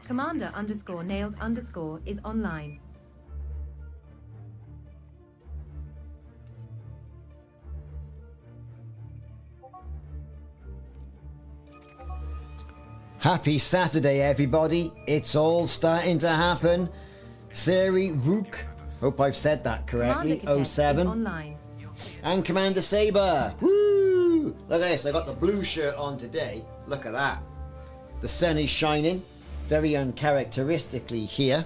Commander_Nails_ is online. Happy Saturday, everybody. It's all starting to happen. Siri Rook, hope I've said that correctly, 07. Online. And Commander Saber. Woo! Look at this, I got the blue shirt on today. Look at that. The sun is shining, very uncharacteristically here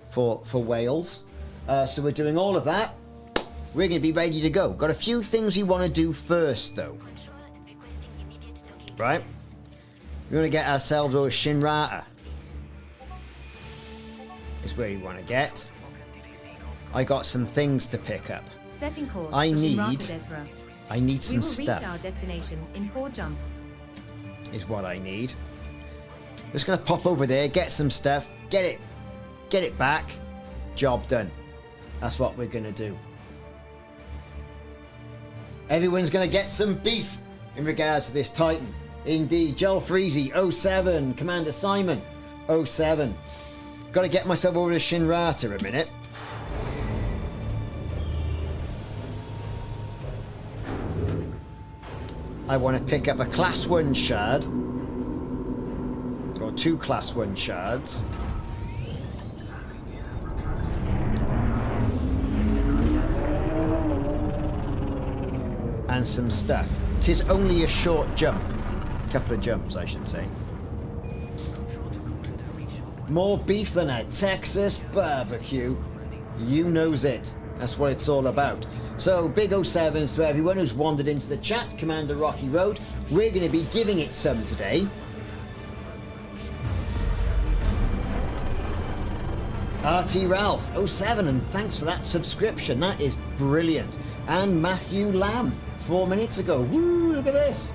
for Wales. So we're doing all of that. We're going to be ready to go. Got a few things we want to do first, though. Right? We're going to get ourselves over Shinrata. Is where you want to get. I got some things to pick up. Setting course I need Desra. some stuff. We will reach our destination in 4 jumps. Is what I need. Just going to pop over there, get some stuff, get it back. Job done. That's what we're going to do. Everyone's going to get some beef in regards to this Titan. Indeed, Joel Freezy, 07. Commander Simon, 07. Got to get myself over to Shinrata a minute. I want to pick up a Class 1 shard. Or 2 Class 1 shards. And some stuff. 'Tis only a short jump. Couple of jumps, I should say. More beef than a Texas barbecue. You knows it. That's what it's all about. So, big 07s to everyone who's wandered into the chat. Commander Rocky Road. We're going to be giving it some today. RT Ralph, 07, and thanks for that subscription. That is brilliant. And Matthew Lamb, 4 minutes ago. Woo, look at this.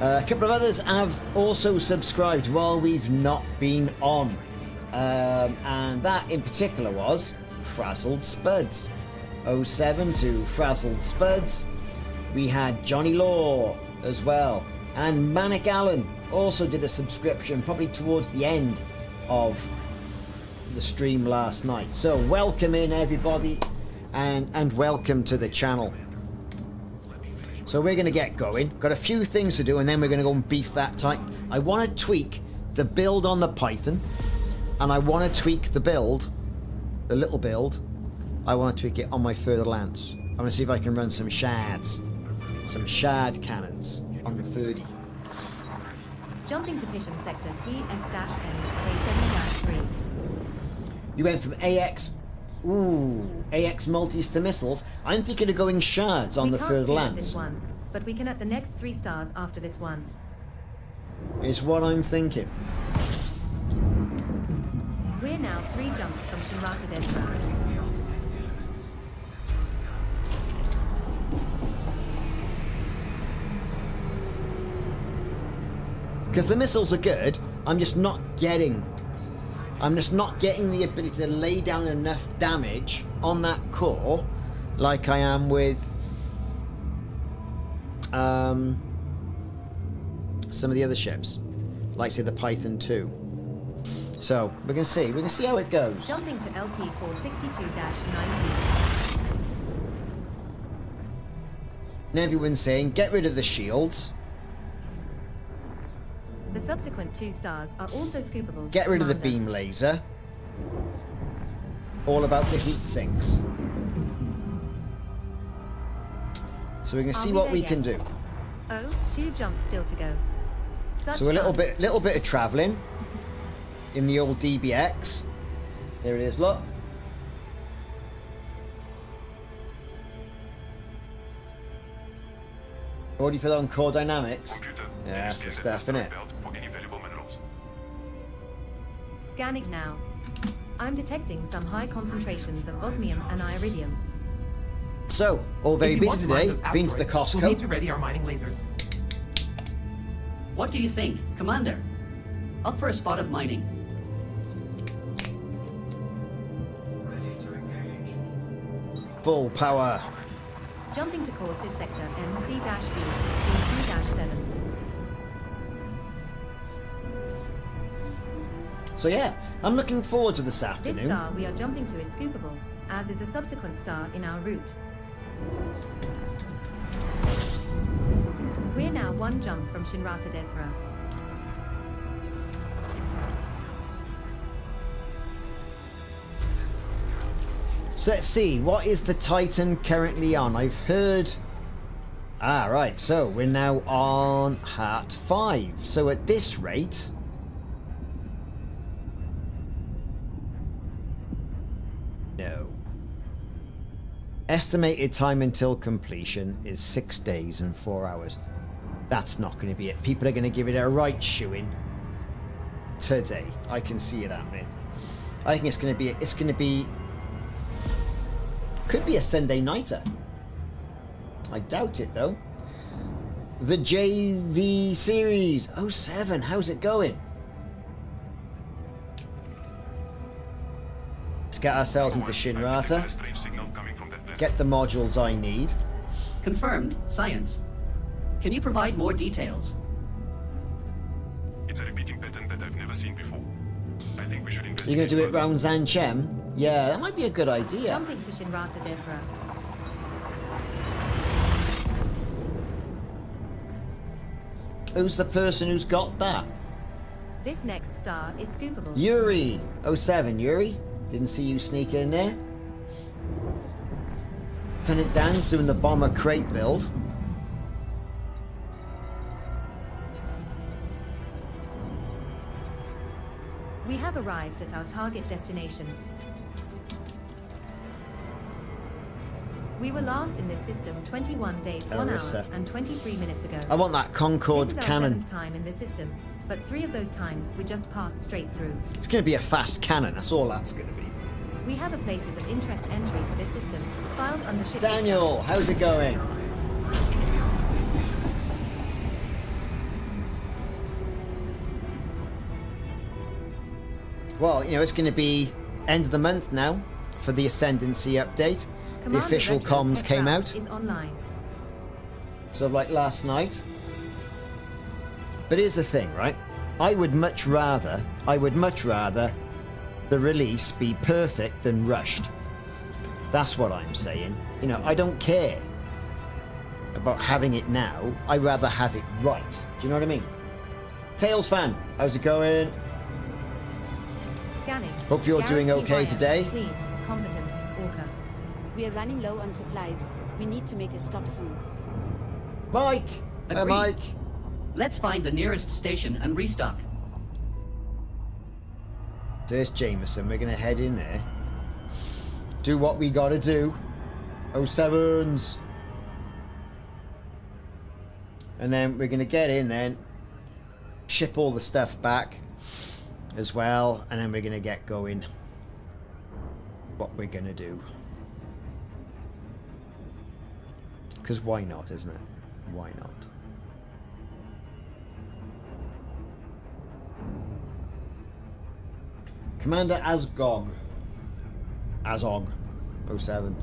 A couple of others have also subscribed while we've not been on. And that in particular was Frazzled Spuds. 07 to Frazzled Spuds. We had Johnny Law as well. And Manic Allen also did a subscription probably towards the end of the stream last night. So welcome in everybody and welcome to the channel. So we're going to get going. Got a few things to do and then we're going to go and beef that Titan. I want to tweak the build on the Python and I want to tweak the build, the little build. I want to tweak it on my Further Lance. I'm going to see if I can run some shards, some shard cannons on the 30. Jumping to Pisham Sector TF-N A7-3. You went from AX multis to missiles. I'm thinking of going shards on the Further Lance. This one, but we can at the next 3 stars after this one. Is what I'm thinking. We're now 3 jumps from Shinrata Desra. Because the missiles are good, I'm just not getting the ability to lay down enough damage on that core like I am with some of the other ships, like say the Python 2. So we can see how it goes. Jumping to LP 462-19. And everyone's saying get rid of the shields. The subsequent 2 stars are also scoopable. Get rid of the beam laser. All about the heat sinks. So we can see what we can do. Oh, 2 jumps still to go. So a little bit of travelling in the old DBX. There it is, look. Already filled on core dynamics. Yeah, that's the stuff, innit? Scanning now. I'm detecting some high concentrations of osmium and iridium. So, all very busy today. Been to the Costco. We'll need to ready our mining lasers. What do you think, Commander? Up for a spot of mining. Full power. Jumping to courses sector MC-B, B2-7. So yeah, I'm looking forward to this This afternoon. star we are jumping to is scoopable, as is the subsequent star in our route. We're now one jump from Shinrata Desra. So let's see, what is the Titan currently on? I've heard... Ah, right, so we're now on Heart 5. So at this rate... No. Estimated time until completion is 6 days and 4 hours. That's not going to be it. People are going to give it a right shoeing today. I can see it happening. I think it's going to be... Could be a Sunday nighter. I doubt it though. The JV Series 07, how's it going? Let's get ourselves into Shinrata. Get the modules I need. Confirmed, science. Can you provide more details? It's a repeating pattern that I've never seen before. I think we should investigate. You're going to do it further. round Zanchem? Yeah, that might be a good idea. Jumping to Shinrata Desra. Who's the person who's got that? This next star is scoopable. Yuri 07, Yuri. Didn't see you sneak in there. Lieutenant Dan's doing the bomber crate build. We have arrived at our target destination. We were last in this system 21 days, 1 hour, Orisa. and 23 minutes ago. I want that Concorde This is our cannon. 7th time in this system, but 3 of those times we just passed straight through. It's going to be a fast cannon, that's all that's going to be. We have a places of interest entry for this system, filed under ship. Daniel, how's it going? Well, you know, it's going to be end of the month now for the Ascendancy update. The Commander official Retro comms Tech came Route out. is online. So like last night. But here's the thing, right? I would much rather the release be perfect than rushed. That's what I'm saying. You know, I don't care about having it now. I'd rather have it right. Do you know what I mean? Tails fan, how's it going? Scanning. Hope you're doing Gareth okay Wire. today. Clean, competent, Orca. We are running low on supplies. We need to make a stop soon. Mike! Agreed. Mike! Let's find the nearest station and restock. There's Jameson. We're going to head in there. Do what we got to do. 07s. And then we're going to get in then. Ship all the stuff back as well. And then we're going to get going. What we're going to do. Because why not, isn't it? Why not? Commander Azog 07.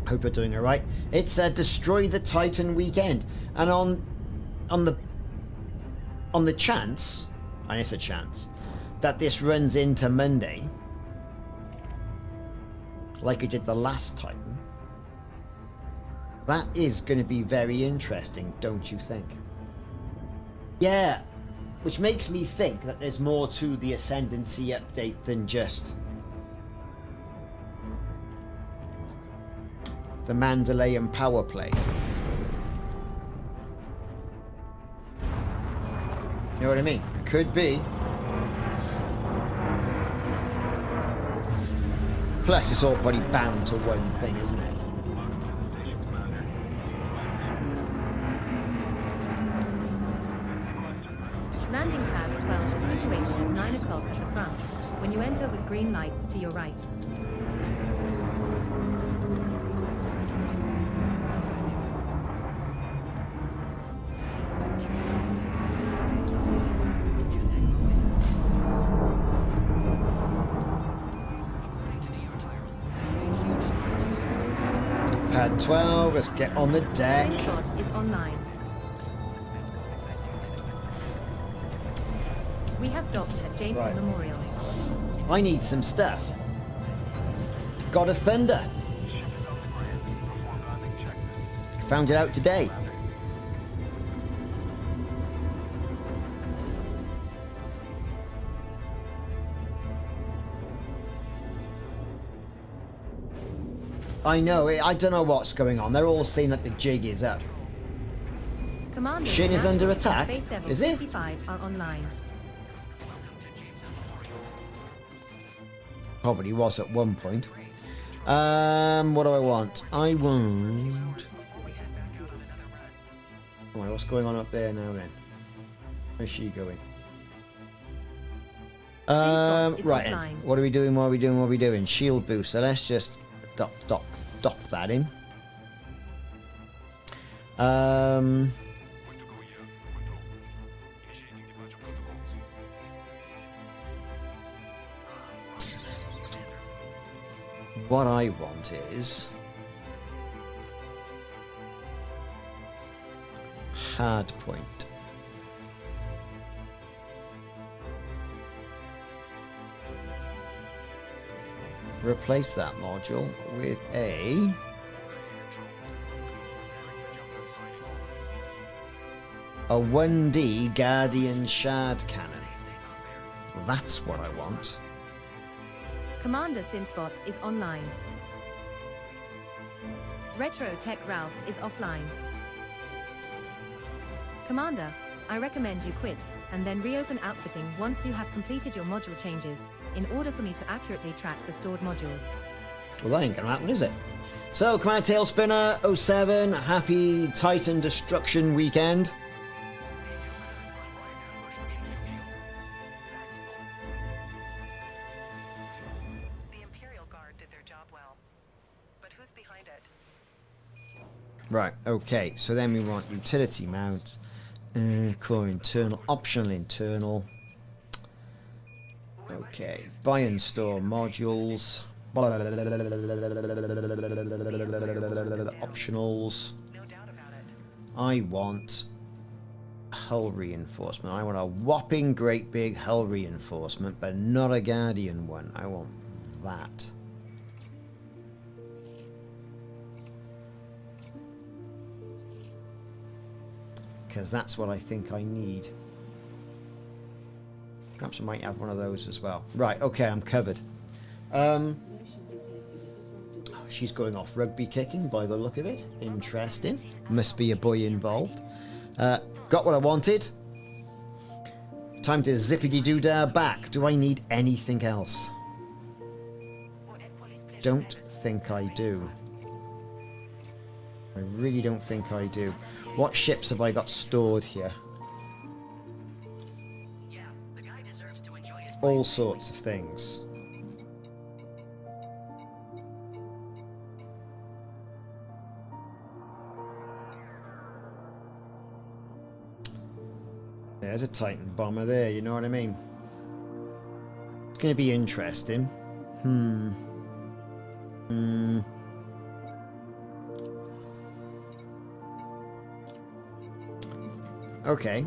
Hope you're doing alright. It's a Destroy the Titan weekend. And on the chance, and it's a chance, that this runs into Monday, like it did the last Titan, that is going to be very interesting, don't you think? Yeah. Which makes me think that there's more to the Ascendancy update than just the Mandalayan power play. You know what I mean? Could be. Plus, it's all probably bound to one thing, isn't it? Landing pad 12 is situated at 9 o'clock at the front, when you enter with green lights to your right. Pad 12, let's get on the deck. Sync is online. We have docked at Jameson Right. Memorial. I need some stuff. God of Thunder. Found it out today. I know, I don't know what's going on. They're all saying that the jig is up. Commander, Shin is under Natural attack? Space Devil Is it? 55 are online. Probably was at one point. What do I want? I want... Oh, what's going on up there now then? Where's she going? Seaport is Right then. offline. What are we doing? What are we doing? What are we doing? Shield boost. So let's just dock that in. Going to go here. Control. Initiating departure protocols. What I want is hard point. Replace that module with a a 1D Guardian Shard Cannon. That's what I want. Commander Synthbot is online. Retro Tech Ralph is offline. Commander, I recommend you quit, and then reopen outfitting once you have completed your module changes, in order for me to accurately track the stored modules. Well, that ain't gonna happen, is it? So, Commander Tailspinner 07, happy Titan Destruction weekend. The Imperial Guard did their job well. But who's behind it? Right, okay, so then we want utility mount, core internal, optional internal. Okay, buy and store modules. Optionals. No doubt about it. I want hull reinforcement. I want a whopping great big hull reinforcement, but not a Guardian one. I want that. Because that's what I think I need. Perhaps I might have one of those as well. Right, okay, I'm covered. She's going off rugby kicking by the look of it. Interesting. Must be a boy involved. Got what I wanted. Time to zippity-doo-dah back. Do I need anything else? Don't think I do. I really don't think I do. What ships have I got stored here? Yeah, the guy deserves to enjoy his All sorts of things. There's a Titan bomber there, you know what I mean? It's going to be interesting. Okay.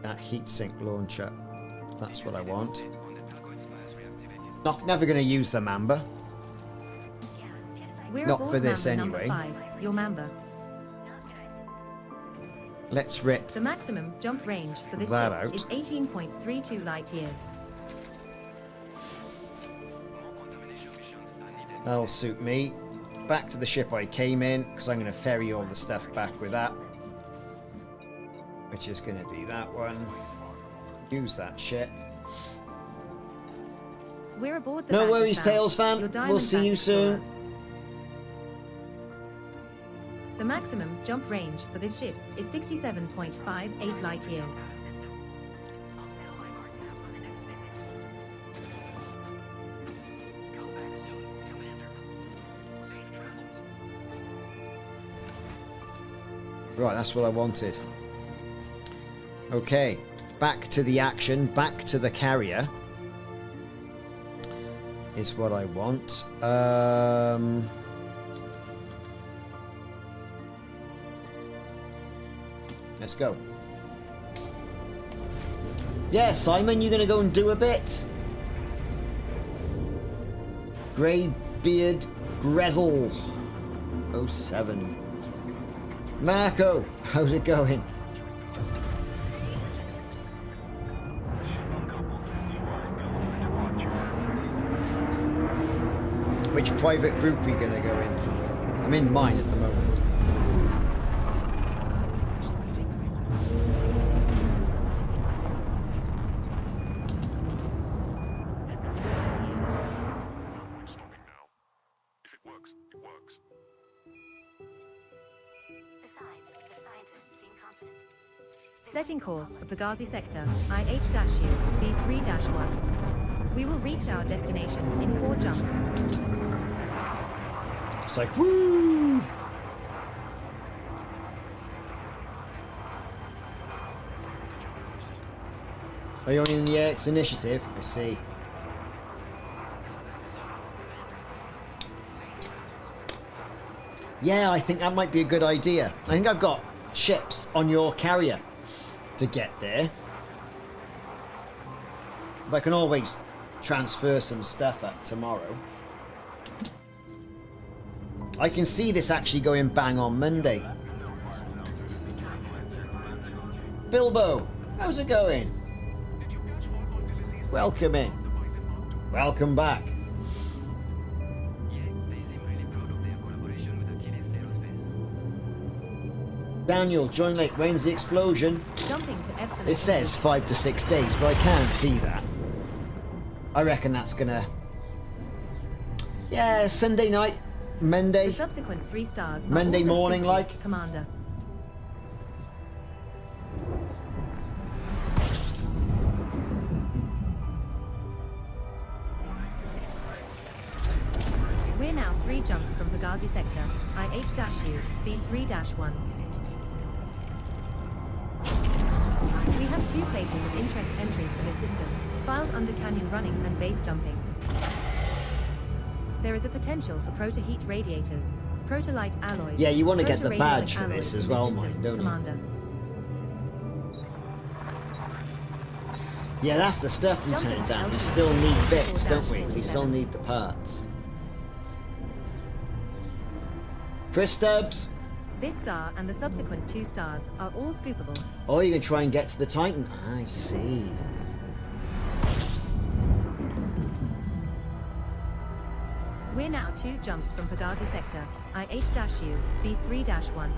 That heatsink launcher. That's what I want. Never going to use them, Amber. We're Not aboard for this Mamba number anyway. 5, your Mamba. Let's rip The maximum jump range for this that ship out. is 18.32 light years. That'll suit me. Back to the ship I came in, because I'm going to ferry all the stuff back with that. Which is going to be that one. Use that ship. We're aboard the No Badger's worries, bow. Tails fan. Your We'll Diamond see Back you soon. Explorer. The maximum jump range for this ship is 67.58 light years. Come back soon, Commander. Safe travels. Right, that's what I wanted. Okay, back to the action, back to the carrier. Is what I want. Let's go. Yeah, Simon, you gonna go and do a bit? Greybeard Grezel 07. Marco, how's it going? Which private group are you gonna go in? I'm in mine at the moment. Stopping now. If it works, it works. Besides, the scientists seem confident. Setting course for Pagazi sector, IH-U, B3-1. We will reach our destination in 4 jumps. It's like, woo! Are you only in the X initiative? I see. Yeah, I think that might be a good idea. I think I've got ships on your carrier to get there. But I can always transfer some stuff up tomorrow. I can see this actually going bang on Monday. Bilbo, how's it going? Welcome in. Welcome back. Daniel, join late. When's the explosion? Jumping to Epsilon. It says 5 to 6 days, but I can't see that. I reckon that's gonna... Yeah, Sunday night, Monday. The subsequent 3 stars. are Monday also morning, spooky, like? Commander. We're now 3 jumps from Pagazi sector, IH-U, B3-1. We have 2 places of interest entries for this system, filed under canyon running and base jumping. There is a potential for proto-heat radiators, proto-light alloys. Yeah, you want to get the proto-radiolite badge for alloys this in as the well, system, Mike, don't you? Commander. Yeah, that's the stuff, Lieutenant Dan. We still need bits, don't we? We still need the parts. Chris Stubbs. This star and the subsequent 2 stars are all scoopable. Oh, you can try and get to the Titan. I see. We're now 2 jumps from Pagazi sector, IH-U, B3-1.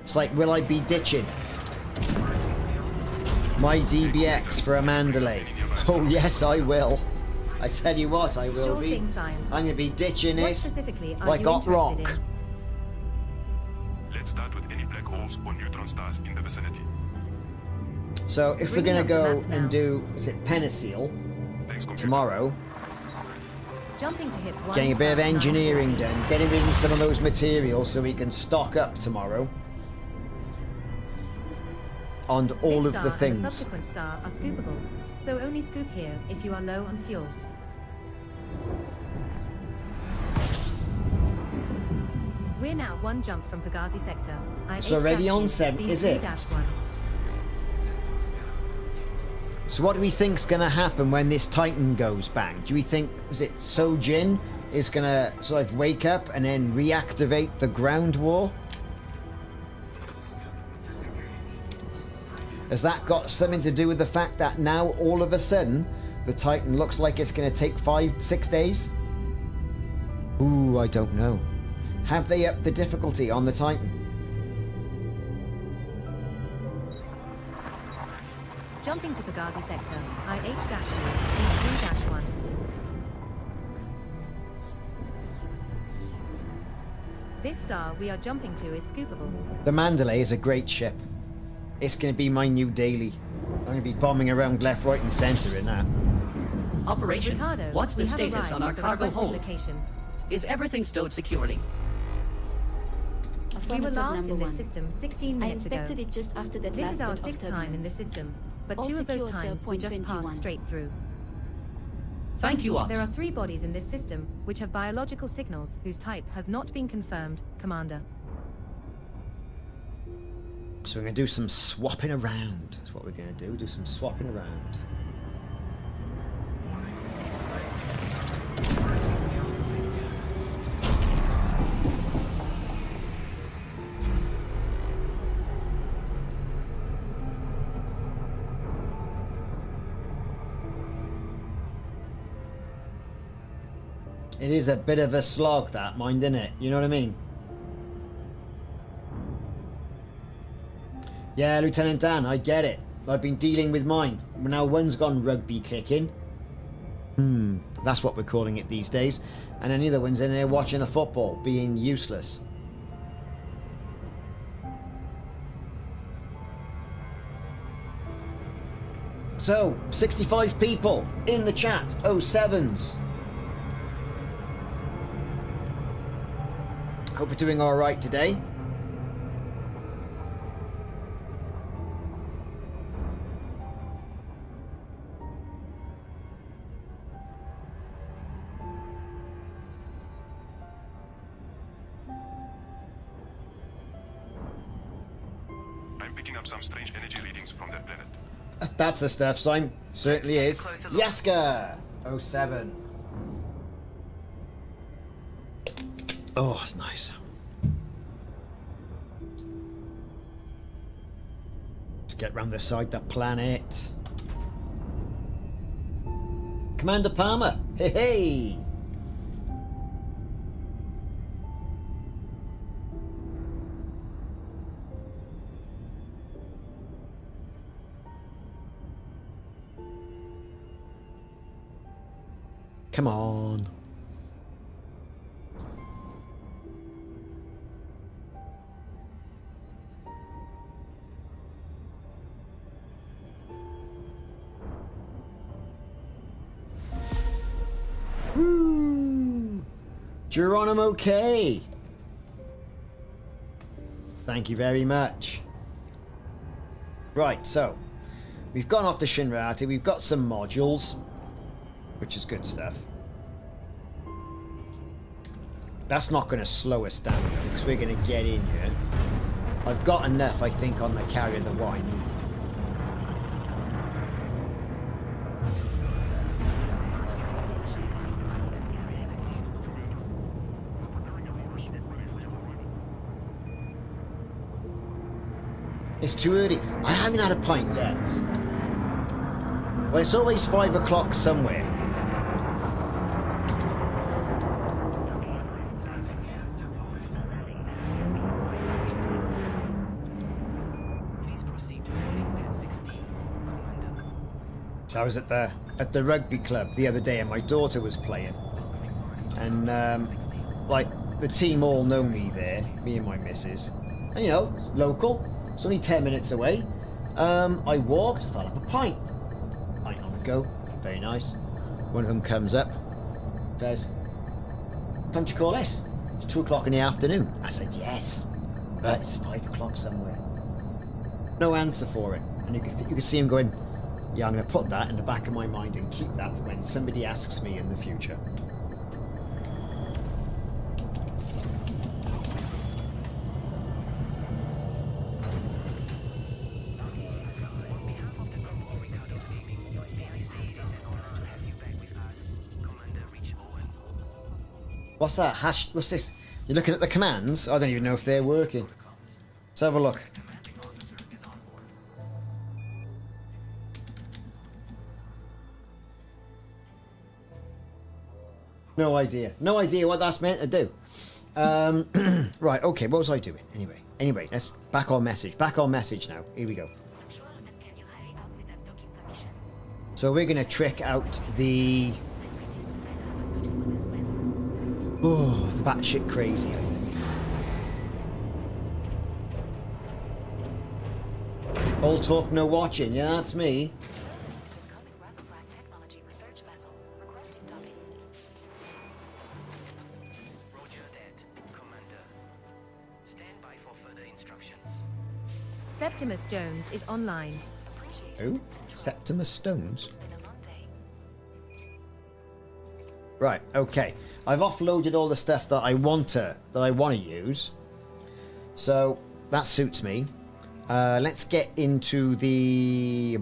It's like, will I be ditching my DBX for a Mandalay? Oh, yes, I will. I tell you what, I will Sure be. thing, Science. I'm going to be ditching What this specifically are like you got rock. interested Let's start with any black holes or neutron stars in the vicinity. So if we're Bringing going to up the go map now. and do, is it Penicil Thanks, computer. tomorrow, in? Jumping to hit 1. getting a bit of engineering done, getting rid of some of those materials so we can stock up tomorrow on all This of the star and things. subsequent star are scoopable, so only scoop here if you are low on fuel. We're now 1 jump from Pagazi sector. It's already on 7, is it? B3-1. So what do we think's going to happen when this Titan goes bang? Do we think, is it Sojin is going to sort of wake up and then reactivate the ground war? Has that got something to do with the fact that now all of a sudden the Titan looks like it's going to take 5-6 days? Ooh, I don't know. Have they upped the difficulty on the Titan? Jumping to Pagazi sector, IH-U, B3-1. This star we are jumping to is scoopable. The Mandalay is a great ship. It's going to be my new daily. I'm going to be bombing around left, right and centre in that. Operations. Ricardo, What's the we have status arrived on our at the cargo requested hold? location. Is everything stowed securely? We were Affirmative, last number in this 1. system 16 I minutes ago. inspected it just after that This last is our bit of 6th time in this turbulence. system, but All 2 of those secure, sir, times we point just 21. passed straight through. Thank you, Ox. There are 3 bodies in this system, which have biological signals whose type has not been confirmed, Commander. So we're going to do some swapping around. That's what we're going to do. Do some swapping around. It is a bit of a slog, that, mind, isn't it? You know what I mean? Yeah, Lieutenant Dan, I get it. I've been dealing with mine. Now one's gone rugby kicking. That's what we're calling it these days. And then the other one's in there watching a football, being useless. So, 65 people in the chat. 07s. Hope you're doing alright today. I'm picking up some strange energy readings from that planet. That's the stuff, Simon. Certainly Let's is. take a closer look. Yaska! 07. Oh, it's nice. Let's get round this side, the planet. Commander Palmer! Hey, hey! Come on. Woo! Geronimo K. Thank you very much. Right, so we've gone off to Shinrati. We've got some modules, which is good stuff. That's not going to slow us down because we're going to get in here. I've got enough, I think, on the carrier that what I need. It's too early. I haven't had a pint yet. Well, it's always 5 o'clock somewhere. Please proceed to landing pad 16, Commander. So I was at the rugby club the other day, and my daughter was playing, and like the team all know me there, me and my missus, and you know, local. It's only 10 minutes away. I walked. I thought I'd have a pint. Pint on the go. Very nice. One of them comes up, says, "Come to call this? It's 2 o'clock in the afternoon." I said, "Yes, but it's 5 o'clock somewhere." No answer for it, and you could see him going, "Yeah, I'm going to put that in the back of my mind and keep that for when somebody asks me in the future." On behalf of the crew of Ricardos Gaming, may I say it is an honor to have you back with us, Commander Rich Owen. What's that? What's this? You're looking at the commands? I don't even know if they're working. Let's have a look. Commanding officer is on board. No idea. No idea what that's meant to do. Right, okay, what was I doing? Anyway, let's back on message. Back on message now. Here we go. Control, and can you hurry up with that docking permission? So we're going to trick out the... I'm pretty soon better have a suit for this weather. Oh, the batshit crazy, I think. All talk, no watching. Yeah, that's me. Incoming Razafrak technology research vessel. Requesting docking. Roger that, Commander. Stand by for further instructions. Septimus Jones is online. Appreciate Who? it. Septimus Stones? It's been a long day. Right, okay. I've offloaded all the stuff that I want to use. So that suits me. Let's get into the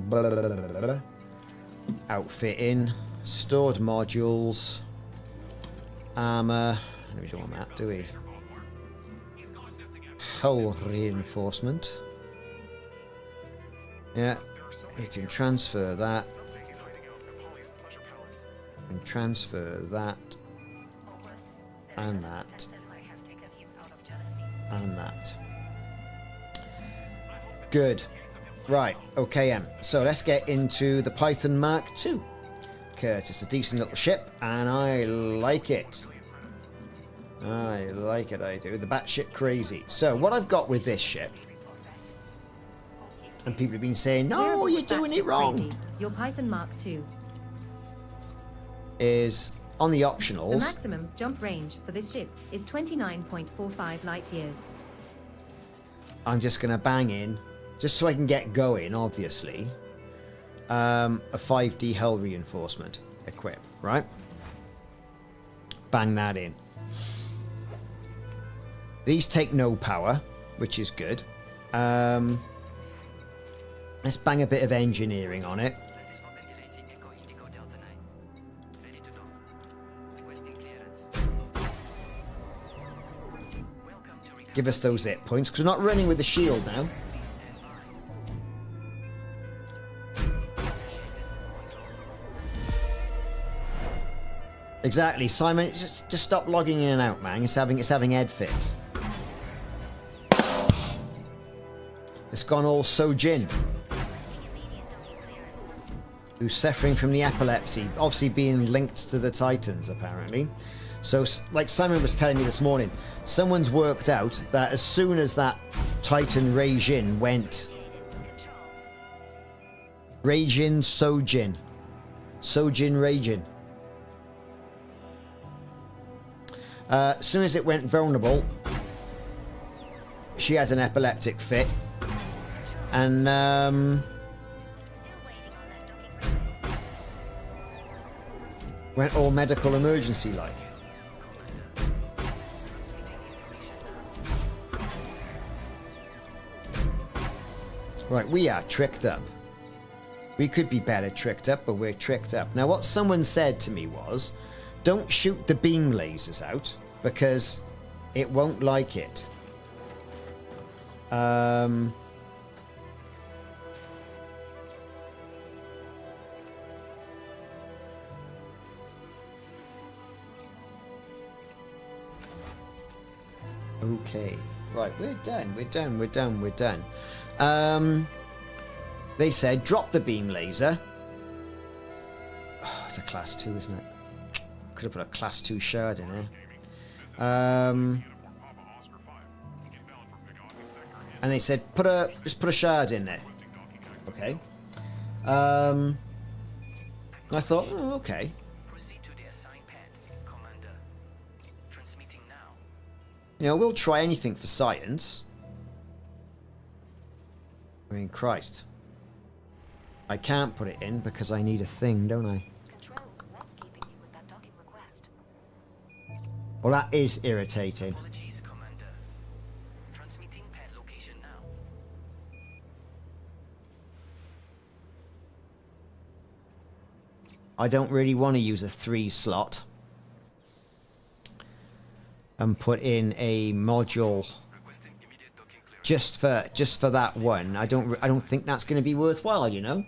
outfitting, stored modules, armor. We don't want that, do we? Hull reinforcement. Yeah, you can transfer that. You can transfer that. And that. And that. Good. Right, okay, so let's get into the Python Mark II. Because it's a decent little ship, and I like it. I like it, I do. The batshit crazy. So, what I've got with this ship, and people have been saying, no, you're doing it wrong. Crazy. Your Python Mark II. Is on the The optionals. maximum jump range for this ship is 29.45 light years. I'm just going to bang in, just so I can get going, obviously, a 5D hull reinforcement equip, right? Bang that in. These take no power, which is good. Let's bang a bit of engineering on it. This is for Menacing Echo Indigo Delta 9. Ready to dock. Requesting clearance. Welcome to Ricardos. Give us those hit points, because we're not running with the shield now. Please stand by. Exactly, Simon. Just stop logging in and out, man. It's having head fit. It's gone all Sojin, who's suffering from the epilepsy, obviously being linked to the Titans, apparently. So, like Simon was telling me this morning, someone's worked out that as soon as that Titan Raijin went... Raijin, Sojin. Sojin, Raijin. As soon as it went vulnerable, she had an epileptic fit. And, went all medical emergency like. Right, we are tricked up. We could be better tricked up, but we're tricked up. Now, what someone said to me was, don't shoot the beam lasers out, because it won't like it. Okay, right, we're done. They said drop the beam laser. Oh, it's a class 2, isn't it? Could have put a class 2 shard in there. And they said just put a shard in there. Okay. I thought, oh, okay. Proceed to the assigned pad, Commander. Transmitting now. You know, we'll try anything for science. I mean, Christ. I can't put it in because I need a thing, don't I? Control, what's keeping you with that docking request? Well, that is irritating. Apologies, Commander. Transmitting pad location now. I don't really want to use a 3 slot and put in a module Requesting immediate docking clearance. just for that one. I don't think that's going to be worthwhile, you know.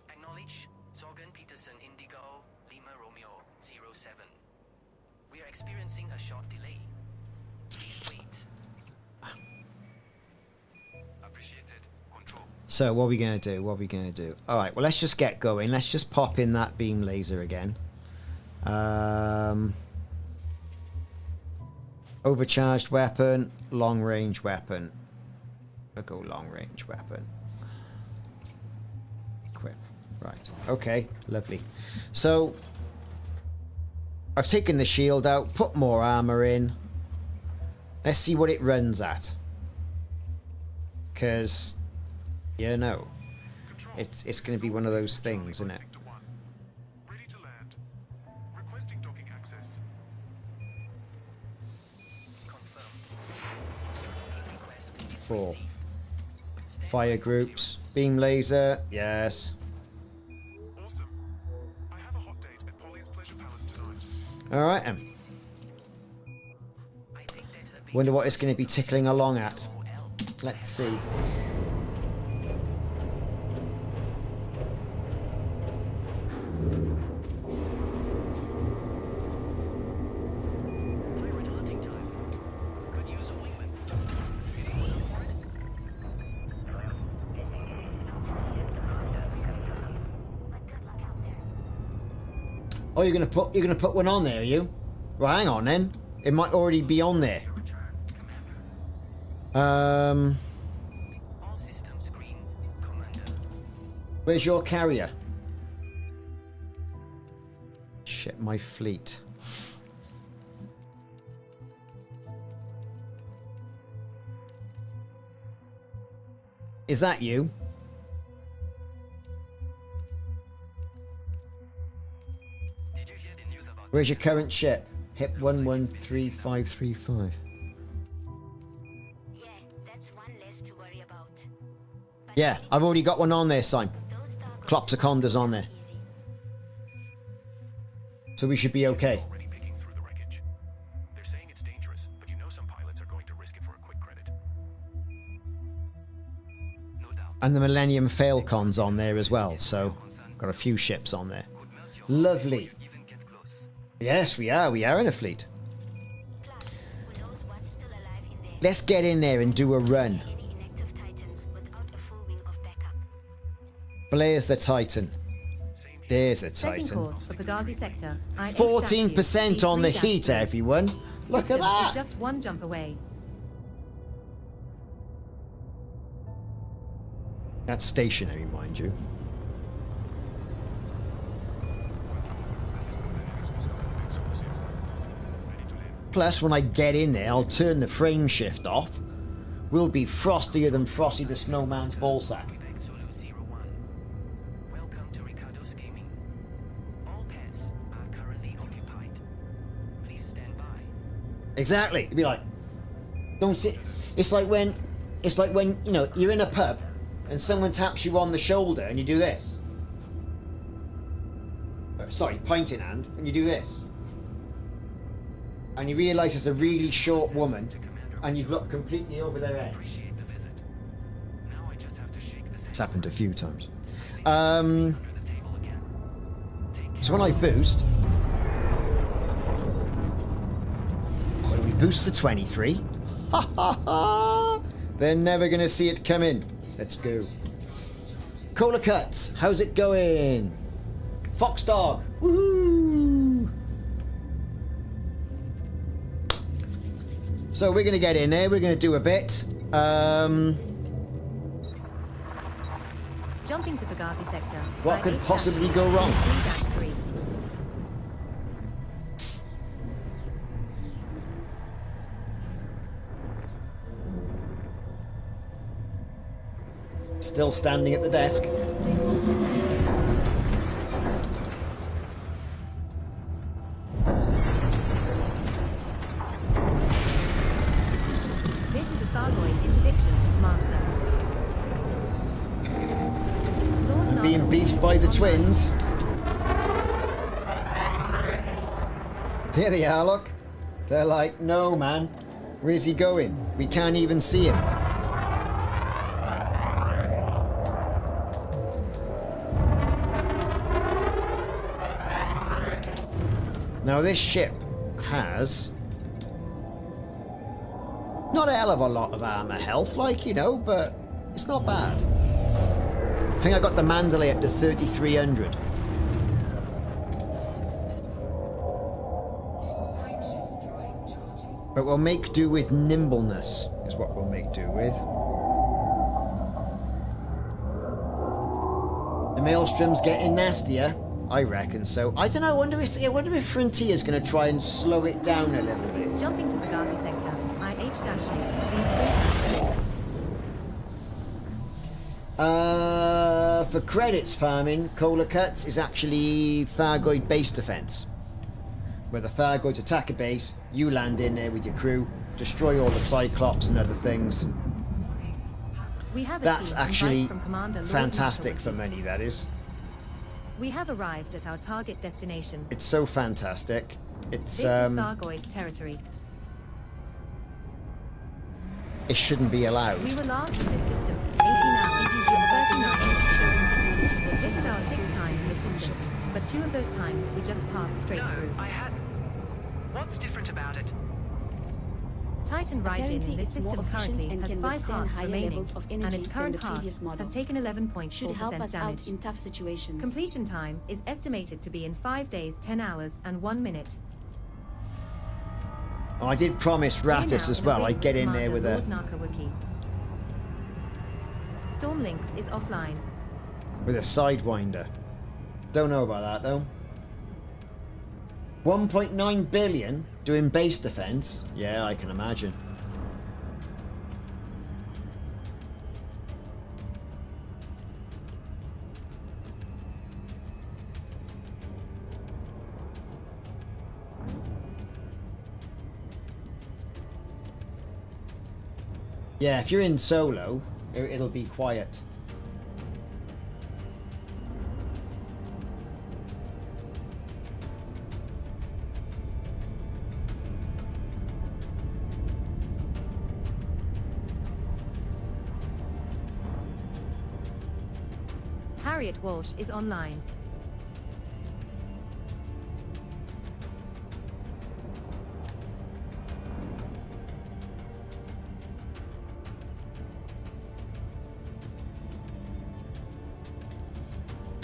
Acknowledge. Sorgan Peterson Indigo Lima Romeo 07. We are experiencing a short delay. Please wait. Appreciated. Control. So what are we going to do? All right, well, let's just get going. Let's just pop in that beam laser again. Overcharged weapon, long range weapon. We'll go long range weapon. Equip. Right. Okay, lovely. So I've taken the shield out, put more armor in. Let's see what it runs at. Because, you know, it's going to be one of those things, isn't it? Ready to land. 4. Fire groups. Beam laser. Yes. Awesome. I have a hot date at Polly's Pleasure Palace tonight. Alright then. Wonder what it's going to be tickling along at. Let's see. Pirate hunting time. Could use a wingman. Anyone up for it? Oh, you're gonna put one on there, are you? Well, hang on then. It might already be on there. All systems green, Commander. Where's your carrier? Shit, my fleet. Is that you? Did you hear the news about Where's your current ship? HIP 113535. Yeah, that's one less to worry about. But Yeah, I've already got one on there, Sim. those Thargoids Clopsiconda's on there. easy. So we should be okay. Already picking through the wreckage. They're saying it's dangerous, but you know some pilots are going to risk it for a quick credit. no doubt? And the Millennium Falcon's on there as well, so got a few ships on there. Could melt your Lovely. even get close. Yes, we are. We are in a fleet. Plus, who knows what's still alive in there? Let's get in there and do a run. Any inactive Titans without a full wing of backup. Blair's the Titan. There's the Setting Titan. course for Pagazi sector. 14% on the heat, everyone. Look at that. Just one jump away. That's stationary, mind you. This is where the menace was going next course here. Ready to land. Plus, when I get in there, I'll turn the frame shift off. We'll be frostier than Frosty the Snowman's ballsack. Quebec Zulu 01. Welcome to Ricardos Gaming. All pads are currently occupied. Please stand by. Exactly. It'd be like, don't sit. It's like when, you know, you're in a pub and someone taps you on the shoulder and you do this. Sorry, pint in hand, and you do this. And you realise it's a really short woman and you've looked completely over their heads. Appreciate the visit. Now I just have to shake this It's happened a few times. under the table again. Take So when I boost... Oh, do we boost to 23? Ha ha ha! They're never going to see it come in. Let's go. Cola Cuts, how's it going? Fox Dog, woohoo! So we're going to get in there, we're going to do a bit. Jumping to Pagazi sector. What could possibly go wrong? 3-3. Still standing at the desk. This is a Thargoid interdiction, Master. Lord I'm being Narwhal beefed is by the online. twins. There they are, look. They're like, no, man. Where's he going? We can't even see him. Now, this ship has not a hell of a lot of armor health, like, you know, but it's not bad. I think I got the Mandalay up to 3,300. But we'll make do with nimbleness, is what we'll make do with. The Maelstrom's getting nastier. I reckon so. I don't know, I wonder if Frontier's going to try and slow it down a little bit. Jumping to Pagazi sector. IH-3. For credits farming, Cola Cuts is actually Thargoid base defense. Where the Thargoids attack a base, you land in there with your crew, destroy all the Cyclops and other things. We have a That's team invited actually from Commander Lord fantastic Nakawiki. for money, that is. We have arrived at our target destination. It's so fantastic. It's, This is Thargoid territory. it shouldn't be allowed. We were last in this system 18 hours and 39 minutes. This is our 6th time in this system, but 2 of those times we just passed straight No, through. I hadn't. What's different about it? Titan Raijin Apparently in this it's more system efficient currently and has can 5 withstand hearts higher remaining, levels of and energy its than current the heart previous model. has taken Should help 11.4% us damage. out in tough situations. Completion time is estimated to be in 5 days, 10 hours, and 1 minute. Oh, I did promise We're Ratis now as in a well. ring I'd get in there Commander with Lord a Nakawiki. Stormlinks is offline. sidewinder. Don't know about that though. 1.9 billion doing base defense. Yeah, I can imagine. Yeah, if you're in solo, it'll be quiet. Harriet Walsh is online.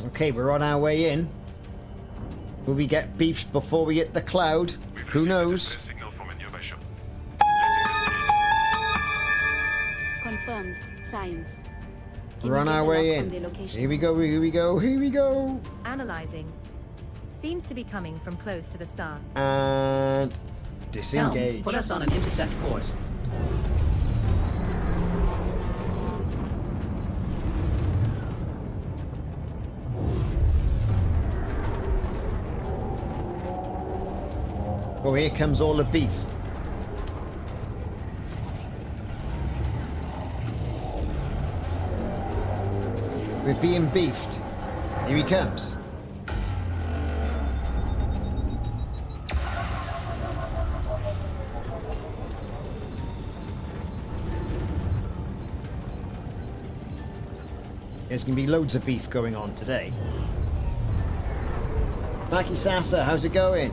Okay, we're on our way in. Will we get beefed before we hit the cloud? We've Who received a knows? distress signal from a nearby ship. Let's investigate. Confirmed. Science. We're on our way in. Here we go, here we go, here we go. Analyzing. Seems to be coming from close to the star. And Helm, disengage. put us on an intercept course. Oh, here comes all the beef. We're being beefed. Here he comes. There's going to be loads of beef going on today. Maki Sasa, how's it going?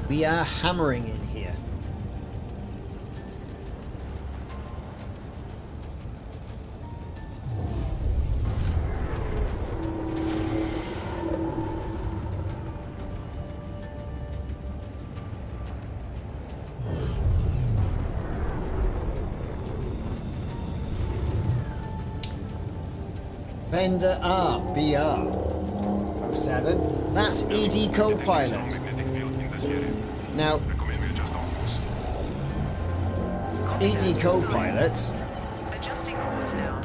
We are hammering in here. Bender BR 07. That's ED co-pilot. Magnetic field in this area. Now, Recommend we adjust our course. ED co-pilot Adjusting course now.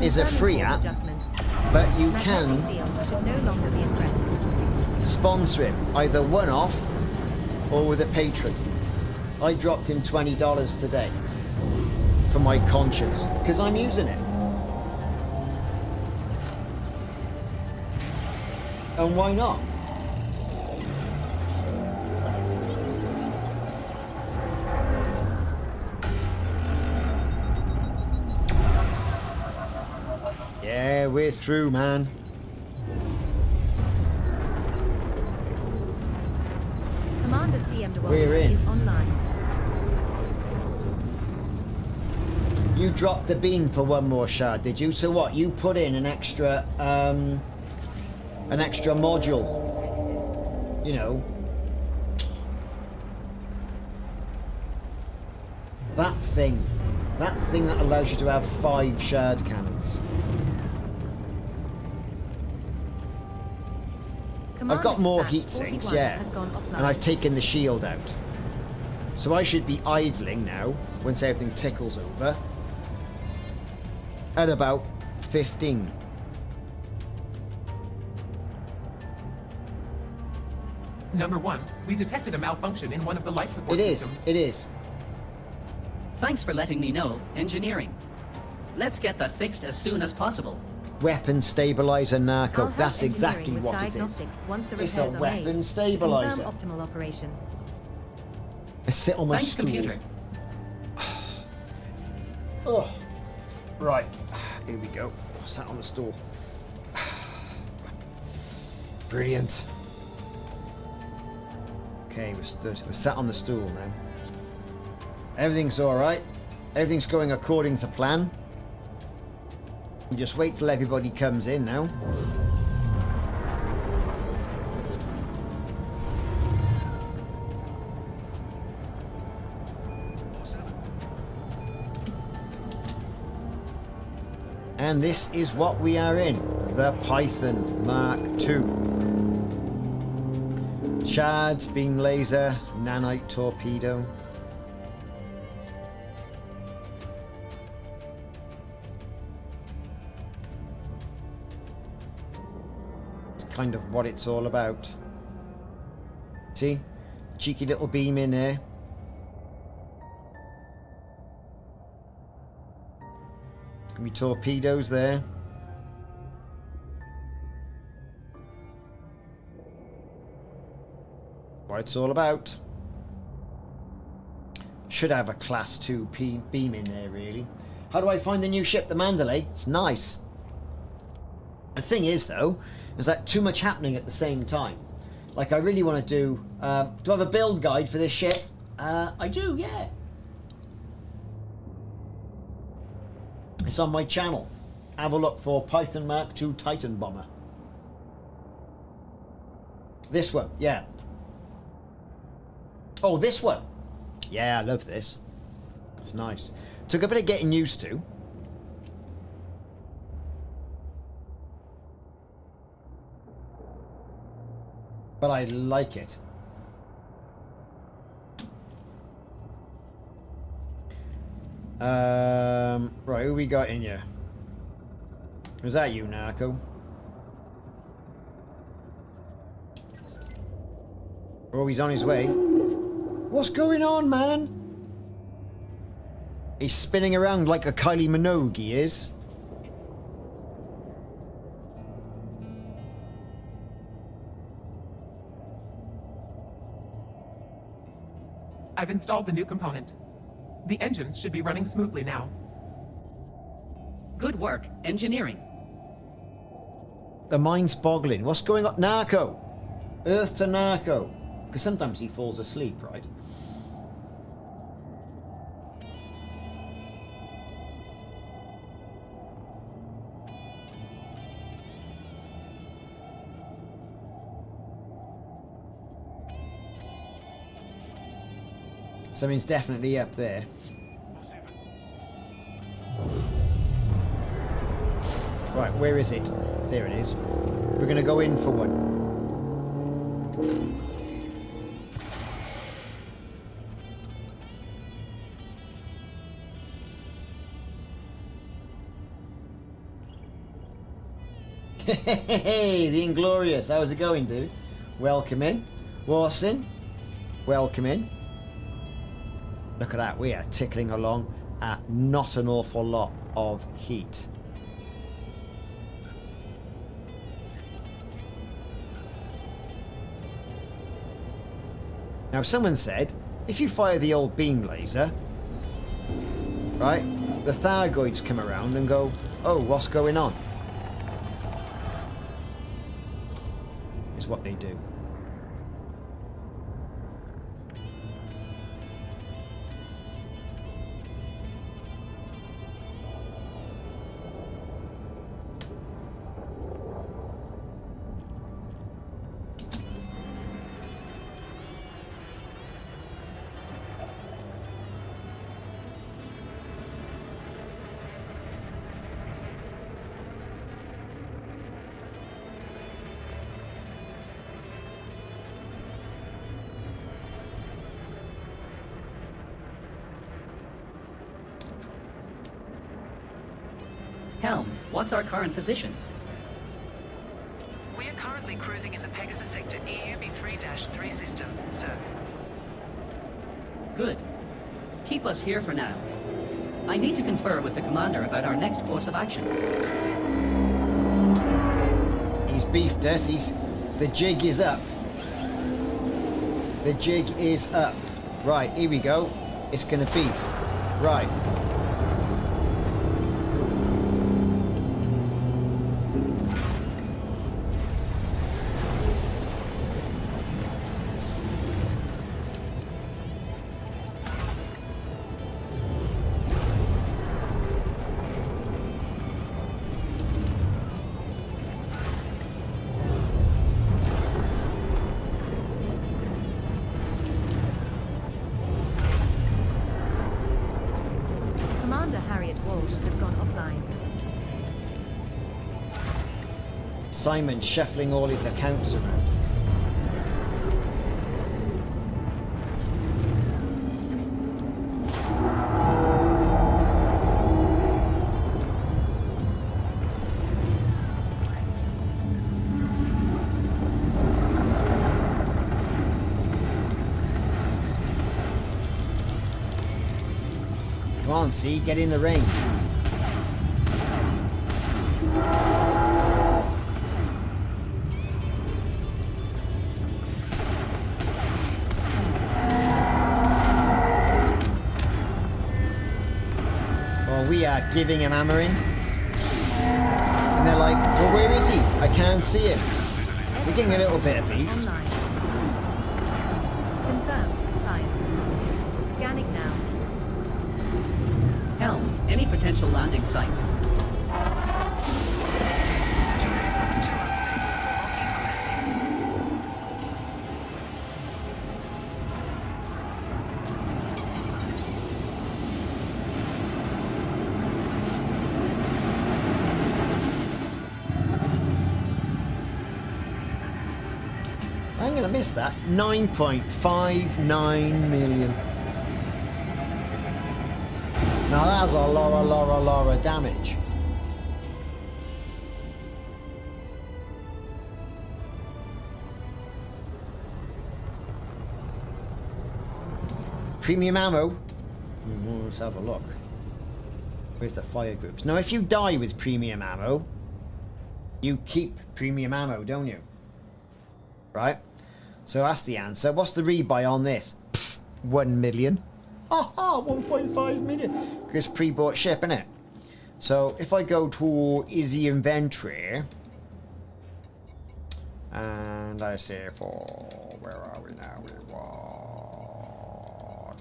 is a Confirming free course app, adjustment. but you Magnetic can field should no longer be a threat. sponsor him either one-off or with a patron. I dropped him $20 today for my conscience because I'm using it. And why not? Yeah, we're through, man. Commander CM We're in. is online. You dropped the beam for one more shard, did you? So what? You put in an extra module. You know. That thing. That thing that allows you to have 5 shard cannons. I've got more heat sinks, yeah. And I've taken the shield out. So I should be idling now, once everything tickles over, at about 15. Number 1, we detected a malfunction in one of the life support systems. It is. Thanks for letting me know, engineering. Let's get that fixed as soon as possible. Weapon stabilizer, I'll Narco. help That's exactly engineering with what it is. diagnostics once the It's a repairs are weapon made to stabilizer. confirm optimal operation. I sit on my Thanks, stool. computer. Oh, right. Here we go. Sat on the stool. Brilliant. Okay, we're sat on the stool now. Everything's all right. Everything's going according to plan. You just wait till everybody comes in now. And this is what we are in. The Python Mark II. Shards, beam laser, nanite torpedo. It's kind of what it's all about. See? Cheeky little beam in there. Can be torpedoes there. What it's all about. Should have a class 2 beam in there, really. How do I find the new ship, the Mandalay? It's nice. The thing is, though, is that too much happening at the same time. Like, I really want to do I have a build guide for this ship? I do, yeah. It's on my channel. Have a look for Python Mark II Titan bomber. This one, yeah. Oh, this one. Yeah, I love this. It's nice. Took a bit of getting used to. But I like it. Right, who we got in here? Was that you, Narco? Oh, he's on his way. What's going on, man? He's spinning around like a Kylie Minogue, he is. I've installed the new component. The engines should be running smoothly now. Good work, engineering. The mind's boggling. What's going on? Narco! Earth to Narco. Because sometimes he falls asleep, right? Something's definitely up there. Right, where is it? There it is. We're going to go in for one. Hey, the Inglorious. How's it going, dude? Welcome in. Warson, welcome in. Look at that. We are tickling along at not an awful lot of heat. Now, someone said, if you fire the old beam laser, right, the Thargoids come around and go, oh, what's going on? Is what they do. Helm, what's our current position? We are currently cruising in the Pegasus sector EUB3-3 system, sir. Good. Keep us here for now. I need to confer with the commander about our next course of action. He's beefed us. The jig is up. The jig is up. Right, here we go. It's gonna beef. Right. Simon shuffling all his accounts around. Come on, see, get in the range. We are giving him hammering. And they're like, well, where is he? I can't see him. We're getting a little bit of beef. Online. Confirmed. Science. Scanning now. Helm, any potential landing sites? Terrain looks too unstable for locking or landing. I'm going to miss that. 9.59 million. Now that's a lot of damage. Premium ammo. Let's have a look. Where's the fire groups? Now, if you die with premium ammo, you keep premium ammo, don't you? Right? So that's the answer. What's the rebuy on this? 1 million. Haha, 1.5 million. Because pre-bought ship, innit? So if I go to easy inventory, and I say for, where are we now? We want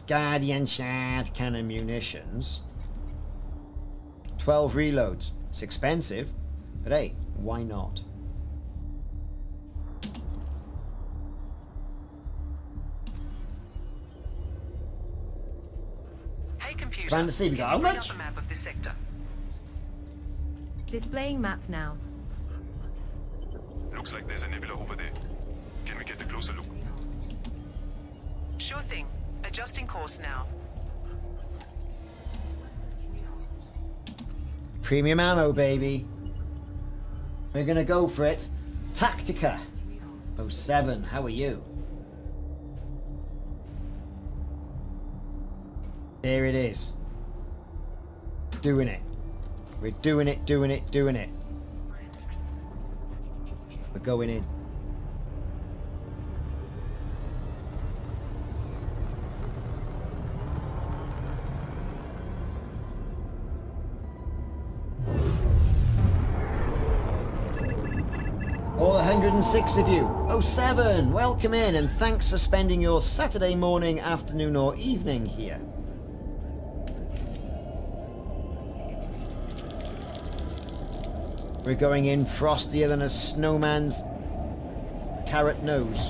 Guardian Shard Cannon Munitions. 12 reloads. It's expensive, but hey, why not? Computer, Plan to see, we got how bring much? up a map of this sector. Displaying map now. Looks like there's a nebula over there. Can we get a closer look? Sure thing. Adjusting course now. Premium ammo, baby. We're gonna go for it. Tactica 07, how are you? There it is. Doing it. We're doing it, doing it, doing it. We're going in. All 106 of you. 07, welcome in and thanks for spending your Saturday morning, afternoon or evening here. We're going in frostier than a snowman's carrot nose.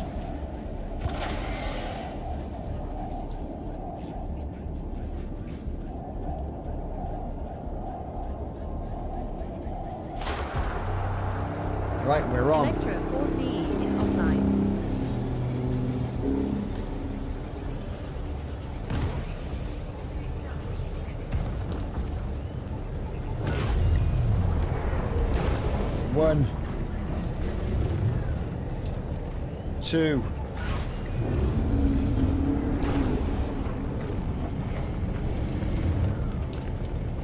Right, we're on. Electra 4CE is offline. One. 2.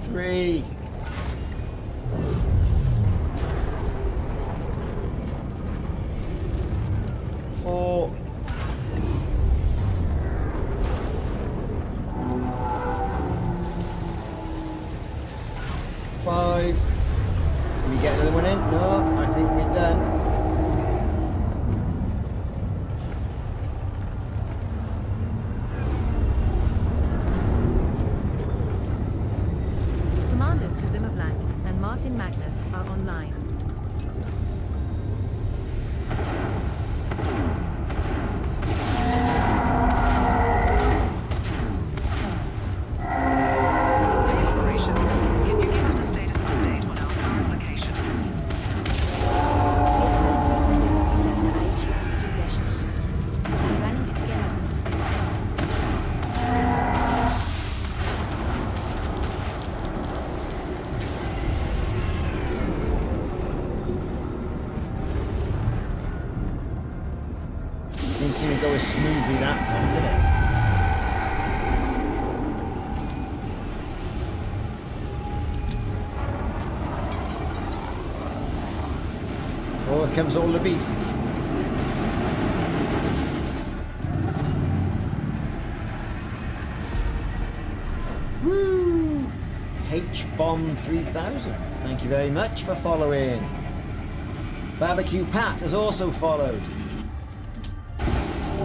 3. 4. 5. Can we get another one in? No, I think we're done. Commanders Kazuma Blank and Martin Magnus are online. Hey operations, can you give us a status update on our current location? Center Raijin 3-. I'm running a scan of the system. Didn't seem to go as smoothly that time, did it? Oh, here comes all the beef. Woo! H-Bomb 3000. Thank you very much for following. Barbecue Pat has also followed.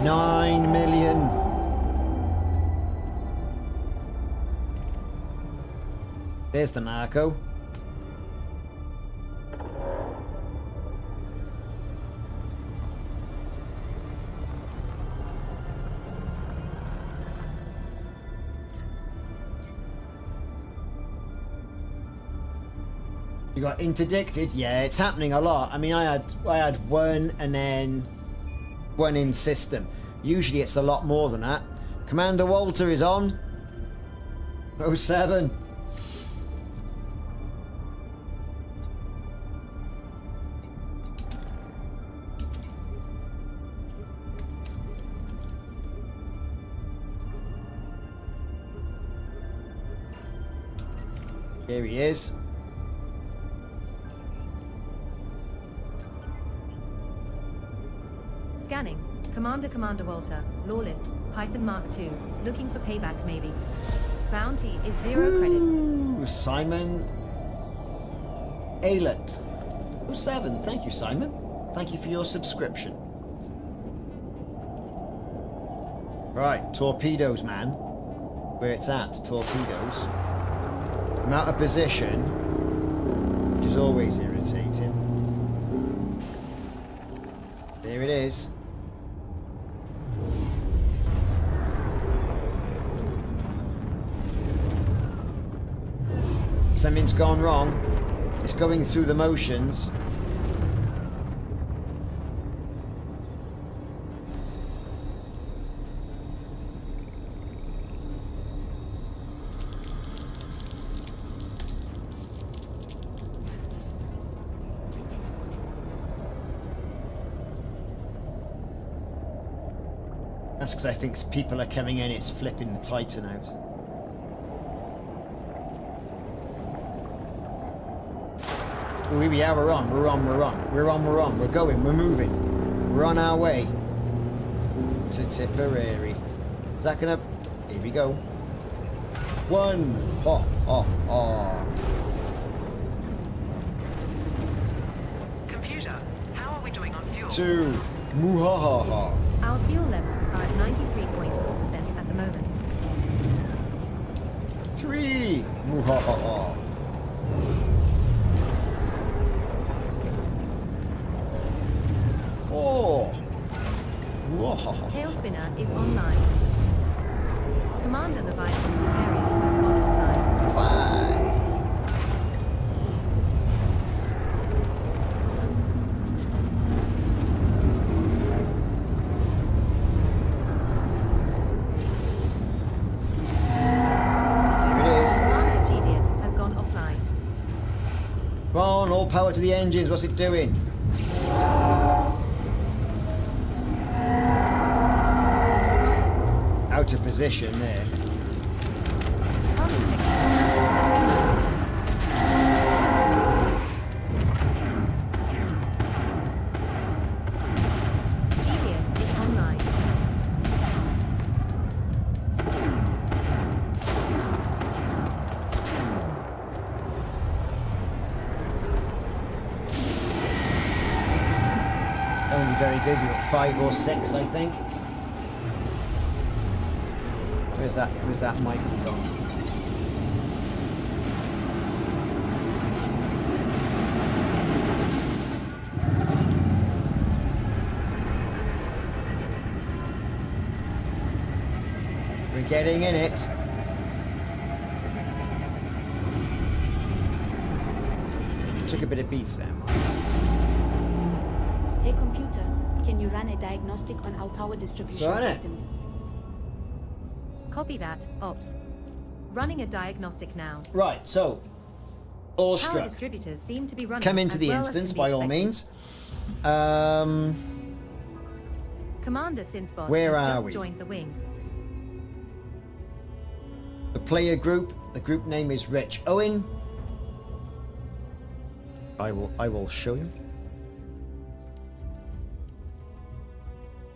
9 million. There's the narco. You got interdicted? Yeah, it's happening a lot. I mean, I had one and then one in system. Usually it's a lot more than that. Commander Walter is on. 07. Here he is. Scanning. Commander Walter. Lawless. Python Mark II. Looking for payback maybe. Bounty is 0 credits. Ooh, Simon Aylett. 07. Thank you, Simon. Thank you for your subscription. Right, torpedoes, man. Where it's at, torpedoes. I'm out of position, which is always irritating. There it is. Something's gone wrong. It's going through the motions. That's because I think people are coming in, it's flipping the Titan out. Oh, here we are, we're on. We're going, we're moving. We're on our way to Tipperary. Is that gonna... Here we go. 1. Ha, ha, ha. Computer, how are we doing on fuel? 2. Muhahaha. Our fuel levels are at 93.4% at the moment. 3. Muhahaha. 4. Muhahaha. Tailspinner is online. Commander Leviathan Siberius has gone offline. 5. Come on, all power to the engines. What's it doing? out of position there. Army technology 79%. GDIT is online. Only very good. We've got 5 or 6, I think. Where's that Michael gone? We're getting in it. Took a bit of beef there, Mike. Hey computer, can you run a diagnostic on our power distribution Sorry. system? Copy that, Ops. Running a diagnostic now. Right, so Power awestruck. distributors seem to be running. Come into as the well as instance can be by all expected. means. Commander Synthbot Where has are just we? joined the wing. The player group. The group name is Rich Owen. I will show you.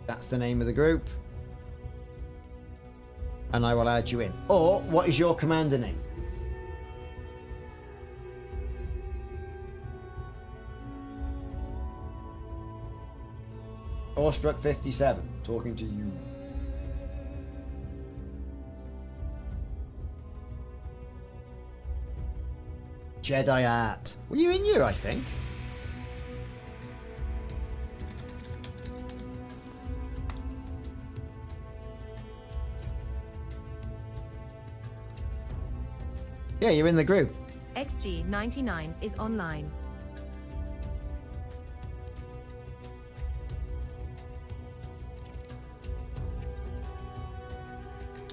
That's the name of the group. And I will add you in. Or, what is your commander name? Awestruck 57, talking to you. Jedi Art. Were you in here, I think? Yeah, you're in the group. XG99 is online.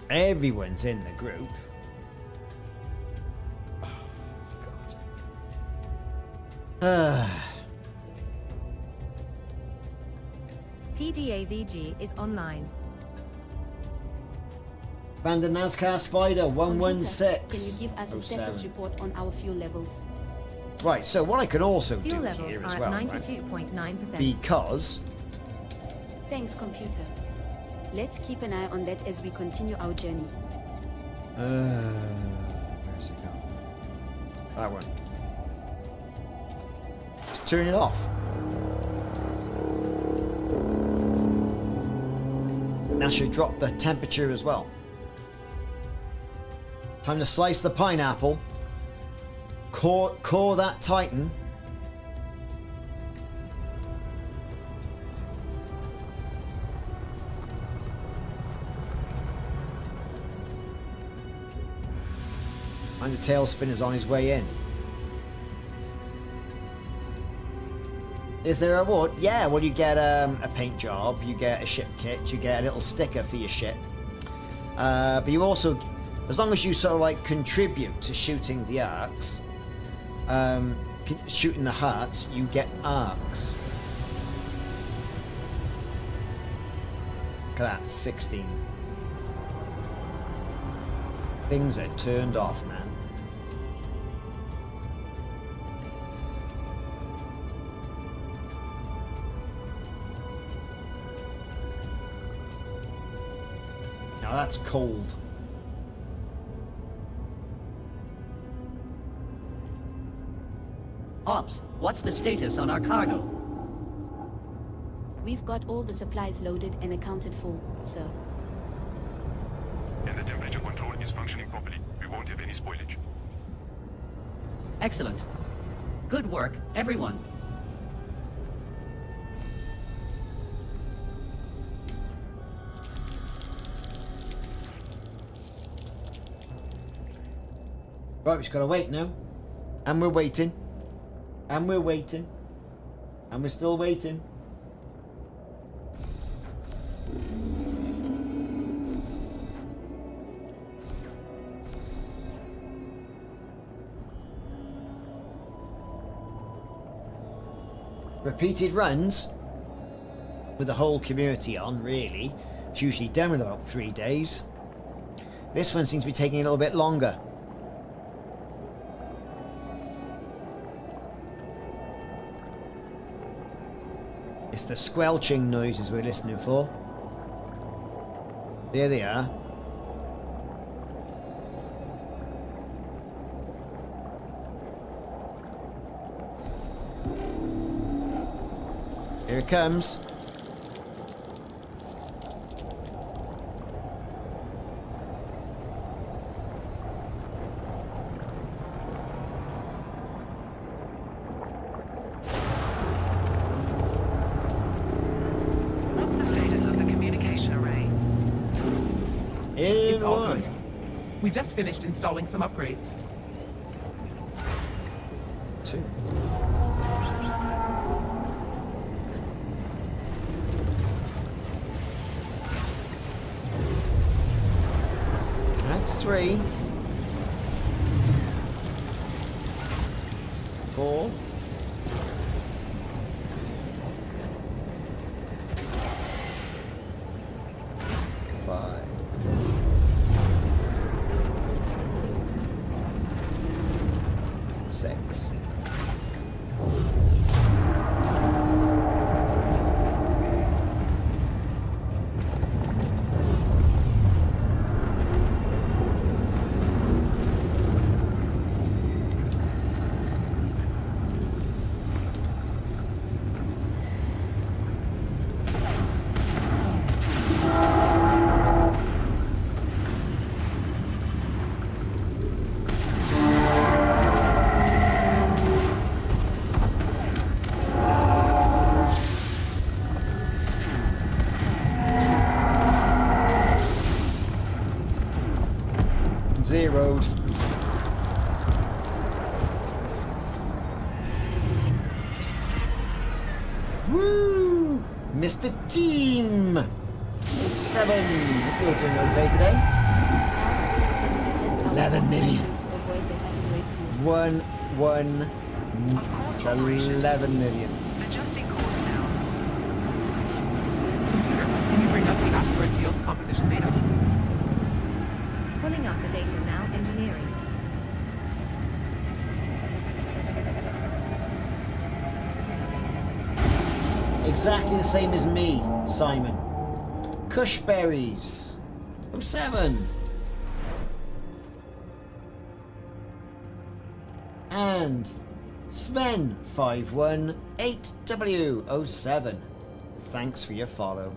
Everyone's in the group. Oh, God. PDAVG is online. Bandit NASCAR Spider 116. Computer, can you give us a status 07. report on our fuel levels? Right, so what I can also Fuel do levels here are as at well, right? 92.9%. Because Thanks, computer. Let's keep an eye on that as we continue our journey. where's it gone? That one. Let's turn it off. That should drop the temperature as well. Time to slice the pineapple. Core that Titan. And the tailspin is on his way in. Is there a reward? Yeah, well you get a paint job, you get a ship kit, you get a little sticker for your ship. But you also, as long as you sort of like contribute to shooting the arcs, shooting the hearts, you get arcs. Look at that, 16. Things are turned off, man. Now that's cold. Ops, what's the status on our cargo? We've got all the supplies loaded and accounted for, sir. And the temperature control is functioning properly. We won't have any spoilage. Excellent. Good work, everyone. Right, we just gotta wait now. And we're waiting. And we're waiting. And we're still waiting. Repeated runs with the whole community on, really, It's usually done in about 3 days. This one seems to be taking a little bit longer. It's the squelching noises we're listening for. There they are. Here it comes. What's the status of the communication array? It's all One. good. We just finished installing some upgrades. 2. That's 3. 4. 5. 6. 0. Woo! Mr. Team! 7. You're doing okay today? Just 11 million. to avoid the asteroid field. 1. Of course, It's operations. 11 million. Adjusting course now. Computer, can you bring up the asteroid field's composition data? Pulling up the data now, engineering. Exactly the same as me, Simon. Cushberries. 07. And Sven 518W07. Thanks for your follow.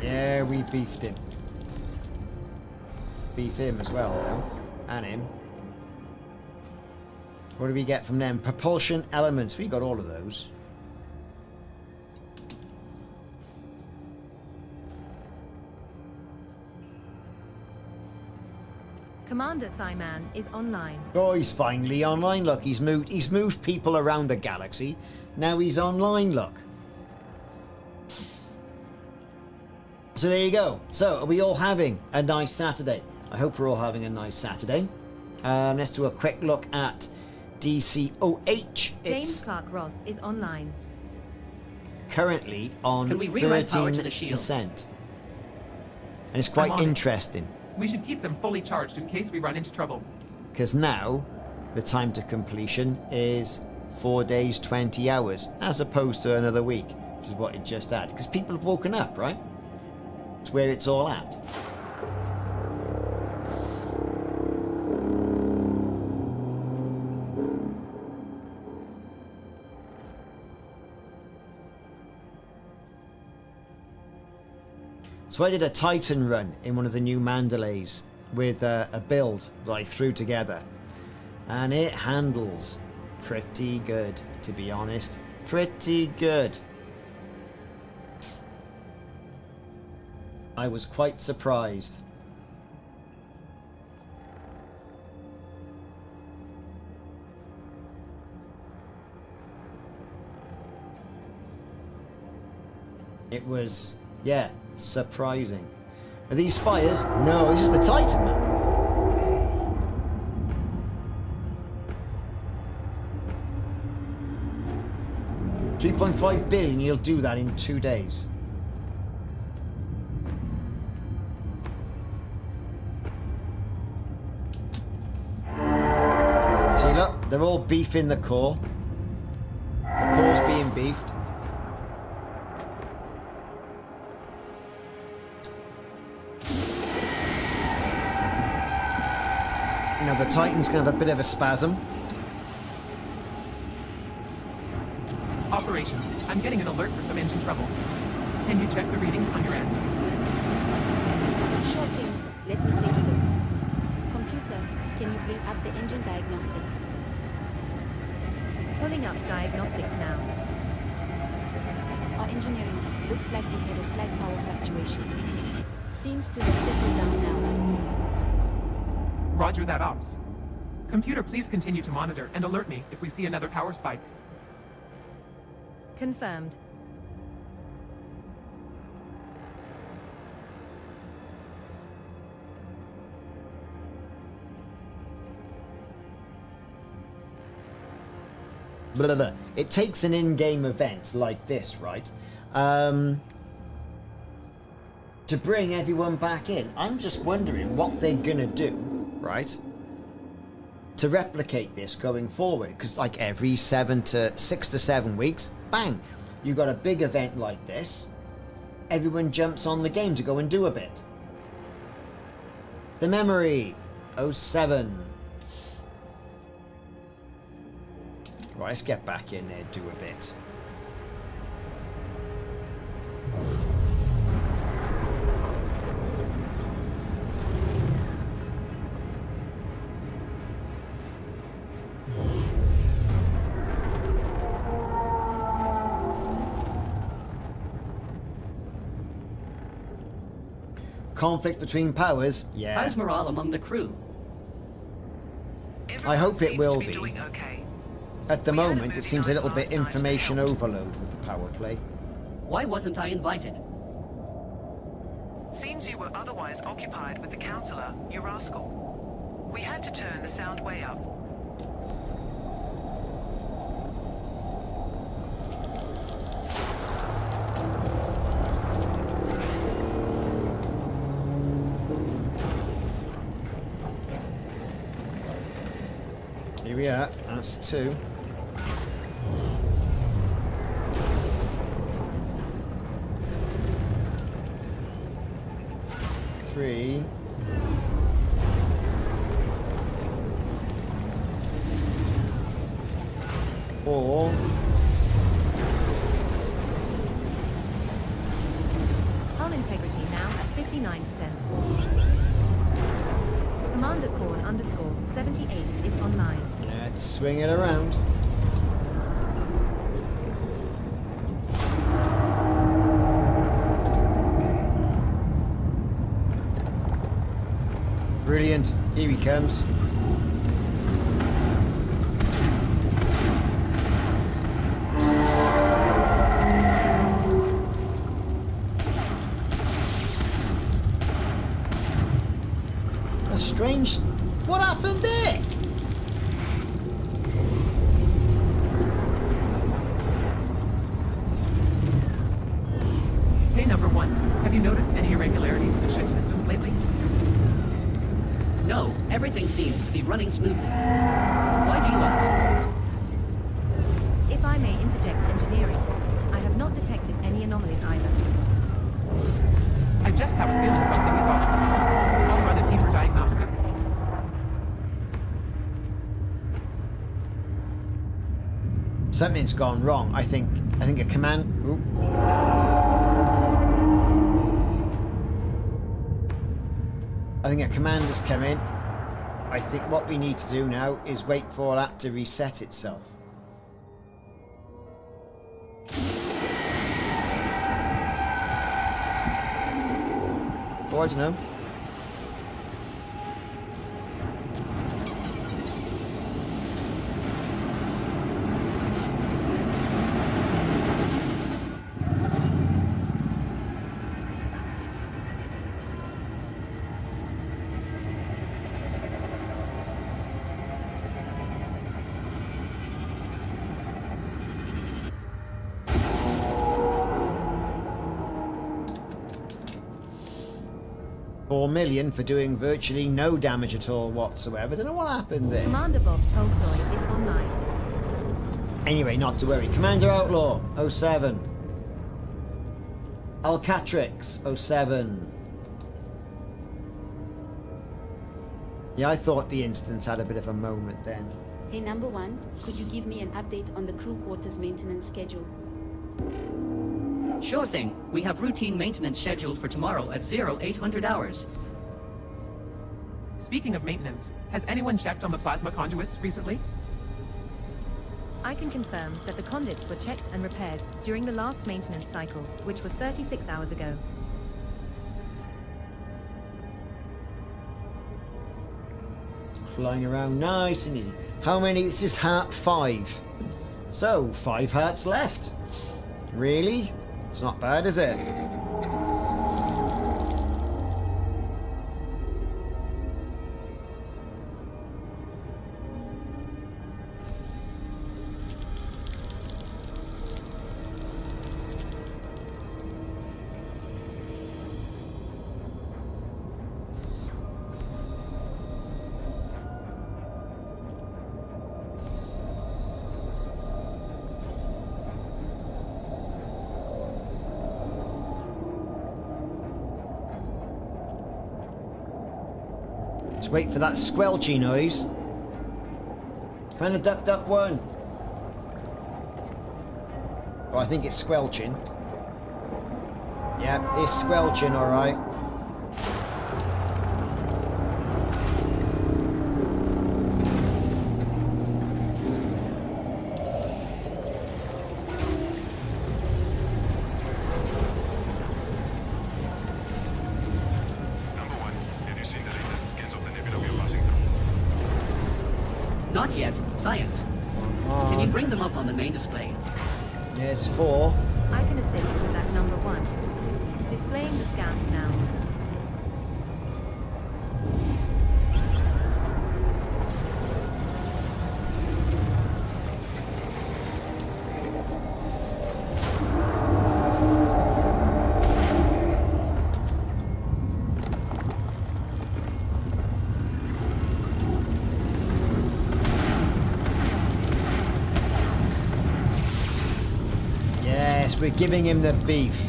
Yeah, we beefed him. Beef him as well, though. And him. What do we get from them? Propulsion elements. We got all of those. Commander Simon is online. Oh, he's finally online. Look, he's moved people around the galaxy. Now he's online. Look. So there you go. So are we all having a nice Saturday? I hope we're all having a nice Saturday. Let's do a quick look at DCOH. James It's Clark Ross is online. currently on Can we reroute power to the shield? 13%. And it's quite I'm on it. interesting. We should keep them fully charged in case we run into trouble. Because now the time to completion is 4 days, 20 hours, as opposed to another week, which is what it just had. Because people have woken up, right? It's where it's all at. So I did a Titan run in one of the new Mandalays with a build that I threw together. And it handles pretty good, to be honest. Pretty good. I was quite surprised. It was, yeah, surprising. Are these spires? No, this is the Titan, man. $3.5 billion, you'll do that in 2 days. See, look, they're all beefing the core. The core's being beefed. Now the Titan's going to have a bit of a spasm. Operations. I'm getting an alert for some engine trouble. Can you check the readings on your end? Sure thing. Let me take a look. Computer, can you bring up the engine diagnostics? Pulling up diagnostics now. Our engineering looks like we had a slight power fluctuation. Seems to have settled down now. Roger that, Ops. Computer, please continue to monitor and alert me if we see another power spike. Confirmed. Blah, blah, blah. It takes an in-game event like this, right? To bring everyone back in. I'm just wondering what they're gonna do, right? To replicate this going forward, because like every 6 to 7 weeks, bang, you got a big event like this. Everyone jumps on the game to go and do a bit. The memory, 07. Right, let's get back in there, do a bit. Conflict between powers? Yeah. How's morale among the crew? I hope it Everyone will seems to be. doing okay. At the We had a moment, it movie seems a night little bit last night and it information helped. overload with the power play. Why wasn't I invited? Seems you were otherwise occupied with the counselor, you rascal. We had to turn the sound way up. Here we are. That's 2. Three. 4. Hull integrity now at 59%. Commander Corn _78 is online. Let's swing it around. Brilliant. Here he comes. A strange... What happened there? Hey, number 1. Have you noticed any irregularities in the ship systems lately? No, everything seems to be running smoothly. Why do you ask? If I may interject engineering, I have not detected any anomalies either. I just have a feeling something is off. I'll run a deeper diagnostic. Something's gone wrong. I think a command... Ooh. I think a command has come in. I think what we need to do now is wait for that to reset itself. Oh, I don't know. 4 million for doing virtually no damage at all whatsoever. Don't know what happened there. Commander Bob Tolstoy is online. Anyway, not to worry. Commander Outlaw, 07. Alcatrix, 07. Yeah, I thought the instance had a bit of a moment then. Hey, number one, could you give me an update on the crew quarters maintenance schedule? Sure thing. We have routine maintenance scheduled for tomorrow at 0800 hours. Speaking of maintenance, has anyone checked on the plasma conduits recently? I can confirm that the conduits were checked and repaired during the last maintenance cycle, which was 36 hours ago. Flying around nice and easy. How many? This is heart 5. So, 5 hearts left. Really? It's not bad, is it? Let's wait for that squelchy noise. Kind of duck duck one. Oh, I think it's squelching. Yeah, it's squelching, alright. Not yet. Science. Can you bring them up on the main display? Yes, 4. I can assist with that number 1. Displaying the scans now. We're giving him the beef.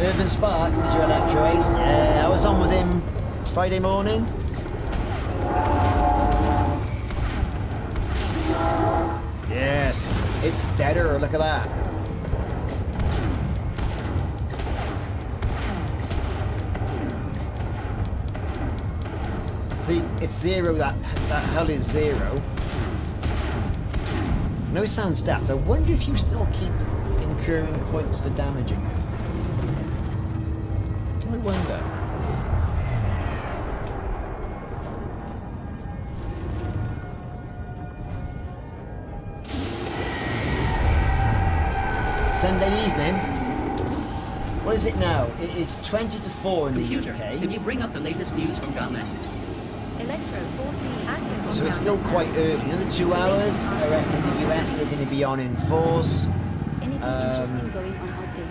Urban Sparks, did you Electro Ace? Yeah, I was on with him Friday morning. Yes, it's deader, look at that. See, it's 0, that hell is 0. I know it sounds daft. I wonder if you still keep incurring points for damaging it. I wonder. Sunday evening? What is it now? It is 20 to 4 in Computer, the UK. can you bring up the latest news from Galnet? Electro 4C access on So it's still quite early. Another 2 hours. I reckon the US are going to be on in force. Anything interesting going on out there?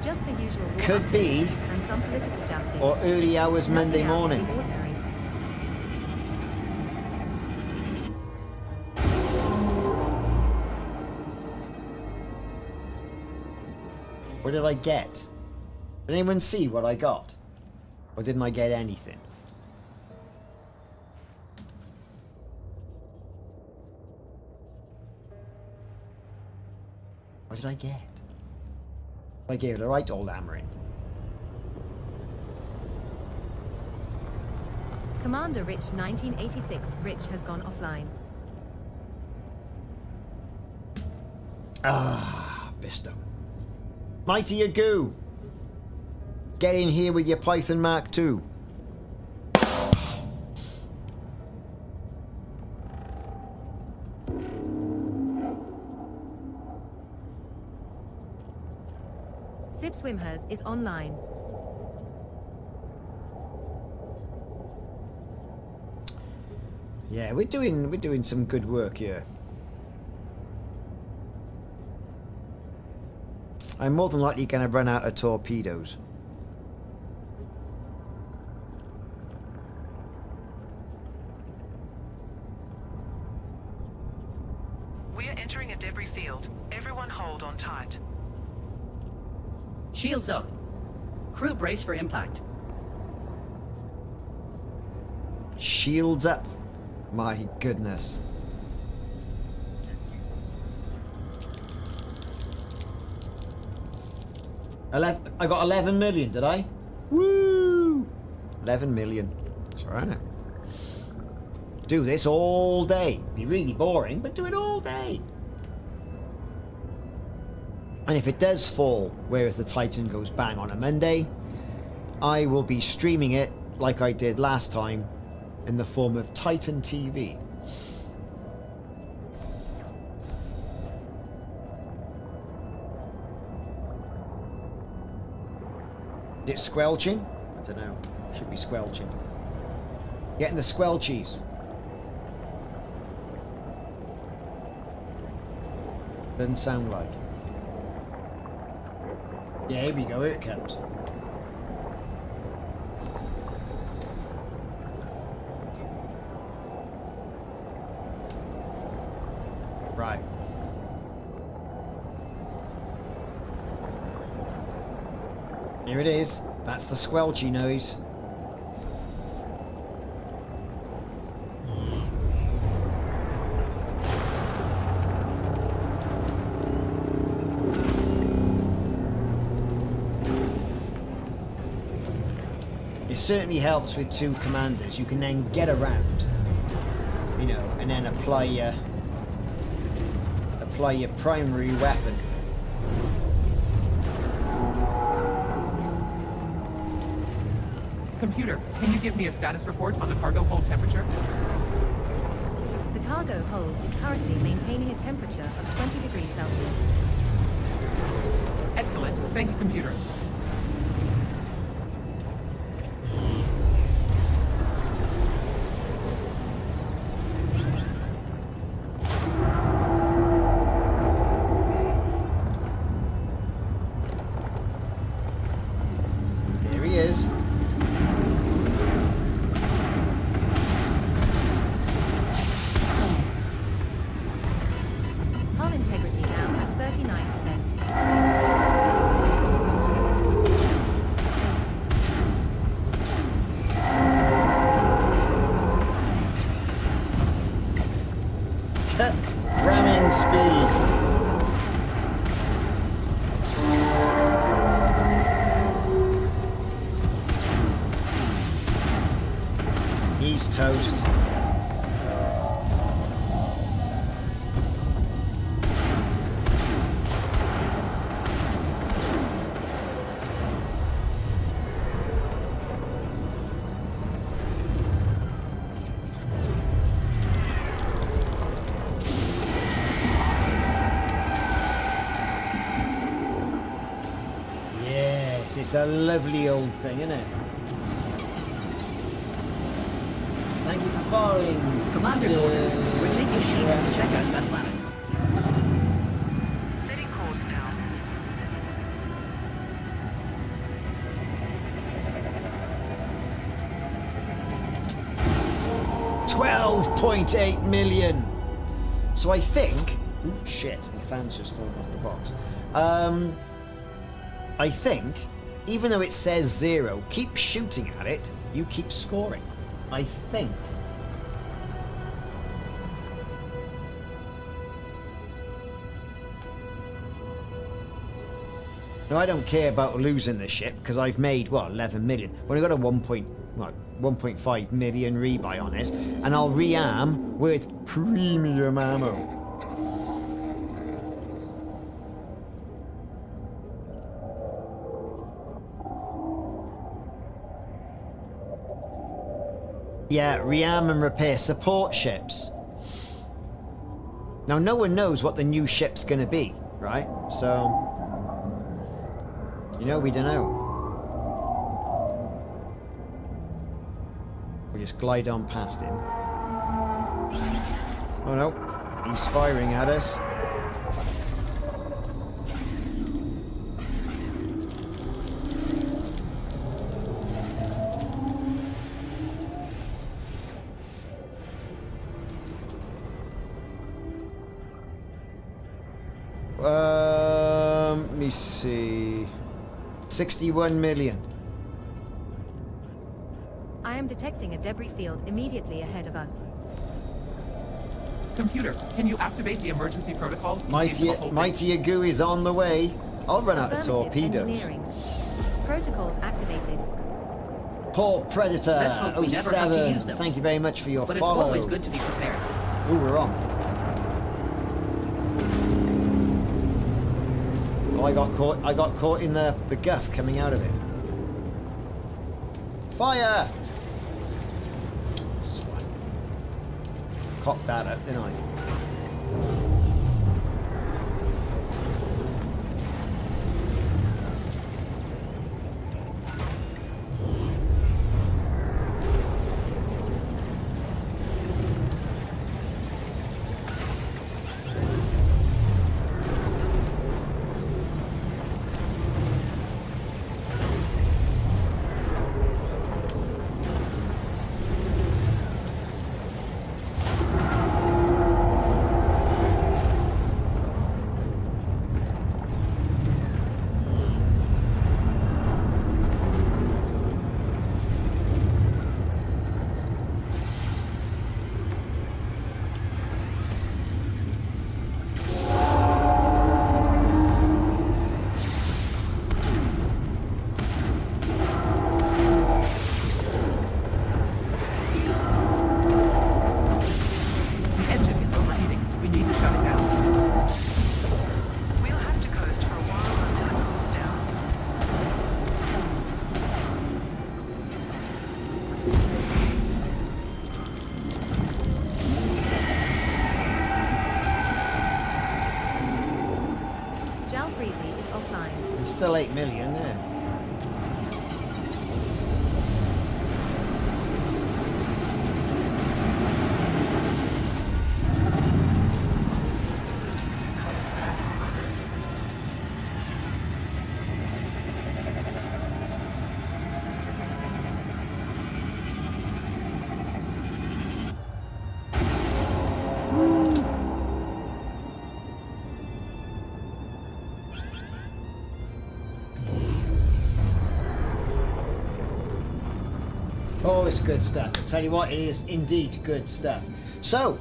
Just the usual war Could be. updates and some political jousting. Or early hours Monday Nothing out of morning. the ordinary. What did I get? Did anyone see what I got? Or didn't I get anything? What did I get? I gave it a right old hammering. Commander Rich 1986. Rich has gone offline. Ah, Bisto. Mighty Agoo! Get in here with your Python Mark II. Sib Swimhers is online. Yeah, we're doing some good work here. I'm more than likely going to run out of torpedoes. We are entering a debris field. Everyone hold on tight. Shields up. Crew brace for impact. Shields up. My goodness. I got 11 million, did I? Woo! 11 million. That's alright. Do this all day. Be really boring, but do it all day. And if it does fall, whereas the Titan goes bang on a Monday, I will be streaming it like I did last time in the form of Titan TV. Is it squelching? I don't know. Should be squelching. Getting the squelchies. Doesn't sound like. Yeah, here we go. Here it comes. Right. Here it is. That's the squelchy noise. It certainly helps with two commanders. You can then get around, you know, and then apply your primary weapon. Computer, can you give me a status report on the cargo hold temperature? The cargo hold is currently maintaining a temperature of 20 degrees Celsius. Excellent. Thanks, computer. There he is. Hull integrity now at 39%. Ramming speed. He's toast. Yes, it's a lovely old thing, isn't it? Thank you for following. Commander's orders. We're taking sheet to second that planet. Setting course now. 12.8 million. So I think. Ooh, shit, my fan's just fallen off the box. I think, even though it says 0, keep shooting at it, you keep scoring. I think. Now, I don't care about losing the ship because I've made, what, 11 million. I've only got a 1.5 million rebuy on this, and I'll rearm with premium ammo. Yeah, rearm and repair support ships. Now, no one knows what the new ship's going to be, right? So, you know, we don't know. We just glide on past him. Oh no, he's firing at us. Let me see. 61 million. I am detecting a debris field immediately ahead of us. Computer, can you activate the emergency protocols? In case of a whole Mighty Agoo is on the way. I'll run out of Affirmative torpedoes. engineering. Protocols activated. Poor Predator Let's hope we never have to 07. use them. Thank you very much for your But it's follow. always good to be prepared. Ooh, we're on. Oh, I got caught in the guff coming out of it. Fire! Swine. Cocked that up, didn't I? The engine is overheating. We need to shut it down. We'll have to coast for a while until it cools down. Jalfreezy is offline. It's still 8 million there. Oh, it's good stuff. I tell you what, it is indeed good stuff. So,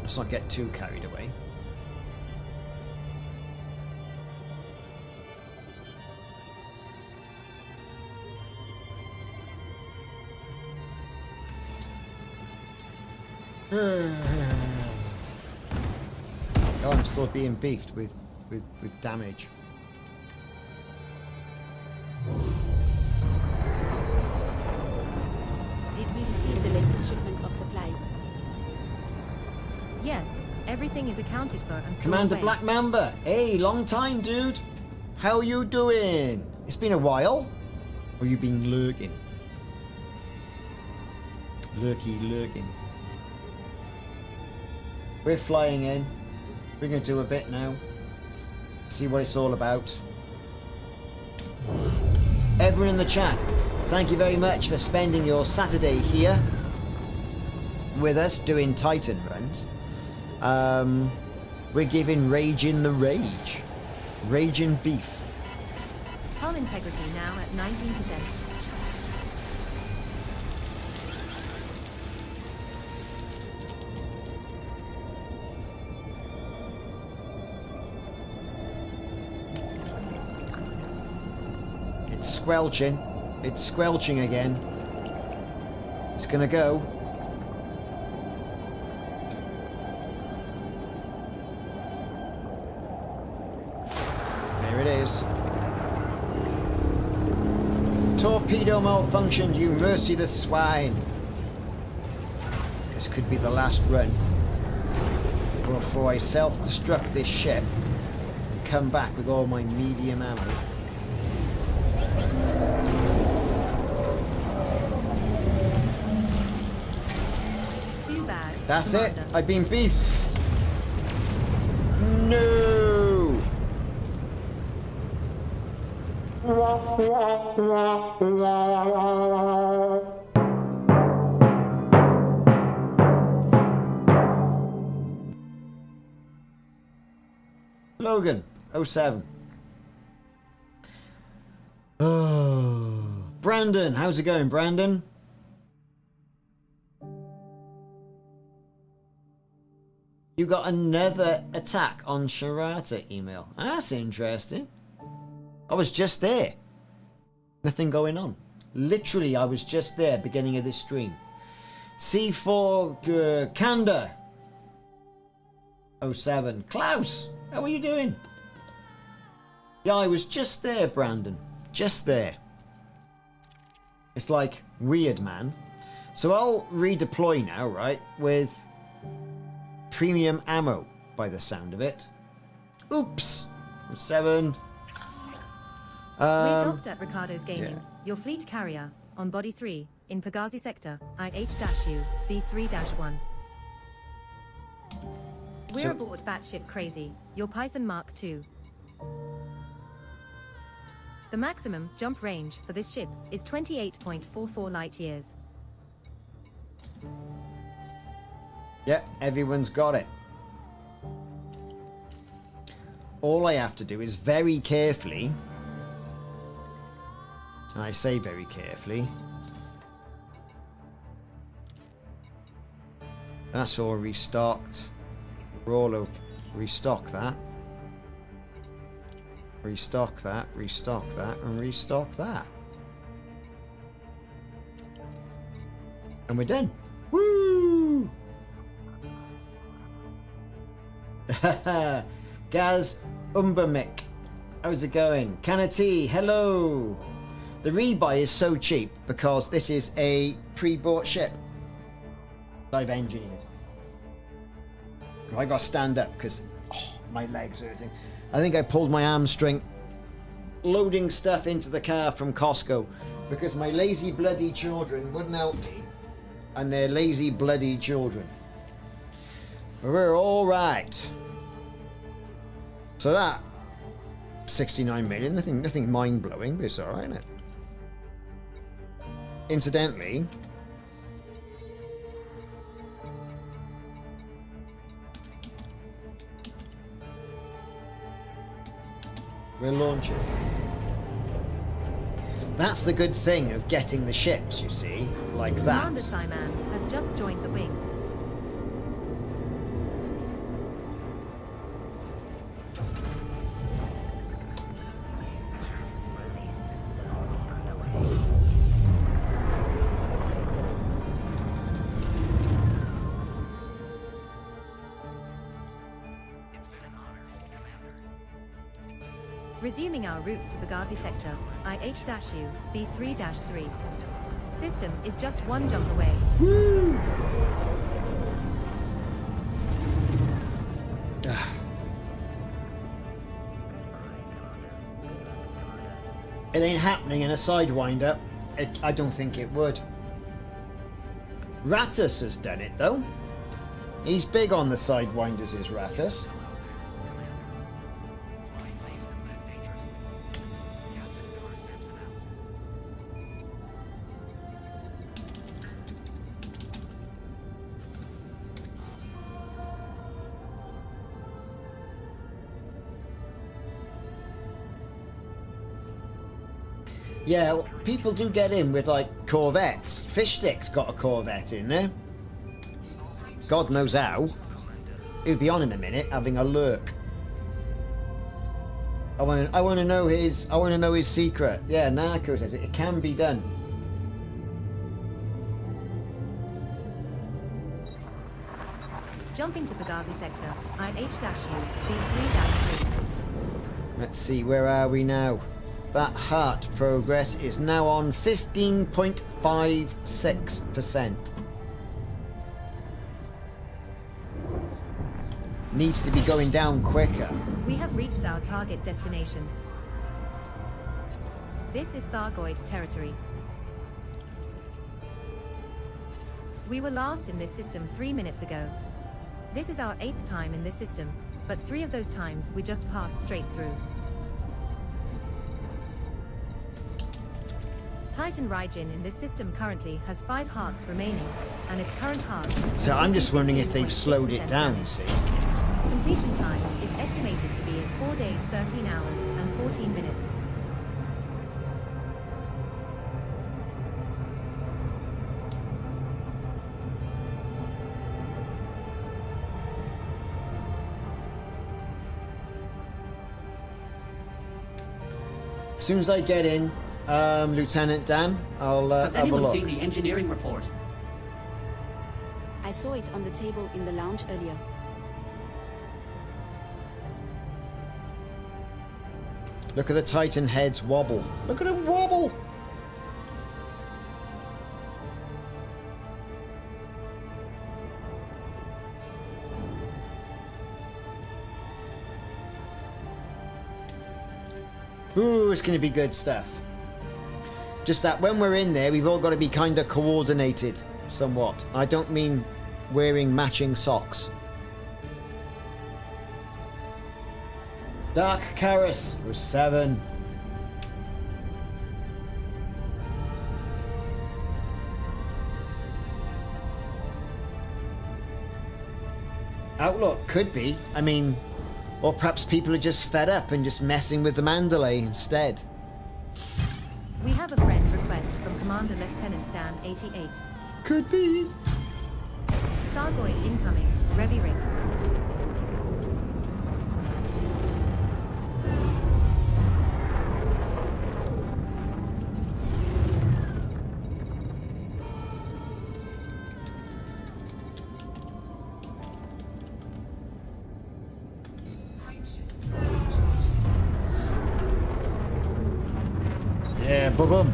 let's not get too carried away. Oh, I'm still being beefed with damage. Did we receive the latest shipment of supplies? Yes, everything is accounted for and stored Commander away. Black Mamba, hey, long time, dude. How you doing? It's been a while. Or you been lurking? Lurking. We're flying in. We're going to do a bit now. See what it's all about. Everyone in the chat, thank you very much for spending your Saturday here with us doing Titan runs. We're giving Raijin the rage. Raijin beef. Hull integrity now at 19%. It's squelching. It's squelching again. It's gonna go. There it is. Torpedo malfunctioned, you merciless swine. This could be the last run before I self-destruct this ship and come back with all my medium ammo. Too bad. That's it. Commander. I've been beefed. No. Logan, 07. Oh, Brandon, how's it going, Brandon? You got another attack on Shirata email. That's interesting. I was just there. Nothing going on. Literally, I was just there beginning of this stream. C4 Kanda 07. Klaus, how are you doing? Yeah, I was just there, Brandon. Just there. It's like weird, man. So I'll redeploy now, right? With premium ammo, by the sound of it. Oops. 7. We docked at Ricardos Gaming, yeah. your fleet carrier, on Body 3, in Pagazi Sector, IH-U, B3-1. We're aboard Batship Crazy, your Python Mark II. The maximum jump range for this ship is 28.44 light years. Yep, everyone's got it. All I have to do is very carefully, and I say very carefully, that's all restocked. Rollo, restock that. Restock that, restock that, and restock that. And we're done. Woo! Gaz Umbamick, how's it going? Kanati, hello! The rebuy is so cheap because this is a pre-bought ship I've engineered. I got to stand up because my leg's hurting. I think I pulled my hamstring loading stuff into the car from Costco because my lazy bloody children wouldn't help me, and they're lazy bloody children. We're all right. So that 69 million, nothing mind-blowing, but it's all right, isn't it? Incidentally, we're launching. That's the good thing of getting the ships, you see, like that. Commander Simon has just joined the wing. Resuming our route to Pagazi Sector, IH-U, B3-3. System is just one jump away. Woo! It ain't happening in a sidewinder. I don't think it would. Ratus has done it though. He's big on the sidewinders, is Ratus. Yeah, well, people do get in with like Corvettes. Fish Stick's got a Corvette in there. God knows how. He'll be on in a minute, having a lurk. I want to know his secret. Yeah, Narco says it can be done. Jumping to Pagazi Sector, IH-U, B3-3. Let's see, where are we now? That heart progress is now on 15.56%. Needs to be going down quicker. We have reached our target destination. This is Thargoid territory. We were last in this system 3 minutes ago. This is our 8th time in this system, but 3 of those times we just passed straight through. Titan Raijin in this system currently has 5 hearts remaining, and its current heart... So I'm just wondering if they've slowed it down, you see. Completion time is estimated to be in 4 4 days, 13 hours, and 14 minutes. As soon as I get in, Lieutenant Dan, I'll Has have a anyone look. seen the engineering report? I saw it on the table in the lounge earlier. Look at the Titan heads wobble. Look at them wobble! Ooh, it's going to be good stuff. Just that when we're in there, we've all got to be kind of coordinated somewhat. I don't mean wearing matching socks. Dark Karis was 7. Outlook could be. I mean, or perhaps people are just fed up and just messing with the Mandalay instead. We have a friend request from Commander Lieutenant Dan 88. Could be. Thargoid incoming. Revi ring. Yeah, boom.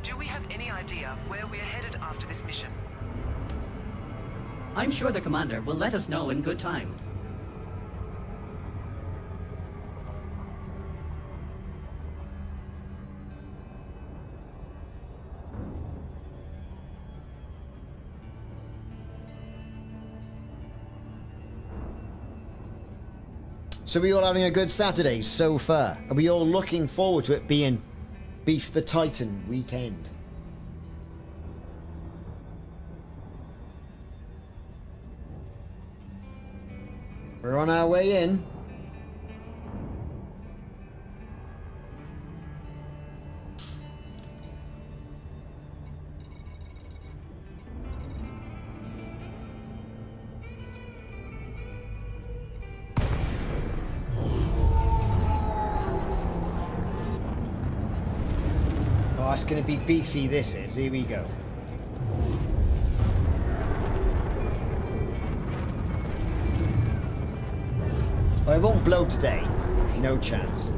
Do we have any idea where we're headed after this mission? I'm sure the commander will let us know in good time. So are we all having a good Saturday so far? Are we all looking forward to it being Beef the Titan weekend? We're on our way in. Oh, it's going to be beefy, this is. Here we go. Oh, it won't blow today. No chance.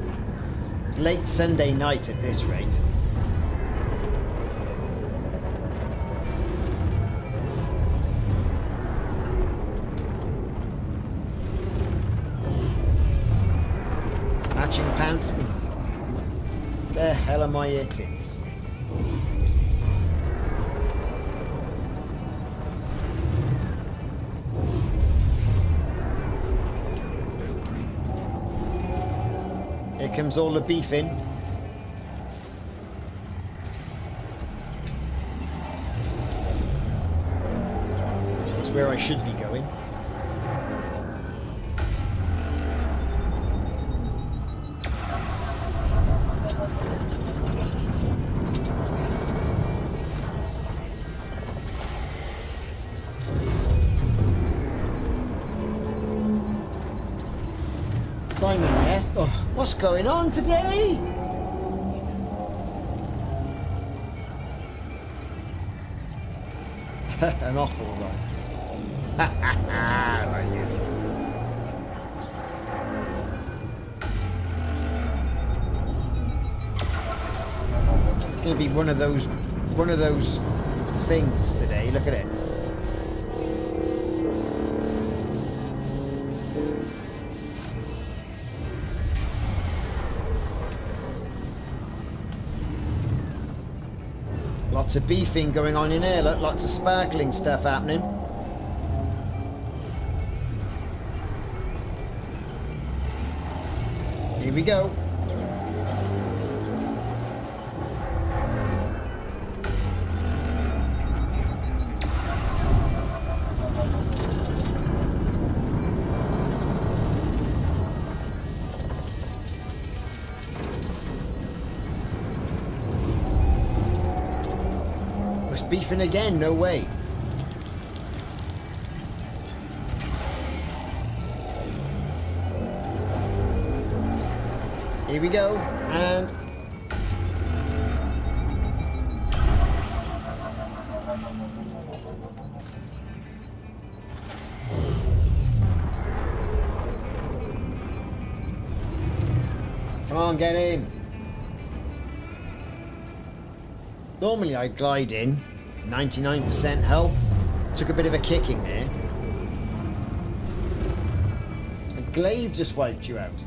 Late Sunday night at this rate. Matching pants? The hell am I hitting? Here comes all the beef in. That's where I should be going. Simon, yes? Oh, what's going on today? An awful one. Like it. It's going to be one of those things today. Look at it. Lots of beefing going on in here, look, lots of sparkling stuff happening. Here we go. beefing again, no way. Here we go, and... Come on, get in. Normally I glide in, 99% hull. Took a bit of a kicking there. A glaive just wiped you out.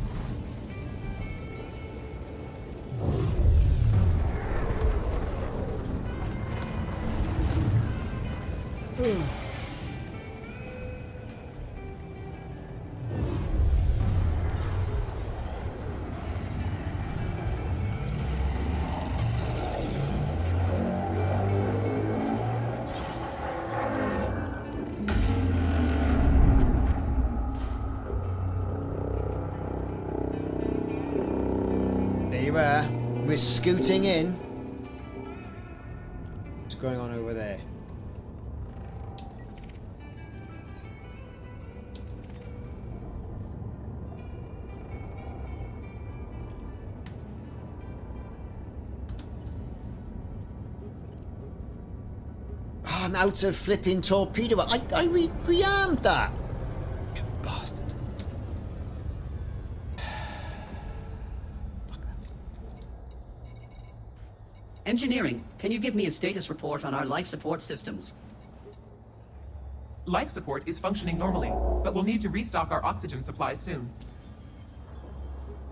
There you are. We're scooting in. What's going on over there? Oh, I'm out of flipping torpedo. I rearmed that. You bastard. Engineering, can you give me a status report on our life support systems? Life support is functioning normally, but we'll need to restock our oxygen supplies soon.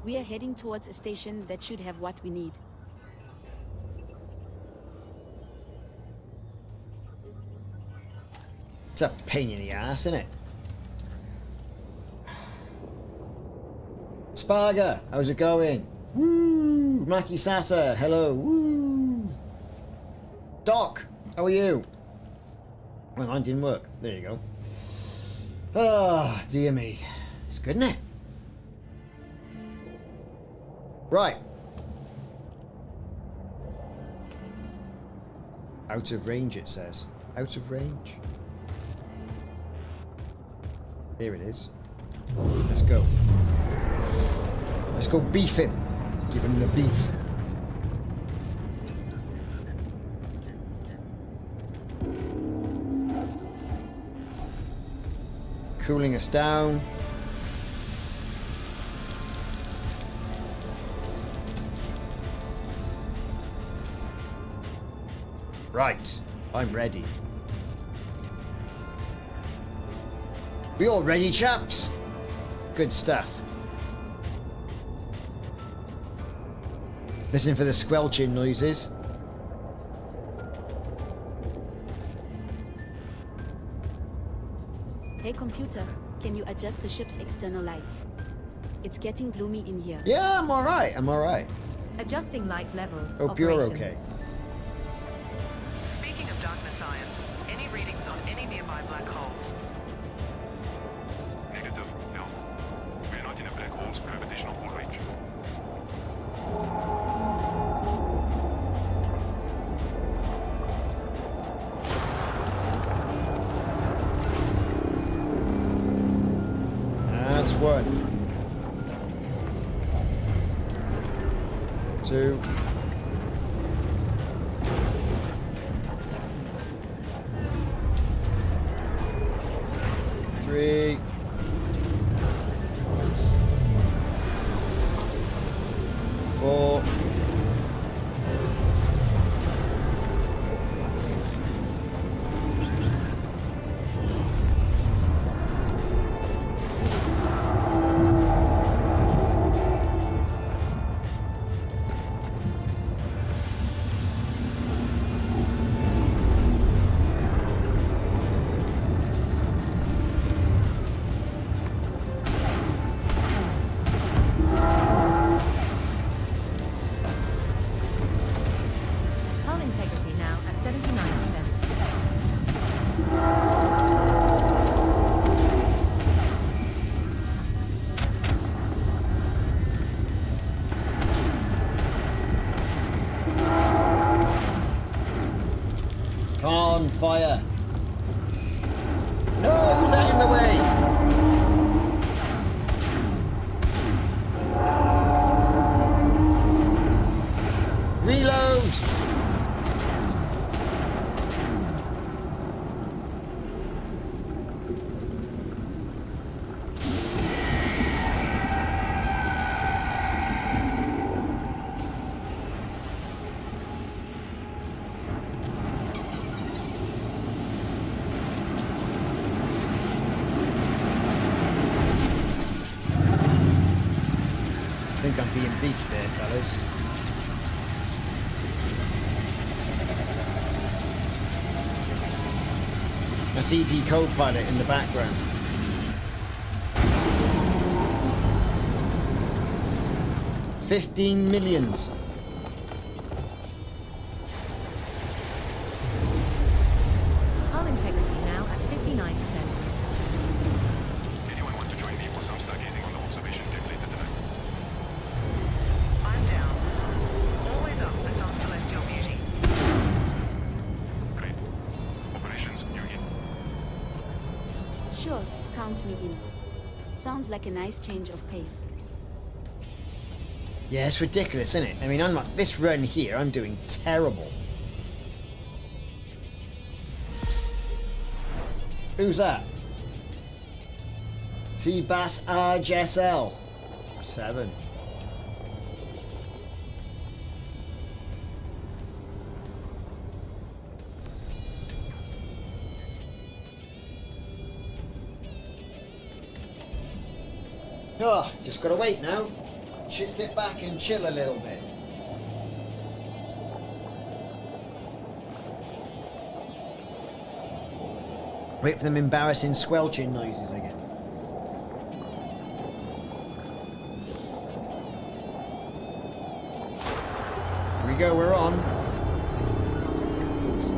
We are heading towards a station that should have what we need. It's a pain in the ass, isn't it? Sparga, how's it going? Woo! Maki Sasa, hello. Woo! Doc, how are you? Well, mine didn't work. There you go. Ah, oh, dear me. It's good, isn't it? Right. Out of range, it says. Out of range. There it is. Let's go. Let's go beef him. Give him the beef. Cooling us down. Right. I'm ready. We all ready, chaps? Good stuff. Listen for the squelching noises. Hey computer, can you adjust the ship's external lights? It's getting gloomy in here. Yeah, I'm alright. I'm alright. Adjusting light levels. Hope you're Operations. okay. Speaking of darkness science, any readings on any nearby black holes? Negative, no. We are not in a black hole's gravitational pull range. That's one. 2. 3. 4. 5. think I'm being beefed there, fellas. I see Decode-Pilot in the background. $15 million. Hull integrity now at 59%. Anyone want to join me for some stargazing on the observation deck later tonight? I'm down. Always up for some celestial beauty. Great. Operations, you in? Sure, count me in. Sounds like a nice change of pace. Yeah, it's ridiculous, isn't it? I mean, I'm not... This run here, I'm doing terrible. Who's that? T-Bass RJSL 7. Oh, just gotta wait now. Sit back and chill a little bit. Wait for them embarrassing squelching noises again. Here we go, we're on.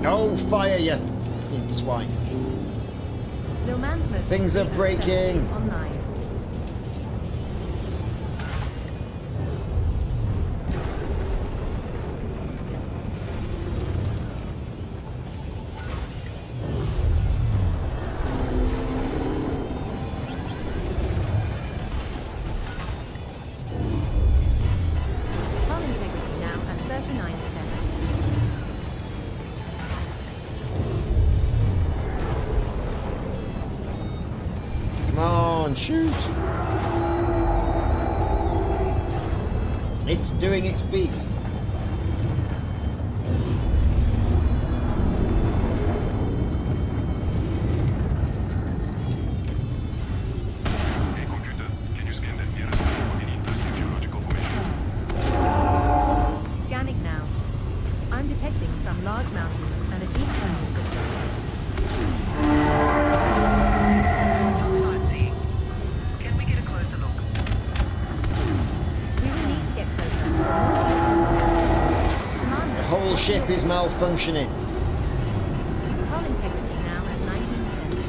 Oh, fire, you swine. Lil Mansmo Things are breaking. is online. Hull integrity now at 39%. Come on, shoot! It's doing its beef. Hey computer, can you scan that nearest planet for any interesting geological formations? Scanning now. I'm detecting some large mountains and a deep thermal system. Some sightseeing. Can we get a closer look? We will need to get closer. The Commander, whole ship is malfunctioning. hull integrity now at 19%.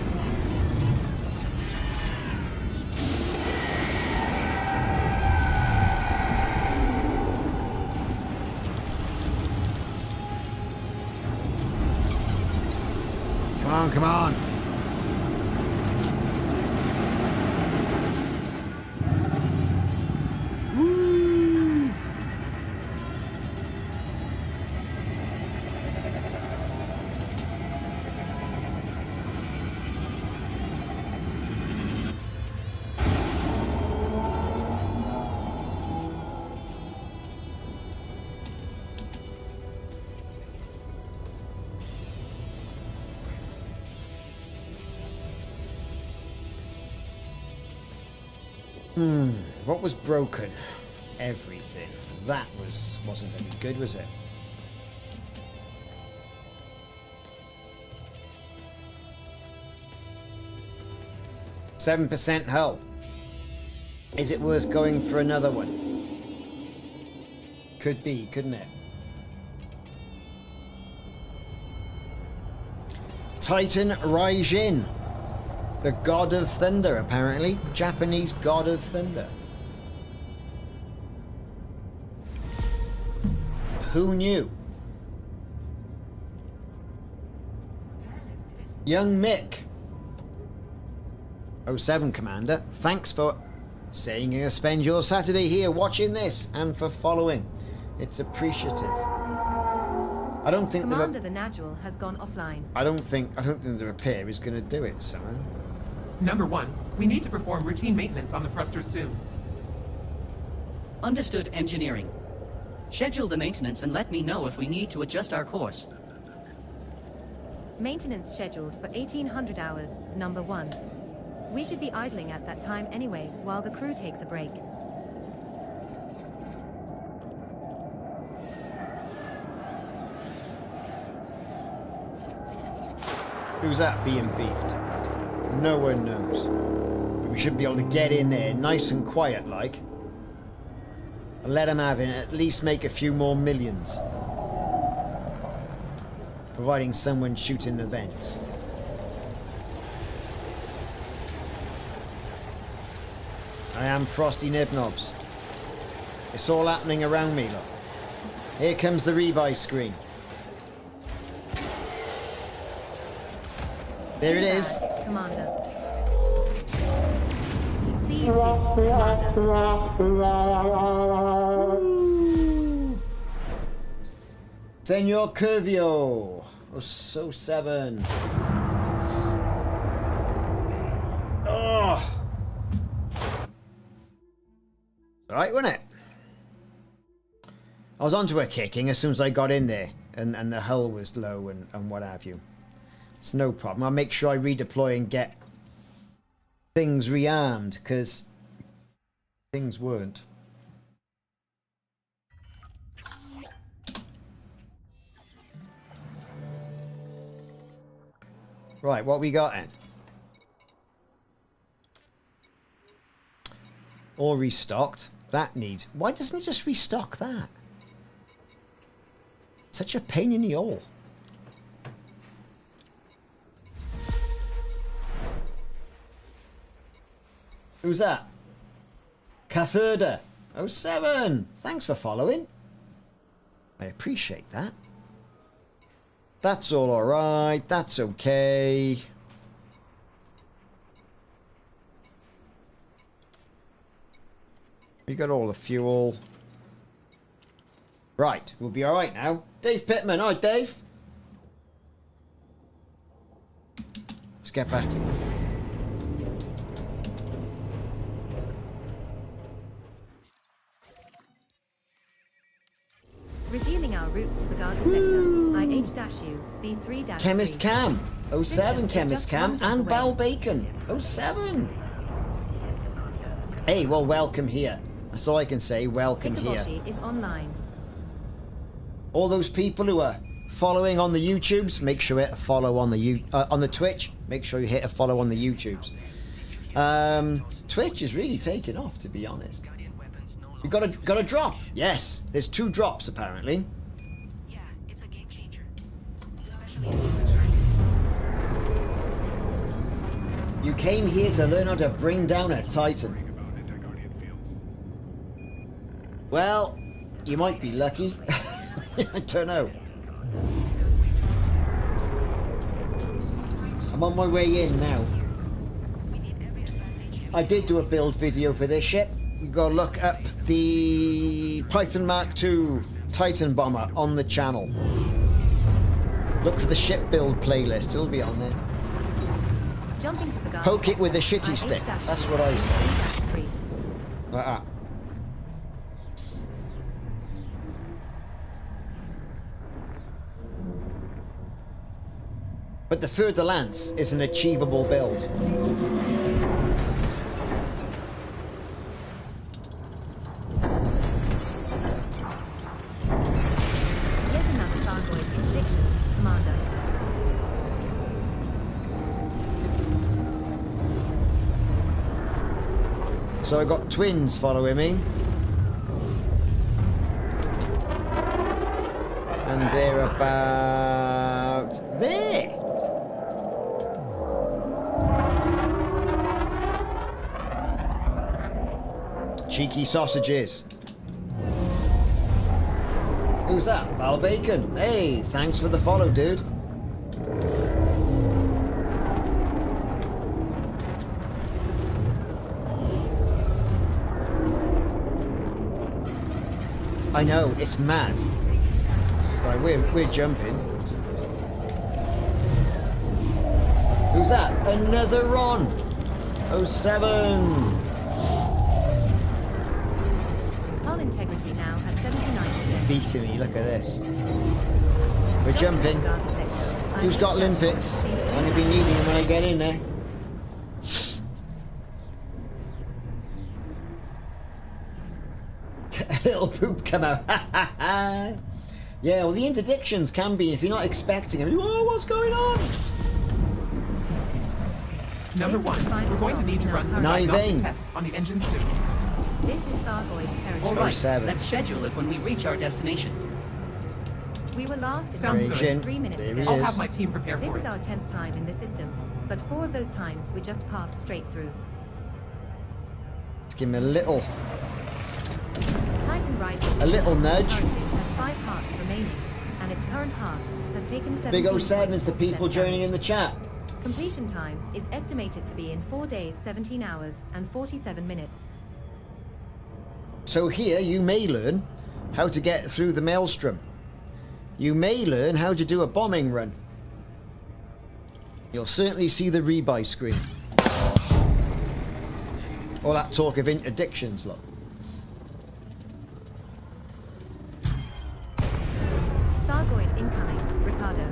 Come on, come on. Woo! What was broken? Everything. That wasn't very good, was it? %7 hull. Is it worth going for another one? Could be, couldn't it? Titan Raijin. The god of thunder, apparently. Japanese god of thunder. Who knew? Young Mick. 07 Commander, thanks for saying you're going to spend your Saturday here watching this and for following. It's appreciative. I don't think Commander, the Nadjul has gone offline. I don't think the repair is going to do it, Simon. Number 1, we need to perform routine maintenance on the thrusters soon. Understood, engineering. Schedule the maintenance and let me know if we need to adjust our course. Maintenance scheduled for 1800 hours, number 1. We should be idling at that time anyway, while the crew takes a break. Who's that being beefed? No one knows. But we should be able to get in there nice and quiet like. And let him have it, at least make a few more millions. Providing someone's shooting the vents. I am Frosty Nibnobs. It's all happening around me, look. Here comes the rebuy screen. There it is. Commander. See you soon, Commander. Senor Curvio. Oh, so 7. Oh. Alright, wasn't it? I was onto a kicking as soon as I got in there, and the hull was low and what have you. It's no problem. I'll make sure I redeploy and get things rearmed, because things weren't. Right, what we got then? All restocked. That needs... Why doesn't it just restock that? Such a pain in the hole. Who's that? Cathurda 07. Thanks for following. I appreciate that. That's all alright. That's okay. We got all the fuel. Right, we'll be alright now. Dave Pittman. Alright, Dave. Let's get back in. Resuming our route to the Gaza sector, IH-U, B3-3. Chemist Cam. 07 System Chemist is just Cam. one jump And away. Bal Bacon. 07. Hey, well, welcome here. That's all I can say. Welcome here. Hikaboshi is online. All those people who are following on the YouTubes, make sure you hit a follow on the on the Twitch. Make sure you hit a follow on the YouTubes. Twitch is really taking off, to be honest. You got a drop? Yes, there's 2 drops apparently. Yeah, it's a game changer. Especially against Giants. You came here to learn how to bring down a Titan. Well, you might be lucky. I don't know. I'm on my way in now. I did do a build video for this ship. You go look up the Python Mark II Titan bomber on the channel. Look for the ship build playlist. It'll be on there. Jumping to the Gaza Poke it with a sector, shitty stick. IH-U, That's what I say. B3-3. Like that. But the Fer de Lance is an achievable build. Yet another Thargoid interdiction, Commander. So I got twins following me. And they're about there. Cheeky sausages. Who's that? Val Bacon. Hey, thanks for the follow, dude. I know, it's mad. Right, we're jumping. Who's that? Another Ron. 07. Hull integrity now at 79%. Beating me, look at this. We're jumping. Gaza sector, Who's got IH-U, limpets? B3-3. Only be needing them when I get in there. A little poop come out. Yeah, well, the interdictions can be, if you're not expecting them, oh, what's going on? Number This is 1, final we're going to stop need to in run our some current- diagnostic Niving. tests on the engine soon. This is Thargoid territory. All right, 07. let's schedule it when we reach our destination. We were last in Sounds Washington good. 3 minutes There ago. he I'll is. have my team prepare This for is it. our 10th time in the system, but 4 of those times we just passed straight through. Let's give him a little. Titan Raijin A little nudge. has 5 hearts remaining, and its current heart has taken 17. Big 07s to people joining in the chat. Completion time is estimated to be in 4 days, 17 hours, and 47 minutes. So here you may learn how to get through the Maelstrom. You may learn how to do a bombing run. You'll certainly see the rebuy screen. All that talk of interdictions, look. Thargoid incoming, Ricardo.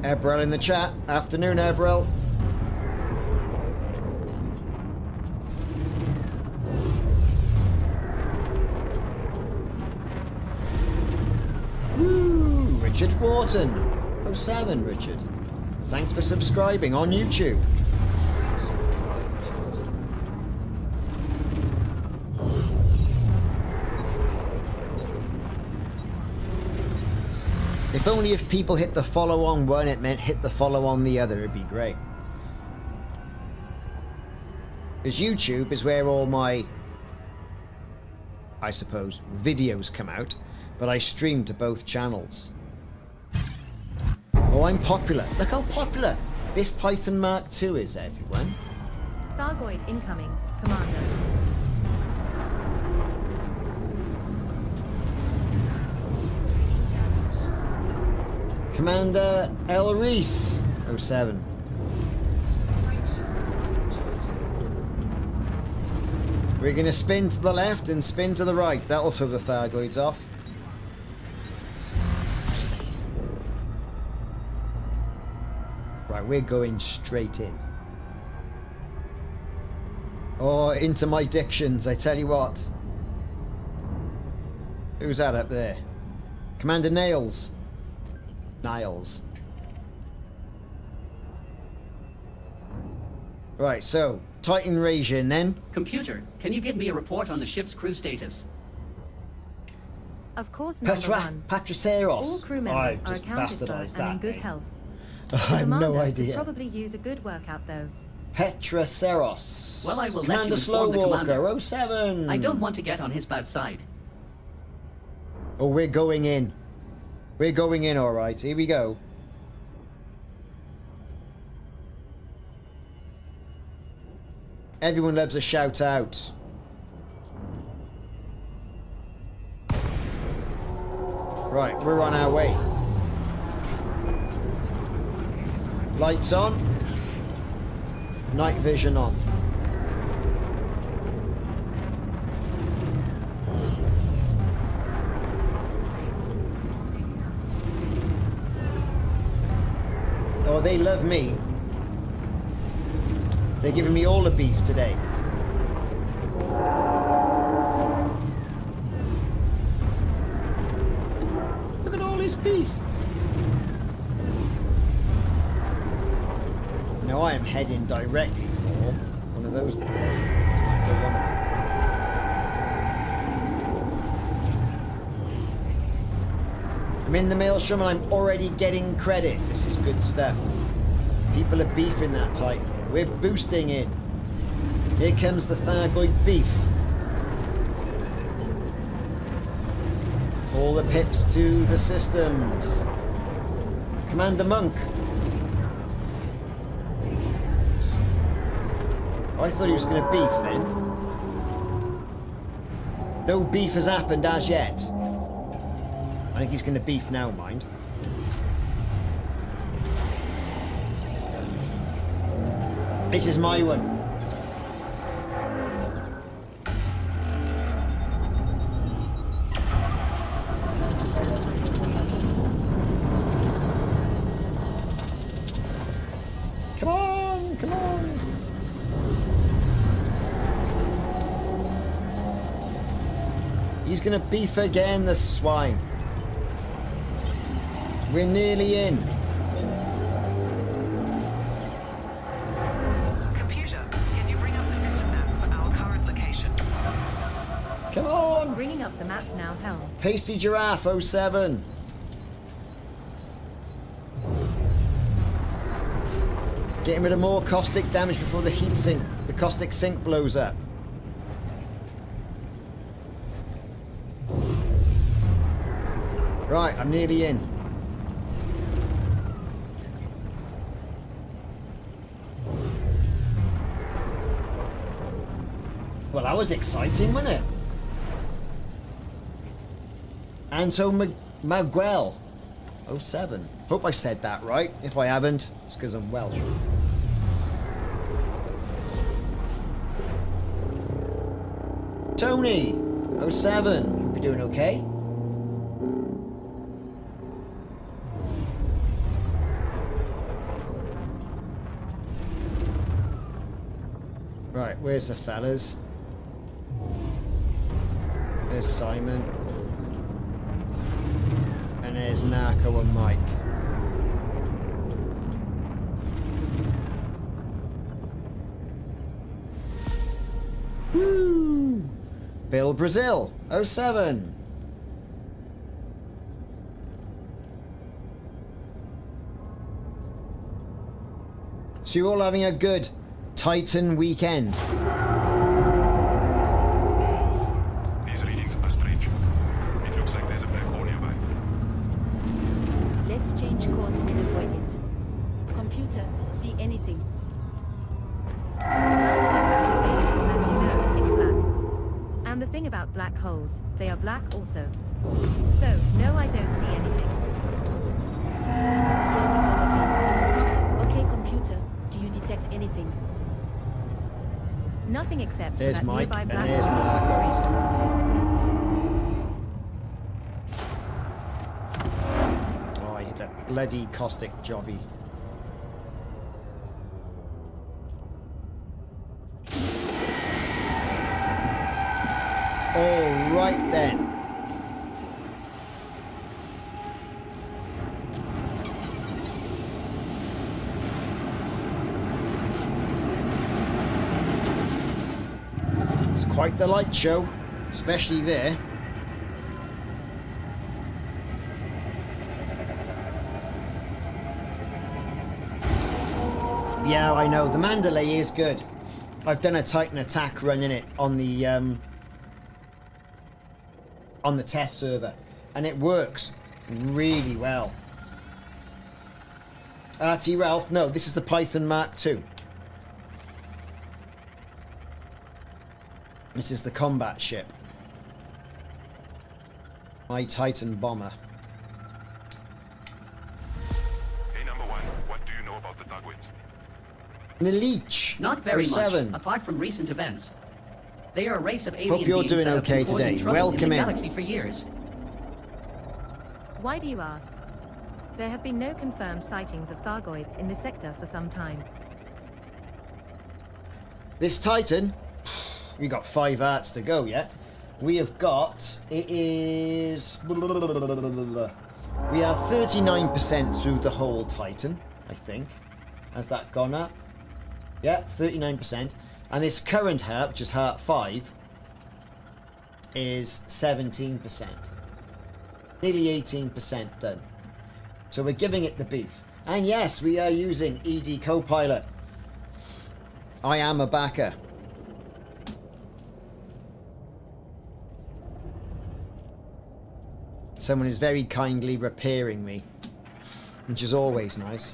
Ebrel in the chat. Afternoon, Ebrel. Woo! Richard Wharton. 07, Richard. Thanks for subscribing on YouTube. If only if people hit the follow on one, it meant hit the follow on the other. It'd be great. Because YouTube is where all my, I suppose, videos come out. But I stream to both channels. Oh, I'm popular. Look how popular this Python Mark II is, everyone. Thargoid incoming, Commander. Commander El Reese, 07. We're going to spin to the left and spin to the right. That'll throw the Thargoids off. Right, we're going straight in. Oh, into my dictions, I tell you what. Who's that up there? Commander Niles. Right, so, Titan Raijin then. Computer, can you give me a report on the ship's crew status? Of course, number 1. Patriceros. All crew members I've are just accounted for bastardised and in that good name. health. I have no Commander idea. could probably use a good workout, though. Petraceros. Well, I will let Commander you inform the commander. Slowwalker, 07. I don't want to get on his bad side. Oh, we're going in. We're going in, alright. Here we go. Everyone loves a shout out. Right, we're on our way. Lights on. Night vision on. Oh, they love me. They're giving me all the beef today. Look at all this beef. Now I am heading directly for one of those bloody things. I don't want to. I'm in the Maelstrom and I'm already getting credits. This is good stuff. People are beefing that Titan. We're boosting in. Here comes the Thargoid beef. All the pips to the systems. Commander Monk. I thought he was going to beef then. No beef has happened as yet. I think he's going to beef now, mind. This is my one. Come on, come on. He's gonna beef again, the swine. We're nearly in. Come on! Bringing up the map now, Helm. Pasty Giraffe 07. Getting rid of more caustic damage before the heat sink, the caustic sink blows up. Right, I'm nearly in. Well, that was exciting, wasn't it? Miguel 07. Hope I said that right. If I haven't, it's because I'm Welsh. Tony 07. Hope you're doing okay. Right, where's the fellas? There's Simon. And there's Narco and Mike. Woo! Bill Brazil 07. So you're all having a good Titan weekend. These readings are strange. It looks like there's a black hole nearby. Let's change course and avoid it. Computer, see anything? Well, the thing about space, as you know, it's black. And the thing about black holes, they are black also. So, no, I don't see anything. Here we go again. Okay, computer, do you detect anything? Nothing except There's for that Mike, nearby and black there's hole Narco. operations. Oh, it's a bloody caustic jobby. All right then. It's quite the light show, especially there. Yeah, I know. The Mandalay is good. I've done a Titan attack run in it on the test server, and it works really well. RT Ralph, no, this is the Python Mark II. This is the combat ship. My Titan bomber. Hey, number one, what do you know about the Thargoids? Nileech, Not very 07. much, apart from recent events. They are a race of alien you're beings doing that have okay been causing today. trouble Welcome in the in. galaxy for years. Why do you ask? There have been no confirmed sightings of Thargoids in this sector for some time. This Titan, we got 5 arts to go yet. We have got, it is, we are 39% through the whole Titan, I think. Has that gone up? Yeah, 39%. And this current heart, which is heart 5, is 17%. Nearly 18% done. So we're giving it the beef. And yes, we are using ED Copilot. I am a backer. Someone is very kindly repairing me, which is always nice.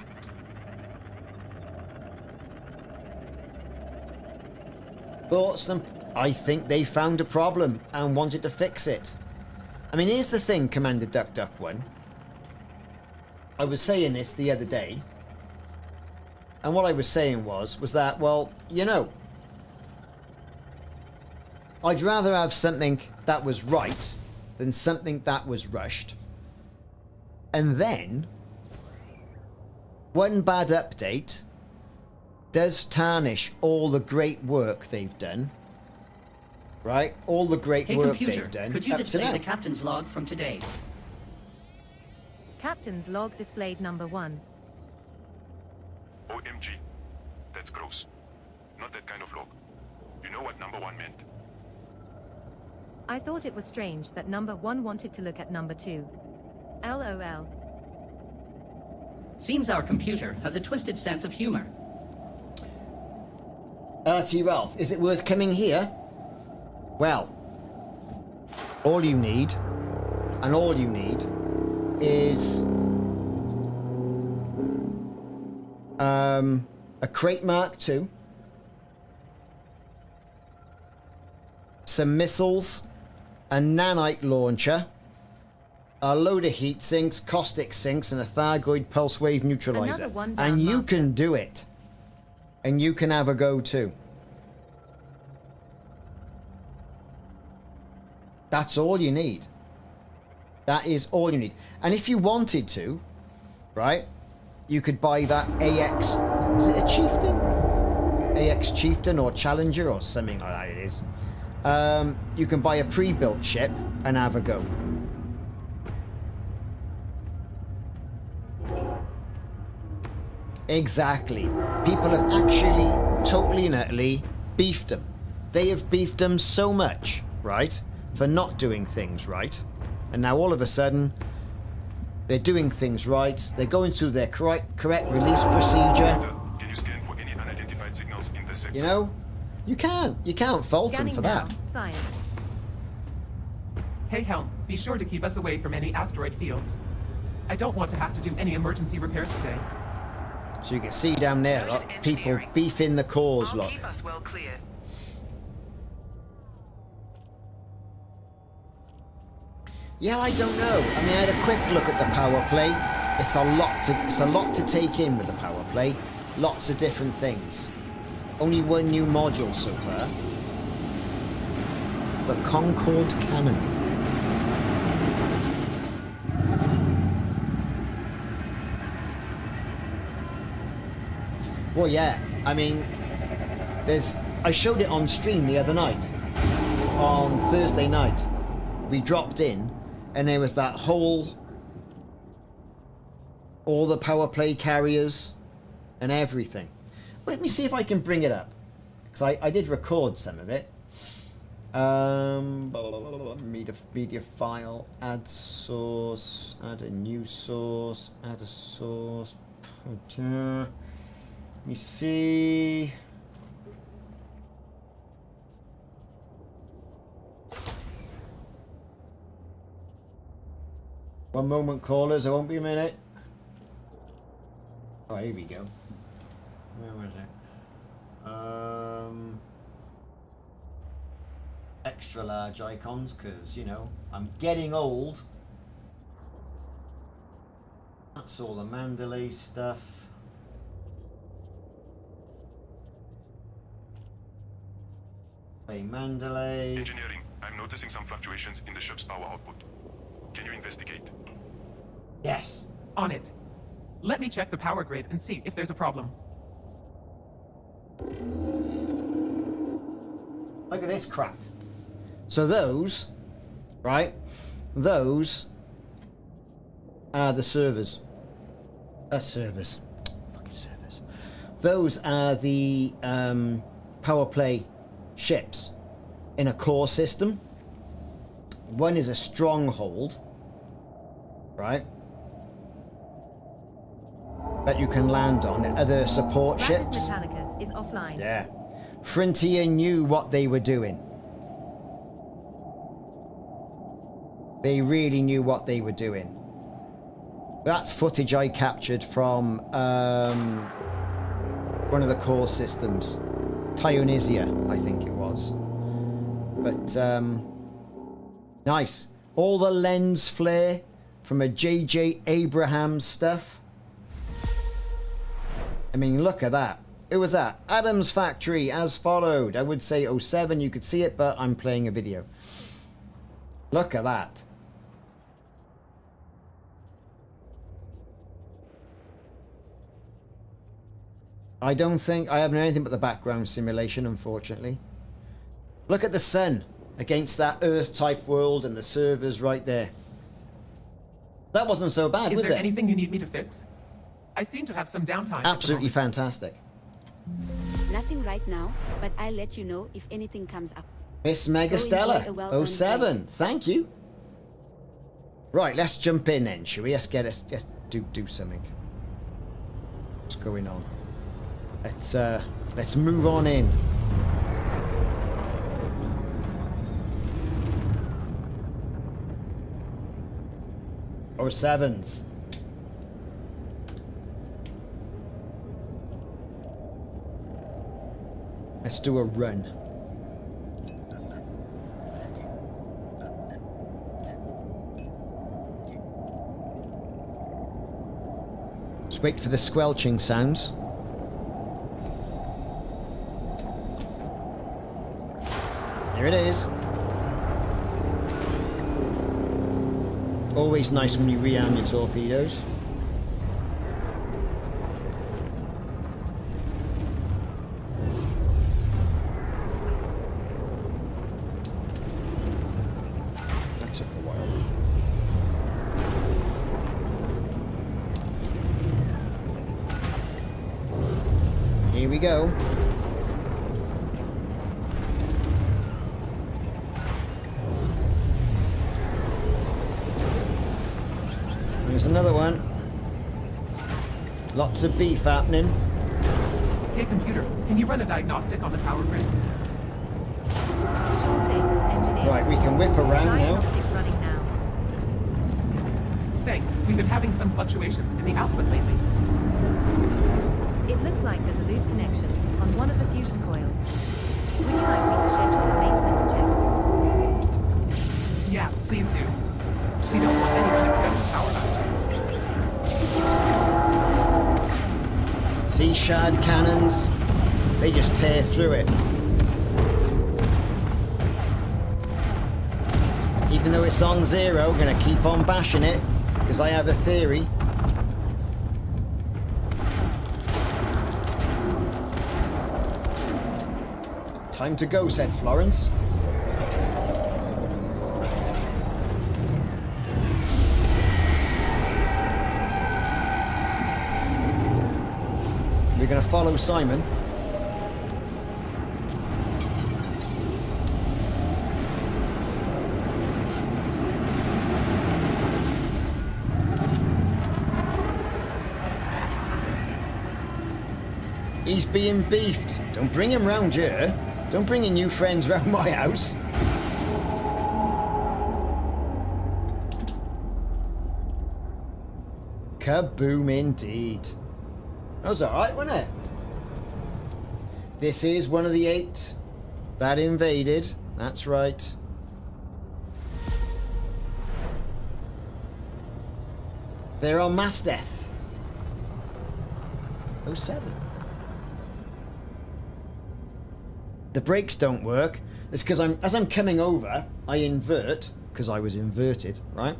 Thoughts? I think they found a problem and wanted to fix it. I mean, here's the thing, Commander Duck Duck 1. I was saying this the other day, and what I was saying was that, well, you know, I'd rather have something that was right than something that was rushed. And then, one bad update does tarnish all the great work they've done. Right? All the great Hey, work computer, they've done could you up to display now. the captain's log from today? Captain's log displayed number 1. OMG. That's gross. Not that kind of log. You know what number one meant? I thought it was strange that number 1 wanted to look at number 2. LOL. Seems our computer has a twisted sense of humor. T. Ralph, is it worth coming here? Well, all you need is a crate Mark II, some missiles, a nanite launcher, a load of heat sinks, caustic sinks, and a Thargoid pulse wave neutralizer. Another one down, And you Master. can do it. And you can have a go too. That's all you need. That is all you need. And if you wanted to, right, you could buy that AX, is it a Chieftain? AX Chieftain or Challenger or something like that it is. You can buy a pre-built ship and have a go. Exactly. People have actually totally and utterly beefed them. They have beefed them so much, right, for not doing things right. And now all of a sudden, they're doing things right. They're going through their correct release procedure. Can you scan for any unidentified signals in the sector? You know, you can't fault them Scanning for now. that. Science. Hey Helm, be sure to keep us away from any asteroid fields. I don't want to have to do any emergency repairs today. So you can see down there, look, people Engineering. beefing the cause, I'll look. keep us well clear. Yeah, I don't know. I mean, I had a quick look at the power play. It's a lot to take in with the power play. Lots of different things. Only one new module so far. The Concorde Cannon. Well, yeah. I mean, I showed it on stream the other night. On Thursday night. We dropped in, and there was that whole... all the power play carriers and everything. Let me see if I can bring it up. Because I did record some of it. Media file, add source, add a new source, add a source. Let me see. One moment, callers. I won't be a minute. Oh, here we go. Where was it? Extra large icons, because, you know, I'm getting old. That's all the Mandalay stuff. Hey, Mandalay. Engineering. I'm noticing some fluctuations in the ship's power output. Can you investigate? Yes. On it. Let me check the power grid and see if there's a problem. Look at this crap. So those, right? Those are the servers. Servers. Fucking servers. Those are the power play ships in a core system. One is a stronghold, right? That you can land on. Other support Ratus ships. Metallicus is offline. Yeah. Frontier knew what they were doing. They really knew what they were doing. That's footage I captured from one of the core systems. Tyonisia, I think it was. But, nice. All the lens flare from a J.J. Abrams stuff. I mean, look at that. Who was that? Adam's Factory, as followed. I would say 07, you could see it, but I'm playing a video. Look at that. I don't think I have anything but the background simulation, unfortunately. Look at the sun against that Earth-type world and the servers right there. That wasn't so bad, was it? Is there anything you need me to fix? I seem to have some downtime. Absolutely fantastic. Nothing right now, but I'll let you know if anything comes up. Miss Go enjoy a Megastella well-done 07. Thank you. Right, let's jump in then, shall we? Let's do something. What's going on? Let's move on in. Or sevens. Let's do a run. Just wait for the squelching sounds. There it is. Always nice when you rearm your torpedoes. That took a while. Here we go. There's another one. Lots of beef happening. Hey, computer, can you run a diagnostic on the power grid? Sure thing, engineer. Right, we can whip around now. Diagnostic running now. Thanks. We've been having some fluctuations in the output lately. It looks like there's a loose connection on one of the fusion coils. Would you like me to schedule a maintenance check? Yeah, please do. We don't want any unexpected power outages. See shard cannons? They just tear through it. Even though it's on 0, I'm gonna keep on bashing it, because I have a theory. Time to go, said Florence. We're going to follow Simon. He's being beefed. Don't bring him round here. Don't bring your new friends round my house. Kaboom indeed. That was alright, wasn't it? This is one of the 8 that invaded. That's right. They're on mass death. 07. The brakes don't work. It's because as I'm coming over, I invert, because I was inverted, right?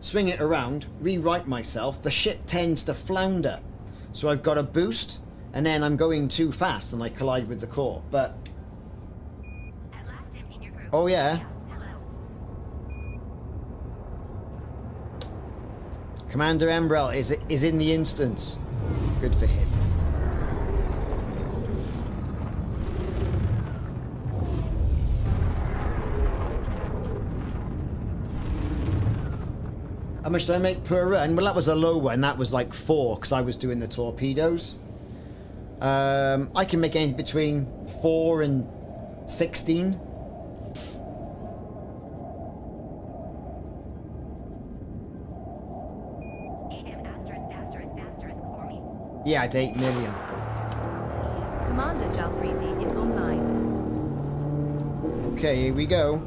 Swing it around, rewrite myself. The ship tends to flounder. So I've got a boost, and then I'm going too fast and I collide with the core. But oh yeah. Commander Embrel is in the instance. Good for him. How much did I make per run? Well, that was a low one. That was like 4 because I was doing the torpedoes. I can make anything between 4 and 16. Yeah, it's 8 million. Commander Jalfrezi is online. Okay, here we go.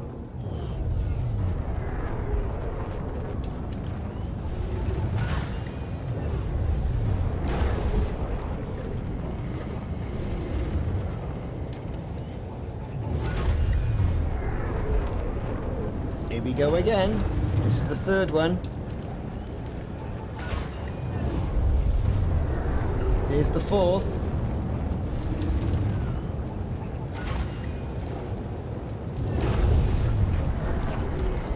Here we go again. This is the 3rd one. Here's the 4th.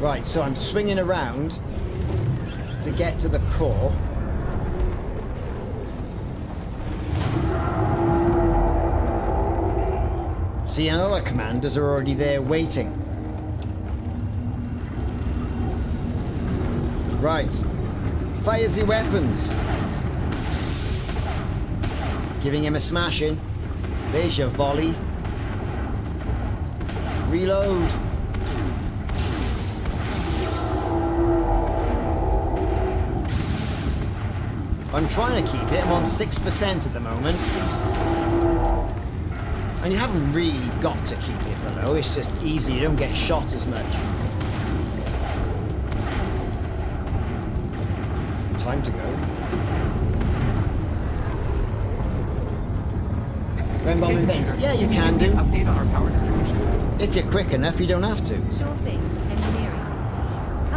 Right, so I'm swinging around to get to the core. See, and other commanders are already there waiting. Right. Fire the weapons. Giving him a smashing. There's your volley. Reload. I'm trying to keep it. I'm on 6% at the moment. And you haven't really got to keep it below. It's just easy. You don't get shot as much. Time to go. When bombing things. Yeah, you can do. Update on our power distribution. If you're quick enough, you don't have to. Sure thing. Engineering.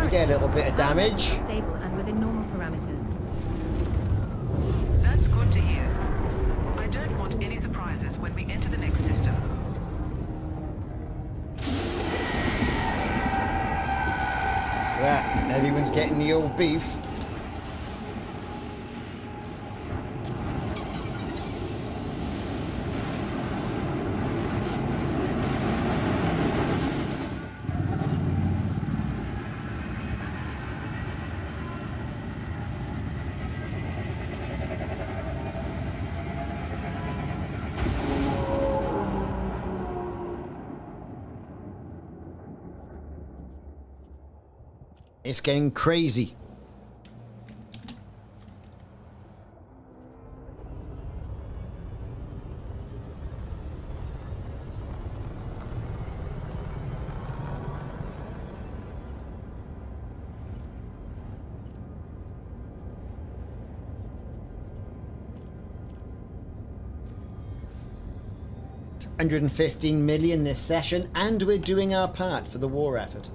You get a little bit of damage. Stable and within normal parameters. That's good to hear. I don't want any surprises when we enter the next system. Yeah, everyone's getting the old beef. It's getting crazy. $115 million this session, and we're doing our part for the war effort.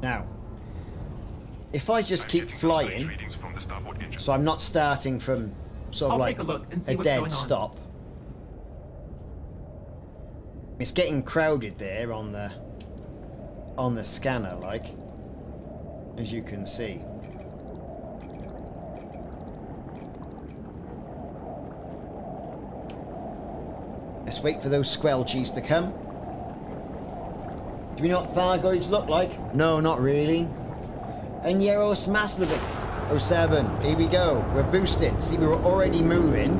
Now, if I just keep flying, so I'm not starting from sort of I'll like take a look and see a what's going dead on. stop. It's getting crowded there on the scanner, like, as you can see. Let's wait for those squelchies to come. Do we know what Thargoids look like? No, not really. Enyeros Maslovic 07. Here we go. We're boosting. See, we were already moving.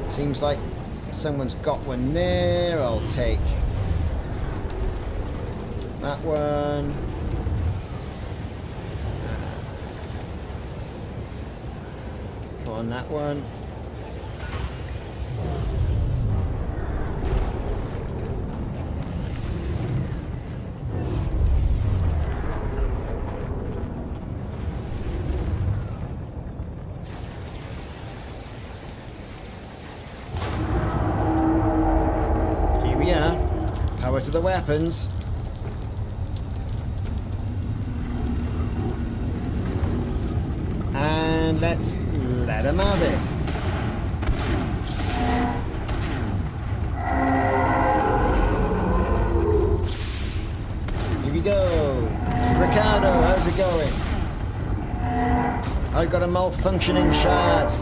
Seems like someone's got one there. I'll take that one. Come on, that one. To the weapons. And let's let them have it. Here we go. Ricardo, how's it going? I got a malfunctioning shard.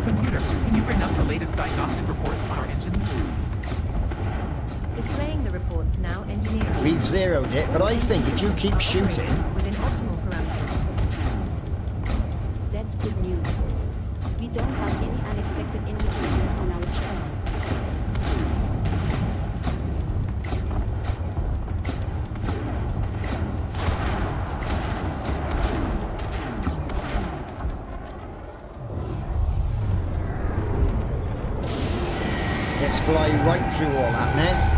Computer, can you bring up the latest diagnostic reports on our engines? Displaying the reports now, engineering. We've zeroed it, but I think if you keep shooting... Within optimal parameters. That's good news. We don't have any unexpected interference on our channel. Let's fly right through all that mess.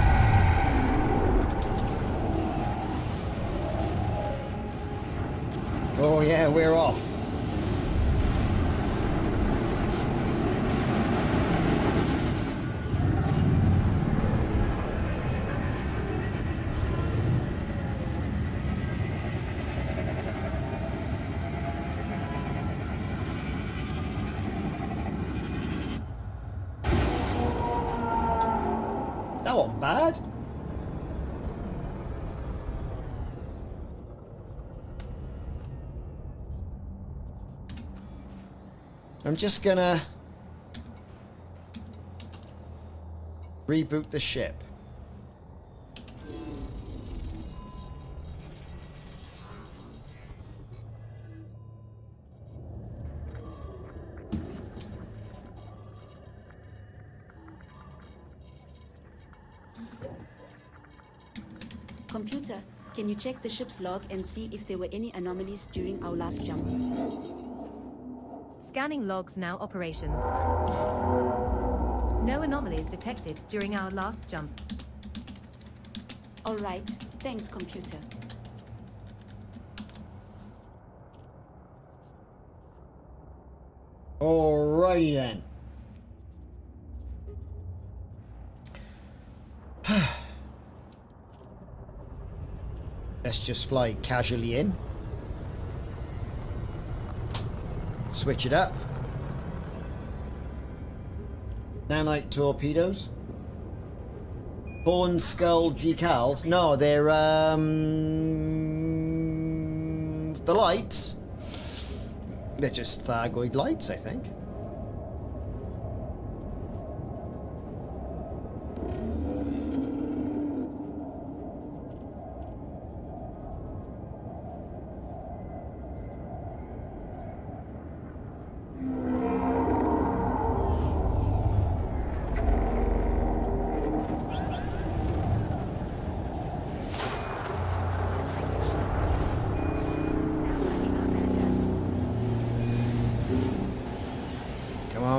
Oh yeah, we're off. wasn't bad. I'm just gonna reboot the ship. Computer, can you check the ship's log and see if there were any anomalies during our last jump? Scanning logs now operations. No anomalies detected during our last jump. All right, thanks, computer. Alrighty then. Let's just fly casually in. Switch it up. Nanite torpedoes. Horn skull decals. No, they're the lights. They're just Thargoid lights, I think.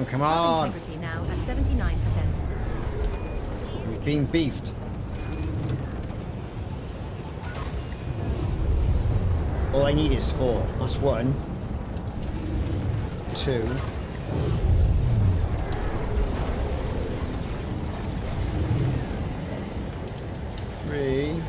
Come on. Integrity now at 79%. We've been beefed. All I need is 4. That's 1. 2. 3.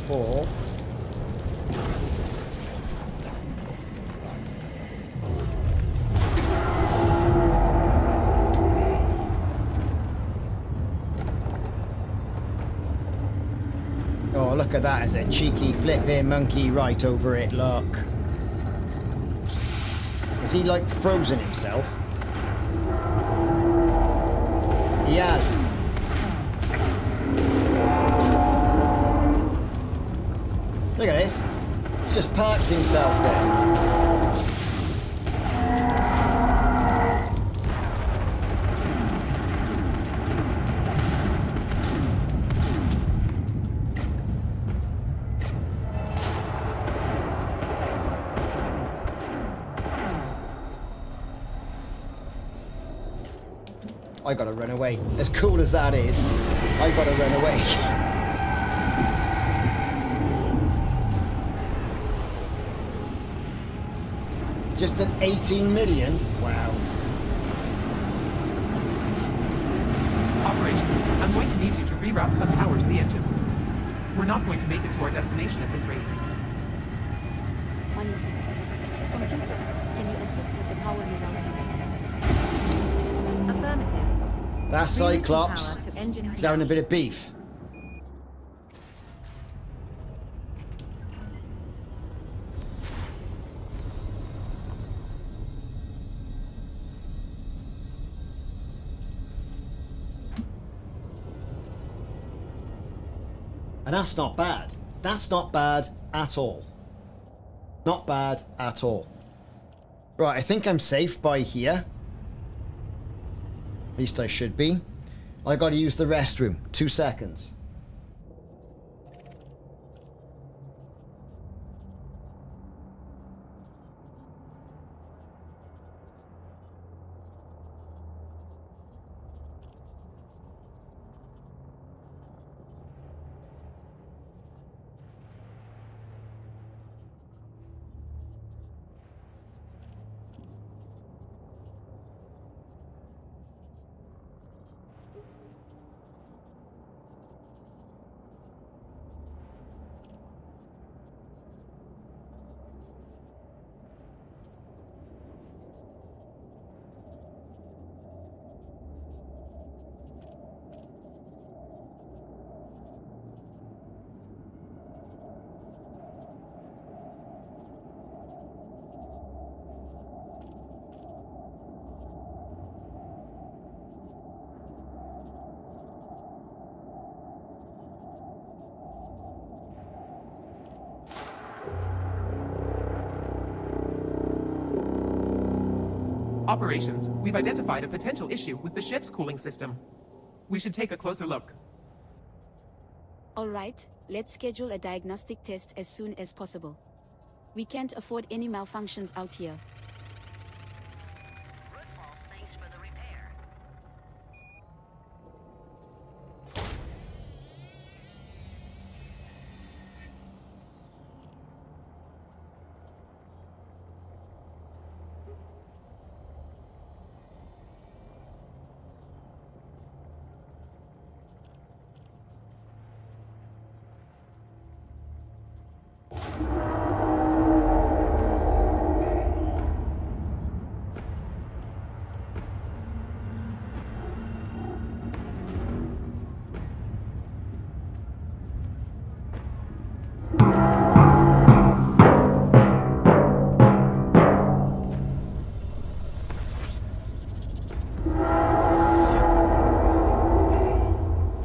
4. Oh, look at that as a cheeky flipping monkey right over it, look. Is he like frozen himself? He has. Look at this. He's just parked himself there. I gotta run away. As cool as that is, I gotta run away. Just an 18 million? Wow. Operations, I'm going to need you to reroute some power to the engines. We're not going to make it to our destination at this rate. On it. Computer, can you assist with the power rerouting? Affirmative. That Cyclops Power to engine is having a bit of beef. And that's not bad. That's not bad at all. Not bad at all. Right, I think I'm safe by here. At least I should be. I gotta use the restroom. 2 seconds. Operations, we've identified a potential issue with the ship's cooling system. We should take a closer look. All right, let's schedule a diagnostic test as soon as possible. We can't afford any malfunctions out here. Thanks for the repair.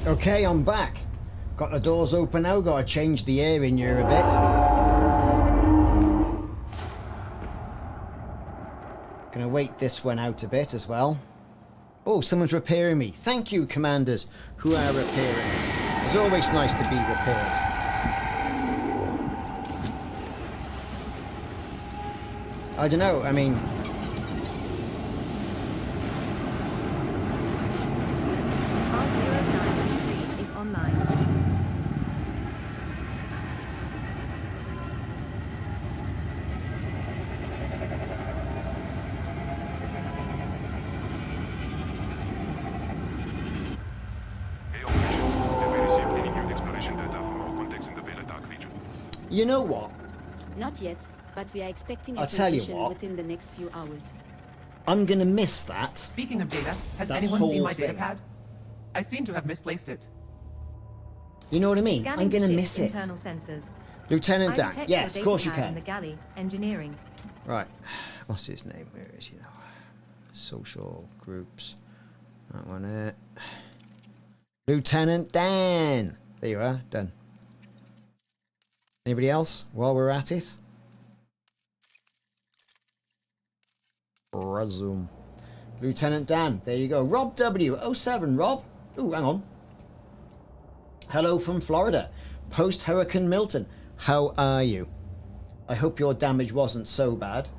Okay, I'm back. Got the doors open now, gotta change the air in here a bit. Gonna wait this one out a bit as well. Oh, someone's repairing me. Thank you, commanders who are repairing me. It's always nice to be repaired. I don't know, I mean... R0923 is online. Hey, operations. Have we received any new exploration data from our contacts in the Vela Dark region? You know what? Not yet, but we are expecting a I'll tell you transmission what. within the next few hours. I'm gonna miss that. Speaking of data, has That anyone whole seen my thing. data pad? I seem to have misplaced it. You know what I mean? Scanning I'm gonna ship's miss it. internal sensors. Lieutenant I Dan. detect Yes, your of course data you pad in can. the galley, engineering. Right. What's his name? Where is he now? Social groups. That one it. Lieutenant Dan. There you are. Done. Anybody else while we're at it? Resume. Lieutenant Dan. There you go. Rob W. 07, Rob. Ooh, hang on. Hello from Florida. Post Hurricane Milton. How are you? I hope your damage wasn't so bad.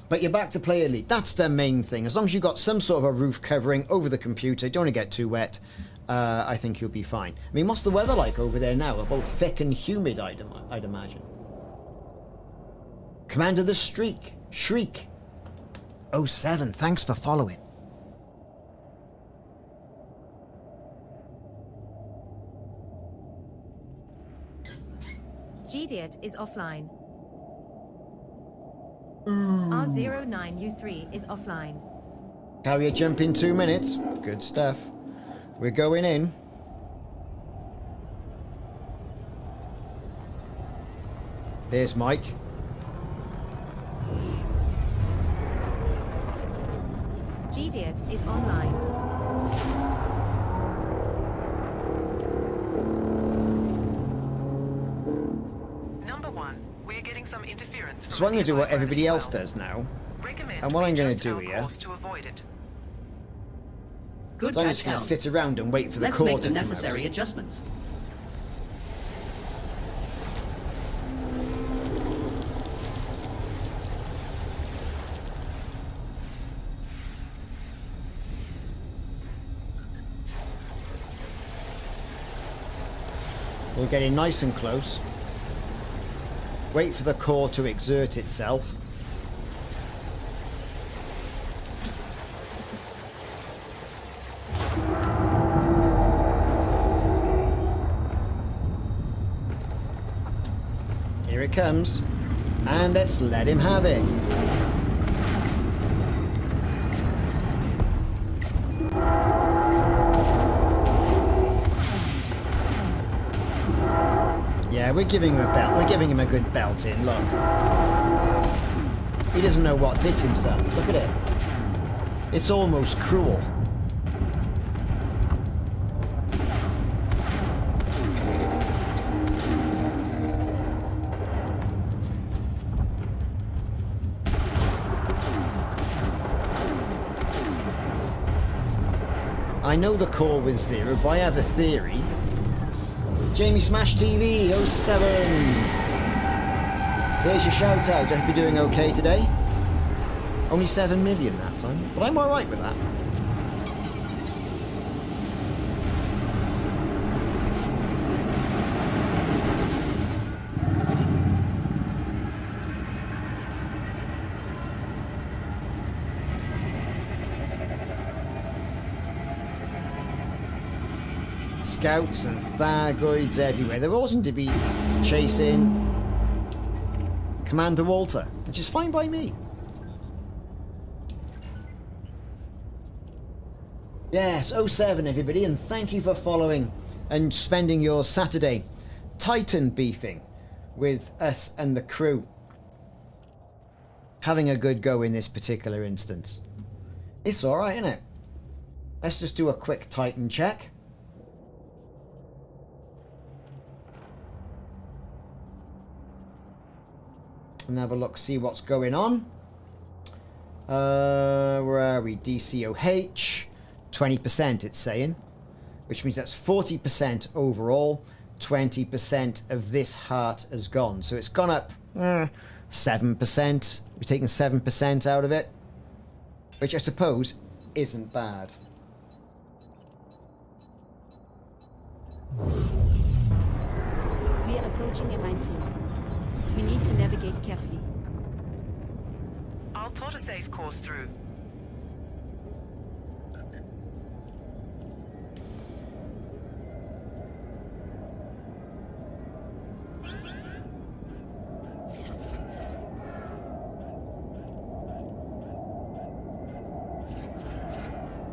But you're back to play Elite. That's the main thing. As long as you've got some sort of a roof covering over the computer, don't want to get too wet, I think you'll be fine. I mean, what's the weather like over there now? About thick and humid, I'd imagine. Commander the Shriek. 07, thanks for following. GDIT is offline. R09U3 is offline. Carrier jump in 2 minutes. Good stuff. We're going in. There's Mike. GDIT is online. Number one, we're getting some interference. So I'm going to do what everybody else does now. And what I'm going to do here... to avoid it. Good So I'm catch, just going to Helm. sit around and wait for the Let's core make to the come necessary out. adjustments. We're getting nice and close. Wait for the core to exert itself. Here it comes. And let's let him have it. Yeah, we're giving him a belt. We're giving him a good belt in. Look. He doesn't know what's hit himself. Look at it. It's almost cruel. I know the core was 0, but I have a theory. Jamie Smash TV 07. Here's your shout out. I hope you're doing okay today. Only 7 million that time, but I'm alright with that. Scouts and Thargoids everywhere. They all seem to be chasing Commander Walter, which is fine by me. Yes, 07 everybody, and thank you for following and spending your Saturday Titan beefing with us and the crew. Having a good go in this particular instance. It's alright, isn't it? Let's just do a quick Titan check. And have a look, see what's going on. Where are we? DCOH. 20% it's saying. Which means that's 40% overall. 20% of this heart has gone. So it's gone up 7%. We've taken 7% out of it. Which I suppose isn't bad. We are approaching a minefield. We need to navigate carefully. I'll plot a safe course through.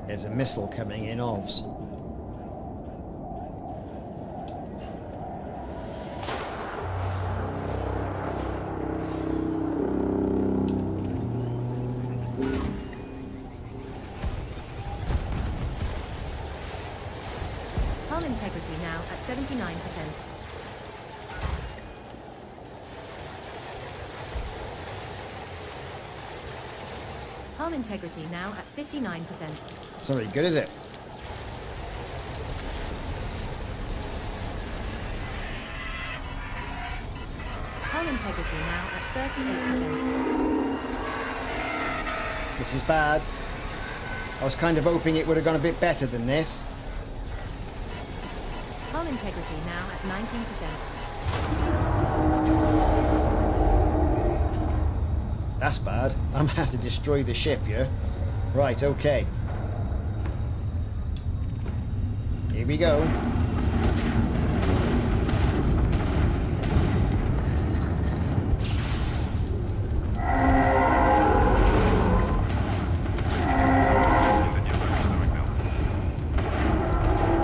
There's a missile coming in, OVS. Hull integrity now at 79%. Hull integrity now at 59%. It's not very good, is it? Hull integrity now at 38%. This is bad. I was kind of hoping it would have gone a bit better than this. Hull integrity now at 19%. That's bad. I'm gonna have to destroy the ship here. Right, okay. Here we go.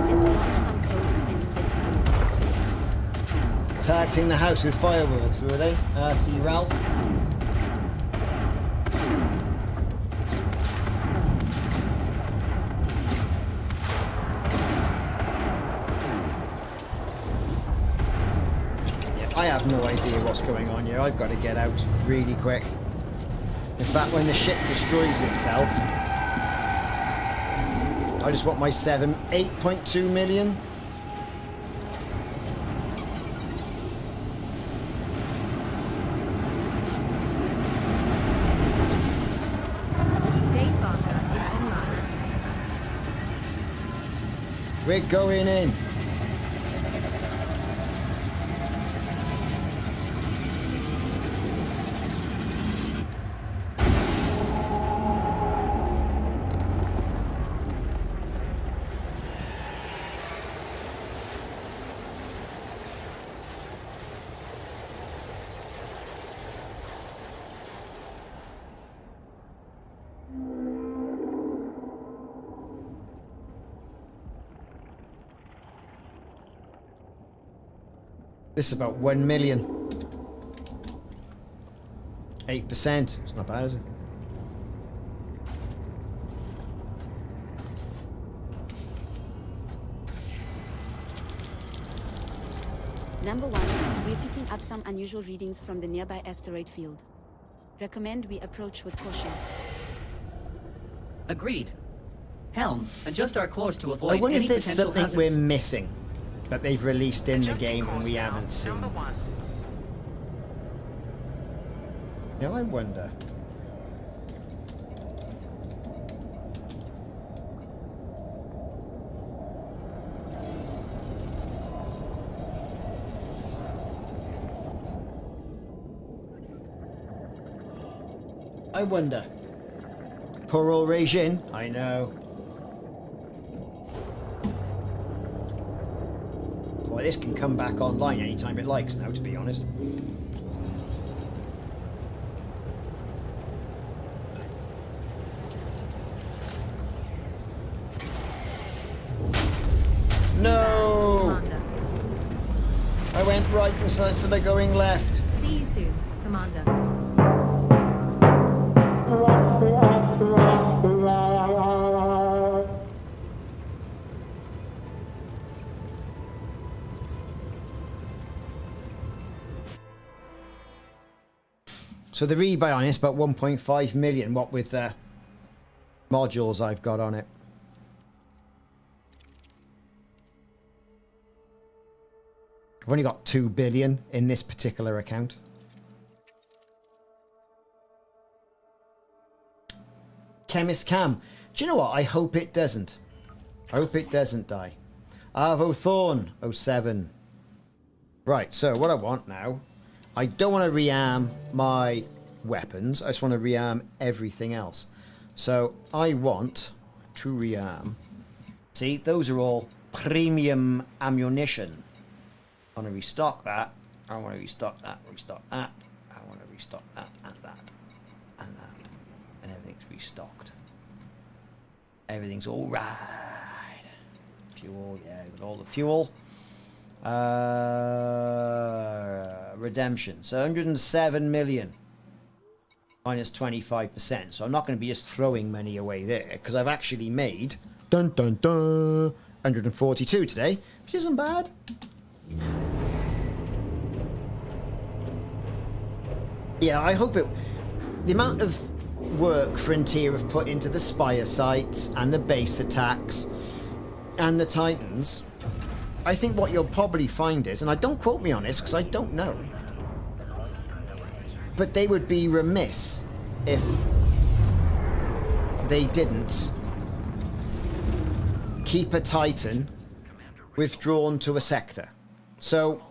Let's launch some probes and investigate. Taxing the house with fireworks, were they? See Ralph. I have no idea what's going on here. I've got to get out really quick. In fact, when the ship destroys itself, I just want my 8.2 million. Dave Barker is online. We're going in. This is about 1 million. 8%. It's not bad, is it? Number 1, we're picking up some unusual readings from the nearby asteroid field. Recommend we approach with caution. Agreed. Helm, adjust our course to avoid I wonder any if there's potential something hazards. we're missing that they've released in the Adjusting game and course we now. haven't seen. Number 1. You know, I wonder. I wonder. Poor old Raijin. I know. Well, this can come back online anytime it likes now, to be honest. No! Commander. I went right instead of going left. See you soon, Commander. So the rebuy on it's about 1.5 million, what with the modules I've got on it. I've only got 2 billion in this particular account. Chemist Cam. Do you know what? I hope it doesn't. I hope it doesn't die. Arvo Thorn 07. Right, so what I want now, I don't want to rearm my weapons. I just want to rearm everything else. So I want to rearm. See, those are all premium ammunition. I want to restock that. I want to restock that. Restock that. I want to restock that and that and that. And everything's restocked. Everything's all right. Fuel, yeah, got all the fuel. Redemption. So 107 million minus 25%. So I'm not going to be just throwing money away there because I've actually made dun dun dun 142 today, which isn't bad. Yeah, I hope it. The amount of work Frontier have put into the Spire sites and the base attacks and the Titans. I think what you'll probably find is, and I don't quote me on this because I don't know, but they would be remiss if they didn't keep a Titan withdrawn to a sector. So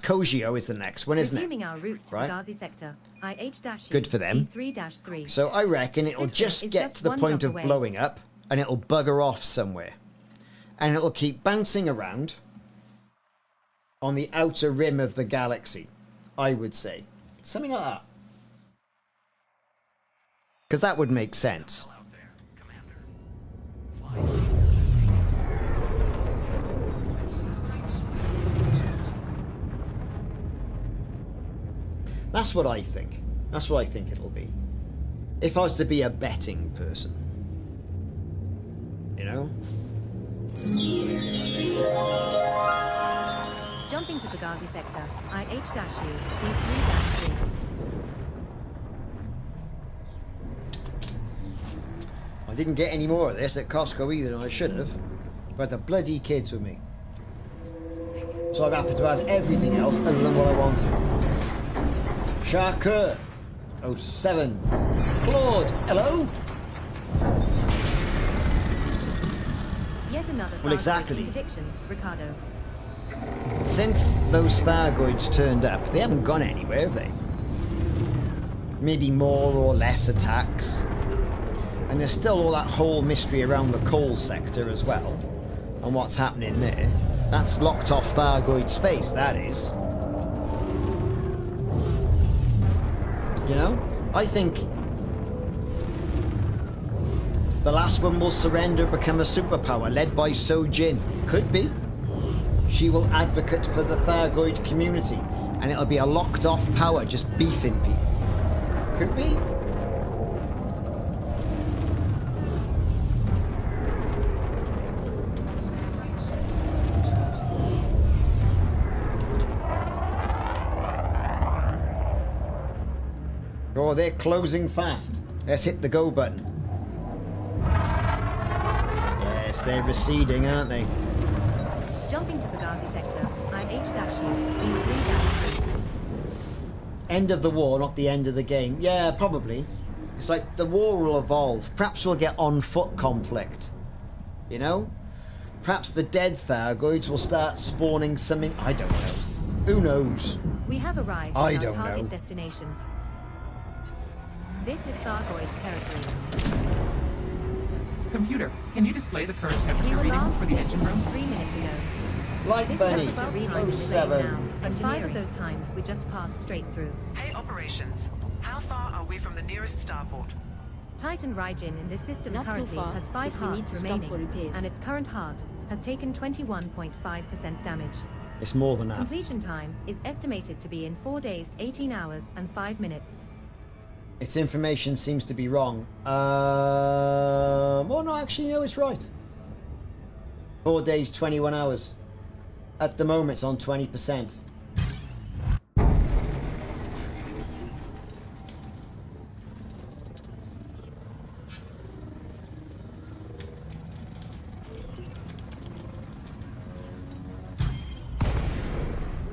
Kojio is the next one, isn't Resuming it? our route to Right. the Gazi sector. IH-U Good for them. B3-3. So I reckon it'll System just is get just to the one point jump of away. blowing up and it'll bugger off somewhere. And it'll keep bouncing around on the outer rim of the galaxy, I would say. Something like that. Because that would make sense. That's what I think. That's what I think it'll be. If I was to be a betting person. You know? Jumping to the Gazi sector. IH-U B3-3. I didn't get any more of this at Costco either, and I should have. But the bloody kids with me. So I've happened to have everything else other than what I wanted. Sharkur 07. Claude, hello? Yet another Well, Thargoid exactly. interdiction, Ricardo. Since those Thargoids turned up, they haven't gone anywhere, have they? Maybe more or less attacks. And there's still all that whole mystery around the coal sector as well. And what's happening there. That's locked off Thargoid space, that is. You know? I think the last one will surrender, become a superpower, led by Sojin. Could be. She will advocate for the Thargoid community, and it'll be a locked-off power just beefing people. Could be. Oh, they're closing fast. Let's hit the go button. this. They're receding, aren't they? Jumping to Pagazi sector. IH-U, B3-3. End of the war, not the end of the game. Yeah, probably. It's like the war will evolve. Perhaps we'll get on-foot conflict. You know? Perhaps the dead Thargoids will start spawning something. I don't know. Who knows? We have arrived I at our don't target know. destination. This is Thargoid territory. Computer, can you display the current We temperature were readings last for the in this engine room? 3 minutes ago. Like This Bunny. is about 12 times in place now, 07. but 5 of those times we just passed straight through. Hey, operations. How far are we from the nearest starport? Titan Raijin in this system Not too currently far, has 5 if we need hearts to stop remaining, for repairs. and its current heart has taken 21.5% damage. It's more than that. Completion time is estimated to be in 4 days, 18 hours, and 5 minutes. Its information seems to be wrong. Well, no, actually, no, it's right. 4 days, 21 hours. At the moment, it's on 20%.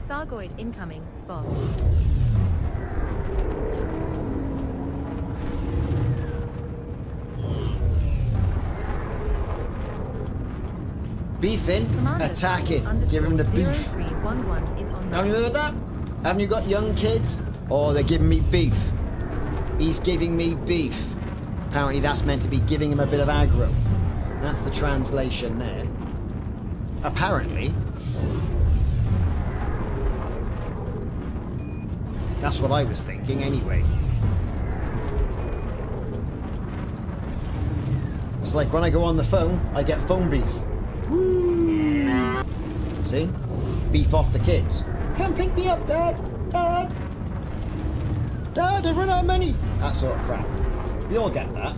Thargoid incoming, boss. Beefing, Commander attacking, Thargoid give him the beef. 0311 is on Have you the heard that? Haven't you got young kids? Oh, they're giving me beef. He's giving me beef. Apparently that's meant to be giving him a bit of aggro. That's the translation there. Apparently. That's what I was thinking anyway. It's like when I go on the phone, I get phone beef. Woo! See? Beef off the kids. Come pick me up, Dad! Dad! Dad, I've run out of money! That sort of crap. We all get that.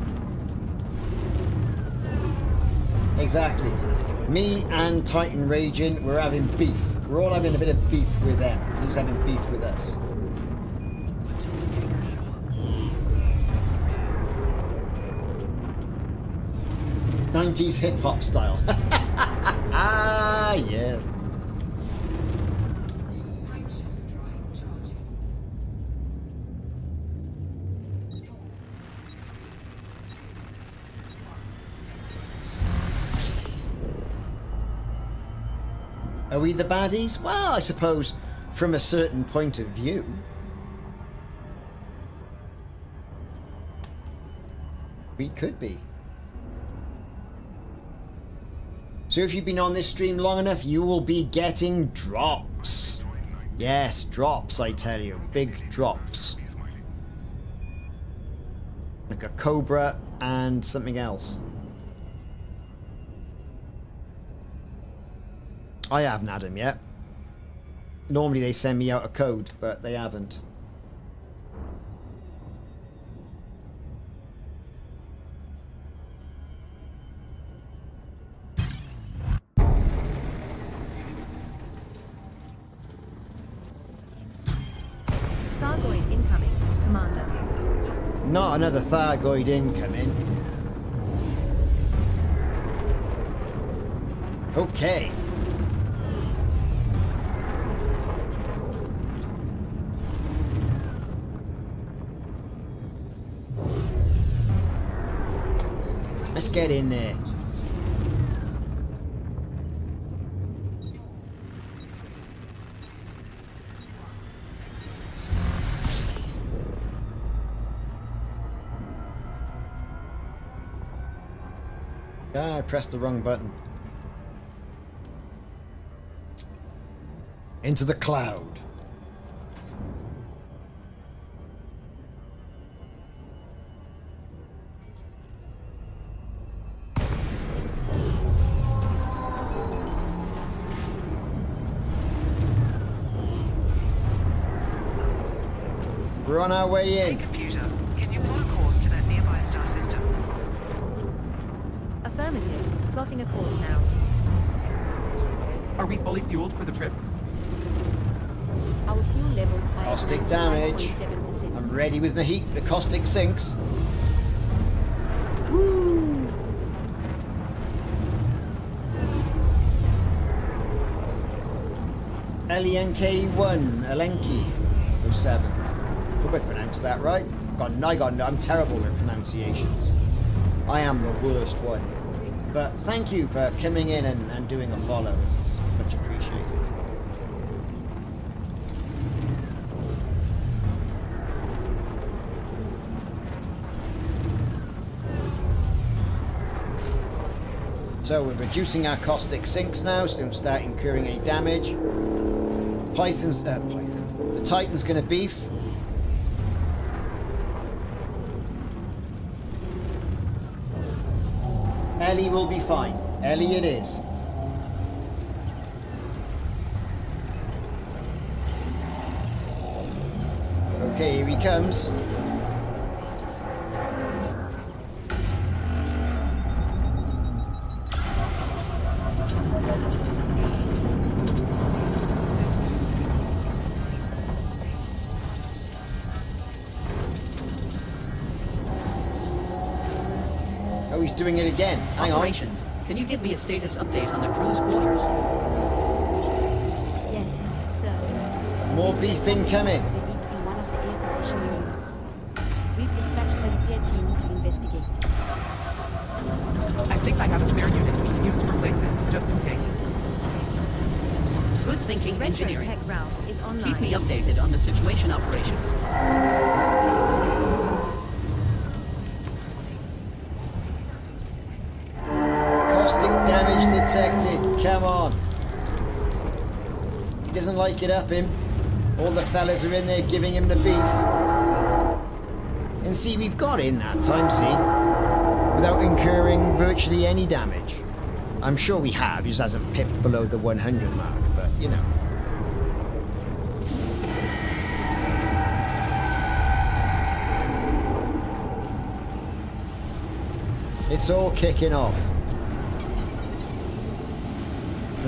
Exactly. Me and Titan Raijin, we're having beef. We're all having a bit of beef with them. He's having beef with us. '90s hip-hop style. Ah, yeah. Are we the baddies? Well, I suppose from a certain point of view. We could be. So if you've been on this stream long enough, you will be getting drops. Yes, drops, I tell you. Big drops. Like a cobra and something else. I haven't had them yet. Normally they send me out a code, but they haven't. Thargoid incoming, Commander. Not another Thargoid incoming. Okay. Let's get in there. Ah, I pressed the wrong button. Into the cloud. We're on our way Hey, in. computer, can you plot a course to that nearby star system? Affirmative. Plotting a course now. Are we fully fueled for the trip? Our fuel levels are Caustic at damage. 99.7%. I'm ready with my heat. The caustic sinks. LENK1, Elenki 07. Hope I pronounced that right. I'm terrible with pronunciations. I am the worst one. But thank you for coming in and doing a follow. It's much appreciated. So we're reducing our caustic sinks now, so we don't start incurring any damage. The Titan's gonna beef. Ellie will be fine. Ellie it is. Okay, here he comes. Oh, he's doing it again. Hang on. Operations. Can you give me a status update on the crew's quarters? Yes, sir. More beef incoming. In one of the air conditioning units. We've dispatched a repair team to investigate. I think I have a spare unit we can use to replace it, just in case. Good thinking, Retro engineering. Tech Ralph is online. Keep me updated on the situation operations. Caustic damage detected. Come on. He doesn't like it up him. All the fellas are in there giving him the beef. And see, we've got in that time, see? Without incurring virtually any damage. I'm sure we have, he just hasn't pipped below the 100 mark, but you know. It's all kicking off.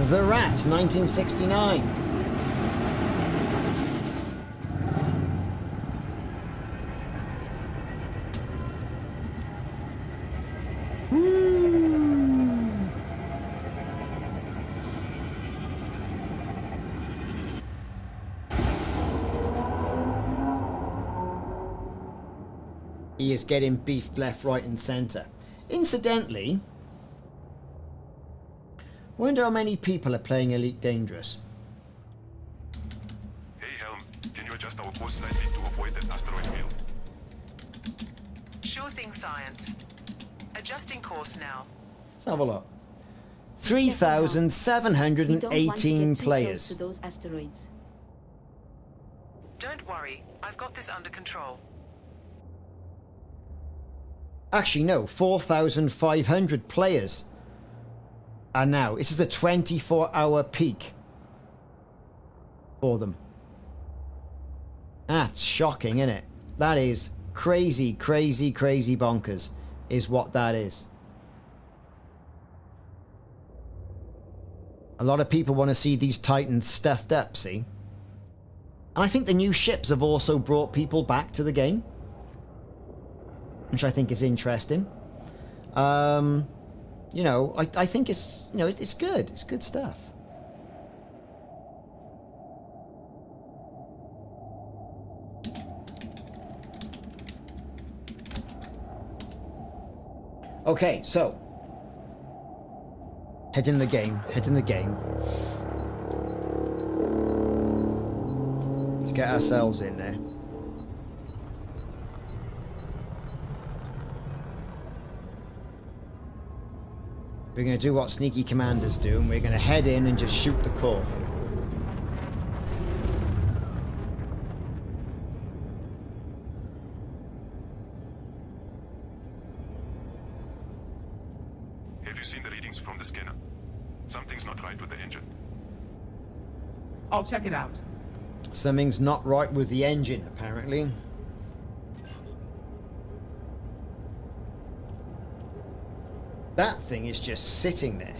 The Rat, 1969. He is getting beefed left, right and centre. Incidentally, wonder how many people are playing Elite Dangerous. Hey Helm, can you adjust our course slightly to avoid that asteroid field? Sure thing, Science. Adjusting course now. Let's have a look. We don't want to 3,718 get too players. close to those asteroids. Don't worry, I've got this under control. Actually, no, 4,500 players. And now, this is a 24-hour peak for them. That's shocking, isn't it? That is crazy, crazy, crazy bonkers, is what that is. A lot of people want to see these Titans stuffed up, see? And I think the new ships have also brought people back to the game, which I think is interesting. You know, I think it's, you know, it's good. It's good stuff. Okay, so head in the game. Let's get ourselves in there. We're going to do what sneaky commanders do, and we're going to head in and just shoot the core. Have you seen the readings from the scanner? Something's not right with the engine. I'll check it out. Something's not right with the engine, apparently. That thing is just sitting there.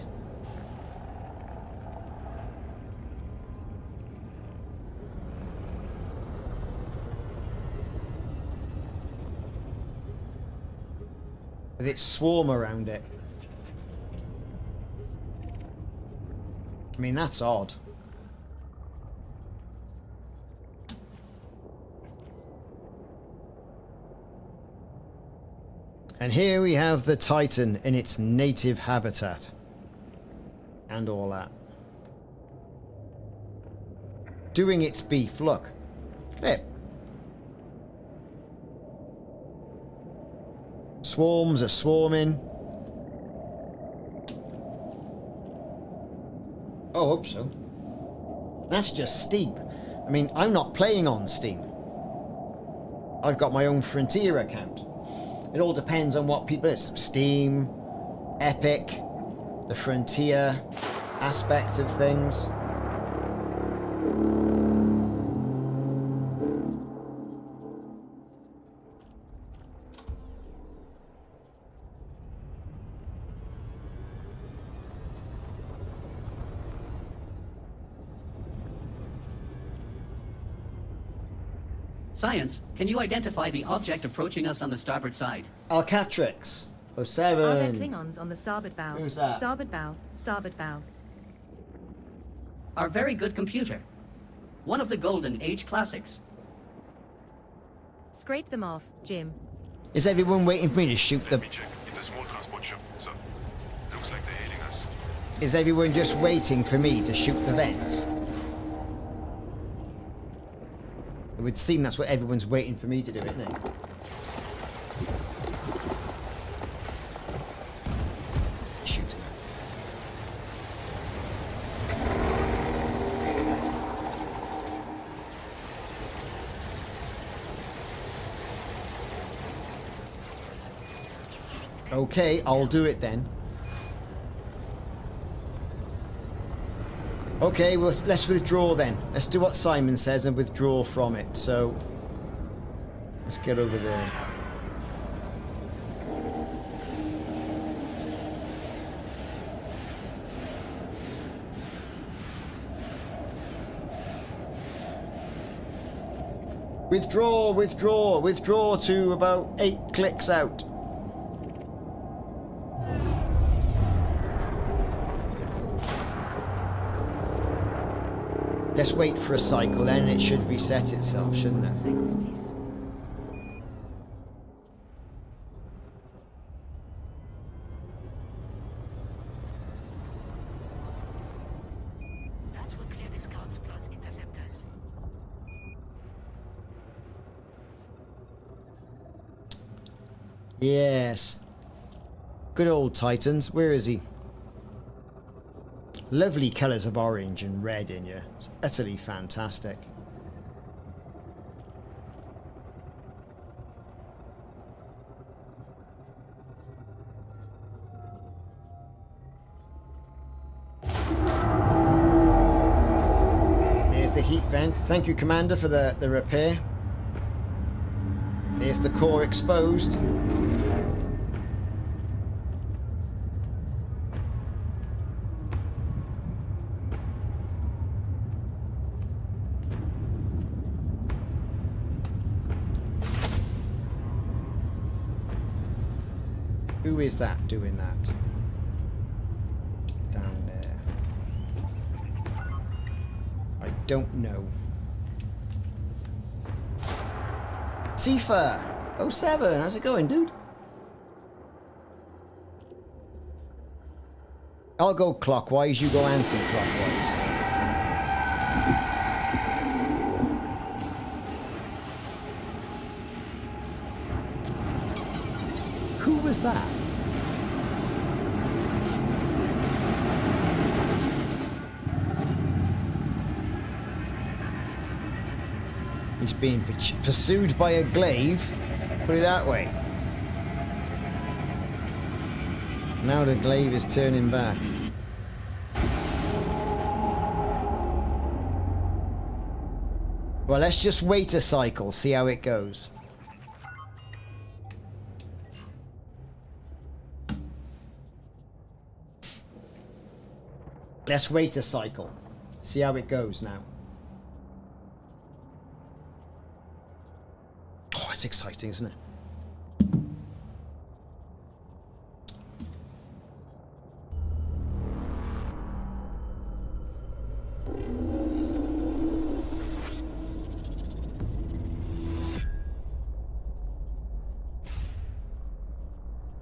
With its swarm around it. I mean, that's odd. And here we have the Titan in its native habitat. And all that. Doing its beef, look. There. Swarms are swarming. Oh, I hope so. That's just Steam. I mean, I'm not playing on Steam. I've got my own Frontier account. It all depends on what people... It's Steam, Epic, the Frontier aspect of things. Science, can you identify the object approaching us on the starboard side? Alcatrix. Are there 07. Klingons on the starboard bow? Who's that? Starboard bow, starboard bow. Our very good computer. One of the Golden Age classics. Scrape them off, Jim. Is everyone waiting for me to shoot the... Let me check. It's a small transport ship, sir. Looks like they're hailing us. Is everyone just waiting for me to shoot the vents? It would seem that's what everyone's waiting for me to do, isn't it? Shoot. Okay, I'll do it then. Okay, well, let's withdraw then. Let's do what Simon says and withdraw from it. So, let's get over there. Withdraw, withdraw, withdraw to about 8 clicks out. Let's wait for a cycle, then it should reset itself, shouldn't it? Cycles, please. That will clear the scouts plus interceptors. Yes. Good old Titans. Where is he? Lovely colours of orange and red in you. It's utterly fantastic. There's the heat vent. Thank you, Commander, for the repair. There's the core exposed. Who is that doing that? Down there. I don't know. Sifa! 07, how's it going, dude? I'll go clockwise, you go anti-clockwise. Who was that? He's being pursued by a glaive. Put it that way. Now the glaive is turning back. Well, let's just wait a cycle, see how it goes. Let's wait a cycle. See how it goes now. Oh, it's exciting, isn't it?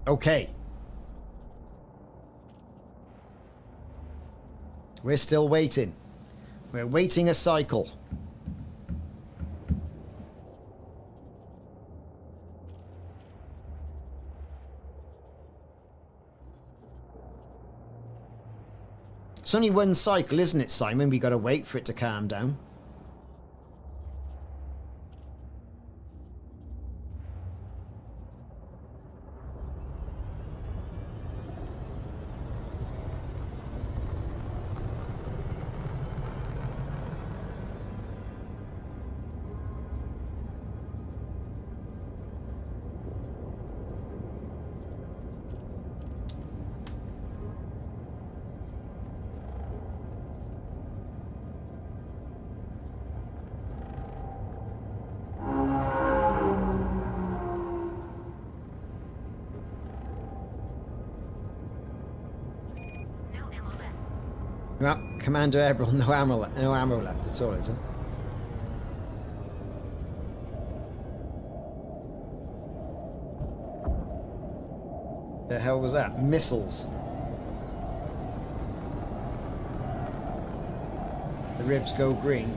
Okay. We're still waiting. We're waiting a cycle. It's only one cycle, isn't it, Simon? We gotta wait for it to calm down. Well, Commander Eberl, no ammo left. That's all, is it? The hell was that? Missiles. The ribs go green.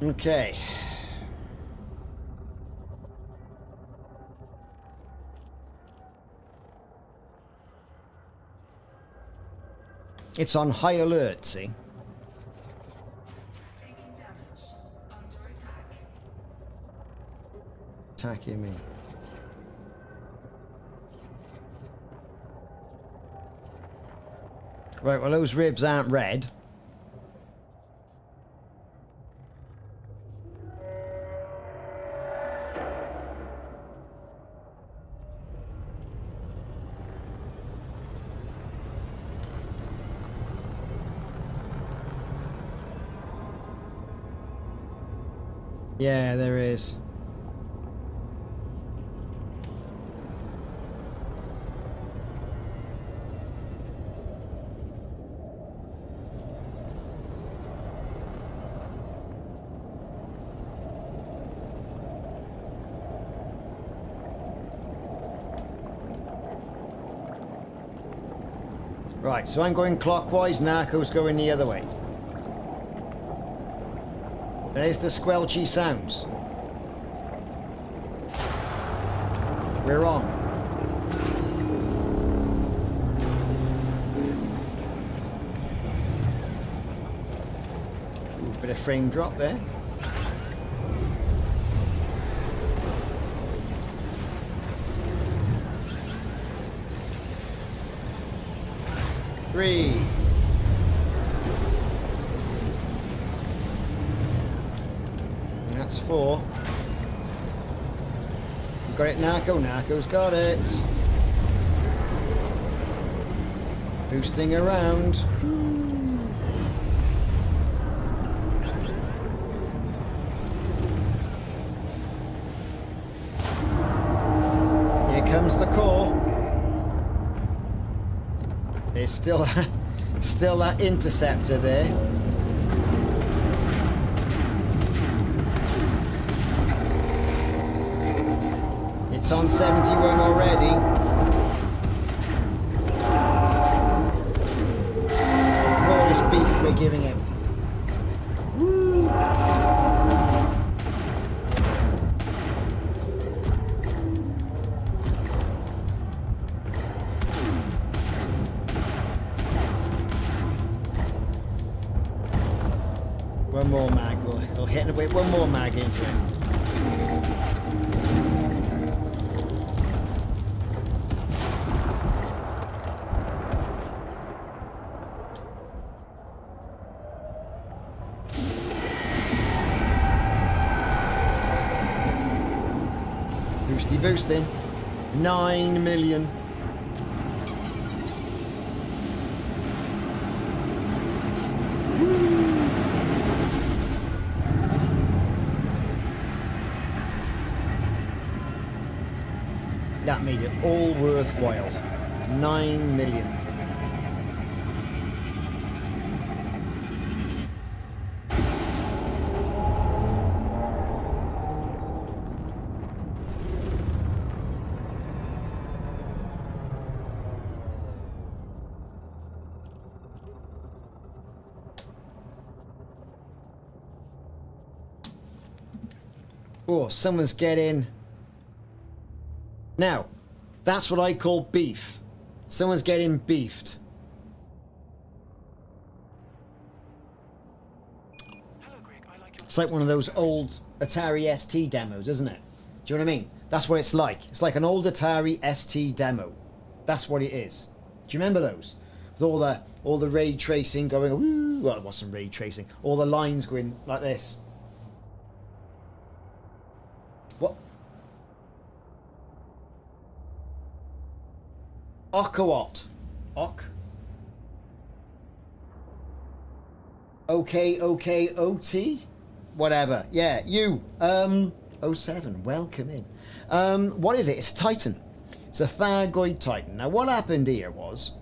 Okay. It's on high alert, see? Taking damage. Under attack. Attacking me. Right, well, those ribs aren't red. Yeah, there is. Right, so I'm going clockwise, Narco's going the other way. There's the squelchy sounds. We're on. Ooh, bit of frame drop there. Three. That's 4. You got it, Narco? Narco's got it. Boosting around. Here comes the core. There's still that interceptor there. It's on 71 already. All this beef we're giving him. Woo. One more mag. We'll hit with one more mag into him. Boosting. 9 million. all worthwhile. 9 million. Oh, someone's getting... Now, that's what I call beef. Someone's getting beefed. It's like one of those old Atari ST demos, isn't it? Do you know what I mean? That's what it's like. It's like an old Atari ST demo. That's what it is. Do you remember those? With all the ray tracing going... Woo, well, it wasn't ray tracing. All the lines going like this. What? Okawat. Ok? Okay, OT? Whatever. Yeah, you. 07. Welcome in. What is it? It's a Titan. It's a Thargoid Titan. Now, what happened here was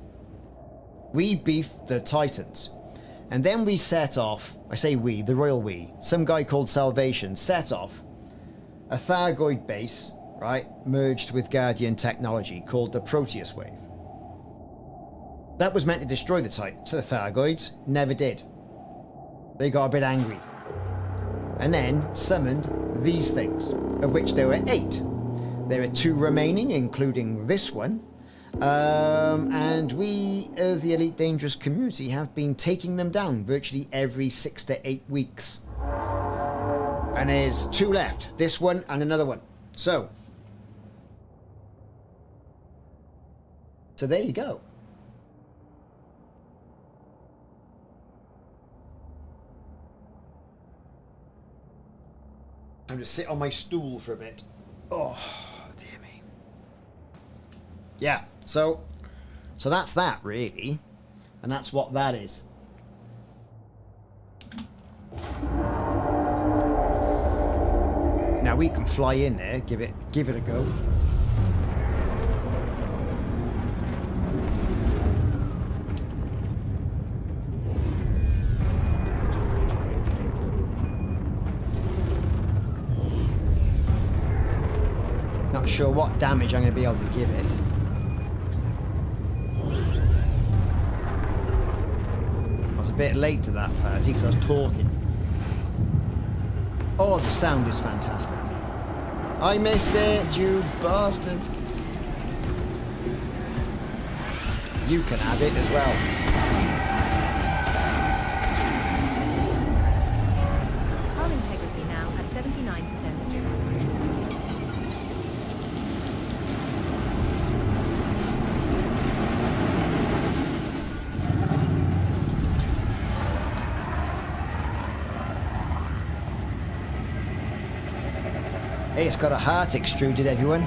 we beefed the Titans. And then we set off, I say we, the royal we, some guy called Salvation set off a Thargoid base, right, merged with Guardian technology called the Proteus Wave. That was meant to destroy the Thargoids, never did. They got a bit angry. And then summoned these things, of which there were 8. There are 2 remaining, including this one. And we, of the Elite Dangerous community, have been taking them down virtually every 6 to 8 weeks. And there's 2 left. This one and another one. So there you go. I'm going to sit on my stool for a bit. Oh, dear me. Yeah, so that's that, really. And that's what that is. Now we can fly in there, give it a go. Not sure what damage I'm going to be able to give it. I was a bit late to that party because I was talking. Oh, the sound is fantastic. I missed it, you bastard. You can have it as well. Hull integrity now at 79%. Hey, it's got a heart extruded, everyone.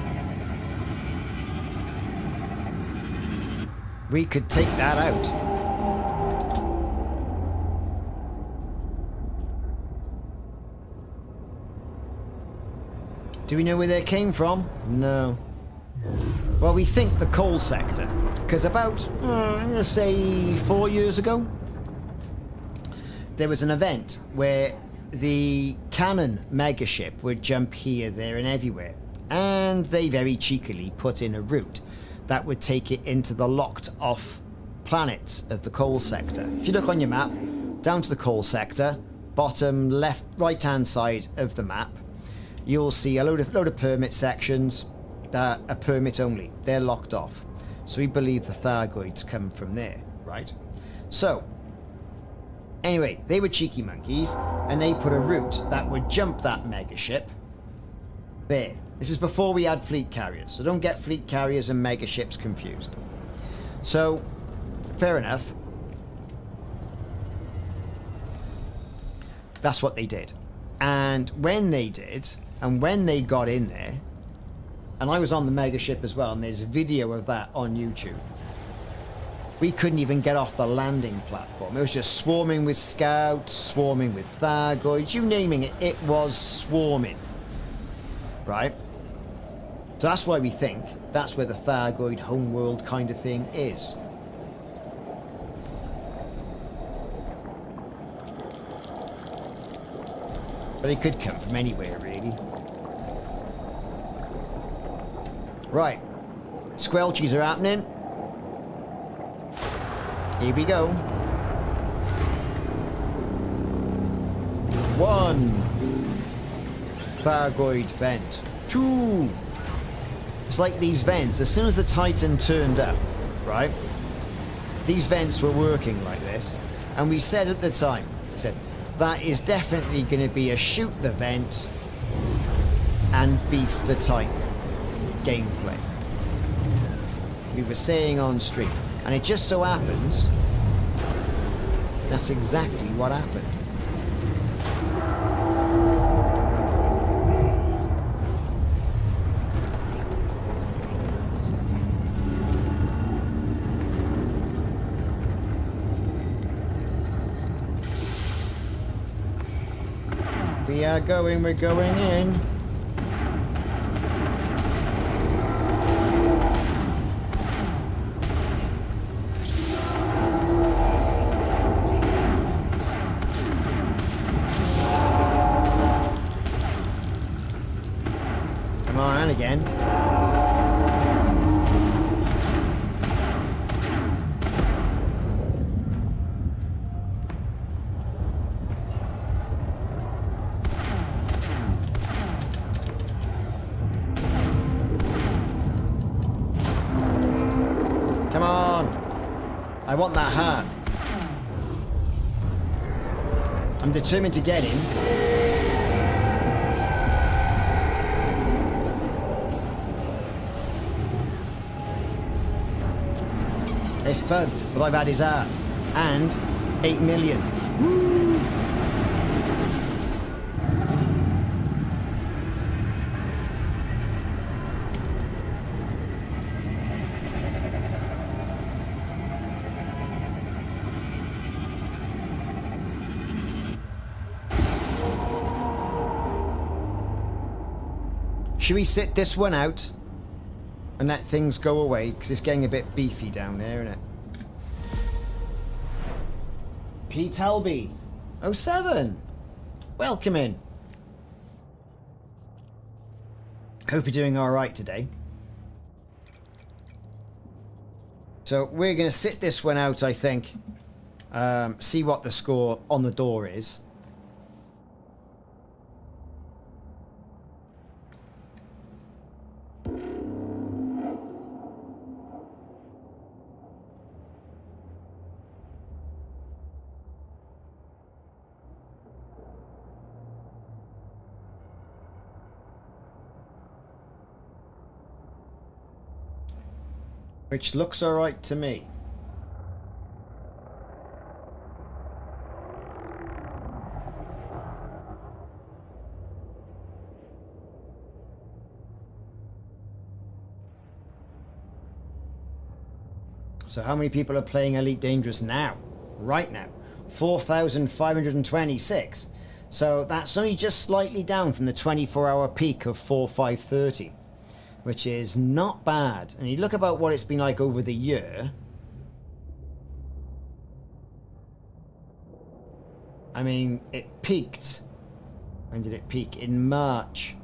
We could take that out. Do we know where they came from? No. Well, we think the coal sector. Because about, I'm going to say 4 years ago, there was an event where the cannon megaship would jump here, there and everywhere, and they very cheekily put in a route that would take it into the locked off planets of the coal sector. If you look on your map, down to the coal sector, bottom left, right hand side of the map, you'll see a load of permit sections that are permit only. They're locked off. So we believe the Thargoids come from there, right? So anyway, they were cheeky monkeys, and they put a route that would jump that megaship there. This is before we had fleet carriers, so don't get fleet carriers and megaships confused. So, fair enough. That's what they did. And when they did, and when they got in there, and I was on the megaship as well, and there's a video of that on YouTube, we couldn't even get off the landing platform. It was just swarming with scouts, swarming with Thargoids, you naming it, it was swarming. Right? So that's why we think that's where the Thargoid homeworld kind of thing is. But it could come from anywhere, really. Right. Squelchies are happening. Here we go. 1 Thargoid vent. 2. It's like these vents, as soon as the Titan turned up, right? These vents were working like this. And we said at the time, we said, that is definitely going to be a shoot the vent and beef the Titan gameplay. We were saying on stream. And it just so happens that's exactly what happened. We're going in. Come on, again. Come on! I want that heart. I'm determined to get him. It's bugged, but I've had his heart. And 8 million. Woo! Should we sit this one out and let things go away? Because it's getting a bit beefy down there, isn't it? Pete Helby, 07. Welcome in. Hope you're doing alright today. So we're going to sit this one out, I think. See what the score on the door is. Which looks alright to me. So how many people are playing Elite Dangerous now? Right now. 4,526. So that's only just slightly down from the 24-hour peak of 4,530. Which is not bad. And you look about what it's been like over the year. I mean, it peaked. When did it peak? In March.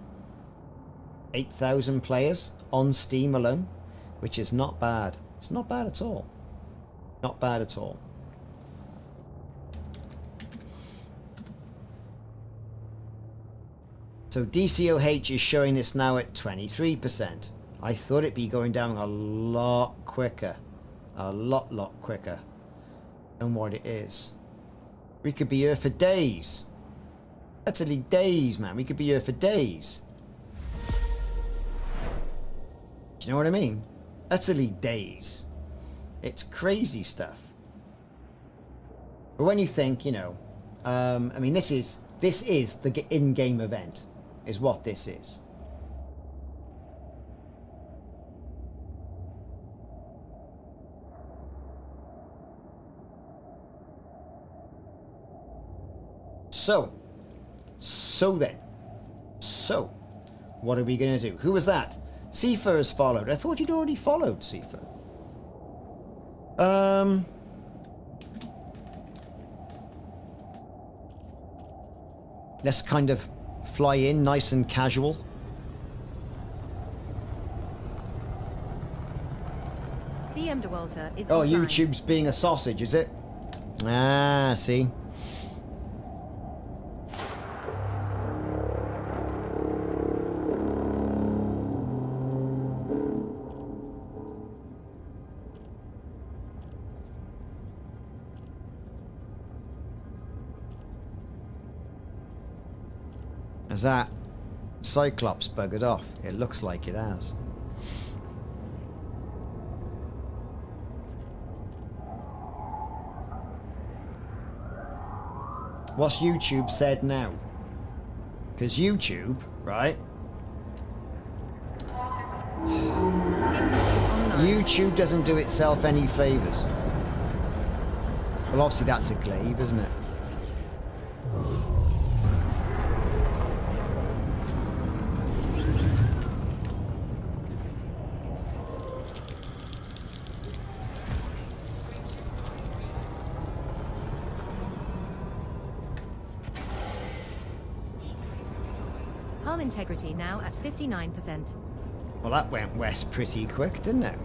8,000 players on Steam alone. Which is not bad. It's not bad at all. Not bad at all. So DCOH is showing this now at 23%. I thought it'd be going down a lot quicker. A lot quicker than what it is. We could be here for days. Literally days, man. We could be here for days. Do you know what I mean? Literally days. It's crazy stuff. But when you think, you know, I mean, this is the in-game event. Is what this is. So then. So, what are we going to do? Who was that? Sifa has followed. I thought you'd already followed Sifa. Let's kind of fly in nice and casual. CM DeWalter is Oh, offline. YouTube's being a sausage, is it? Ah, see. Has that Cyclops buggered off? It looks like it has. What's YouTube said now? Because YouTube, right? YouTube doesn't do itself any favours. Well, obviously that's a glaive, isn't it? Hull integrity now at 59%. Well, that went west pretty quick, didn't it?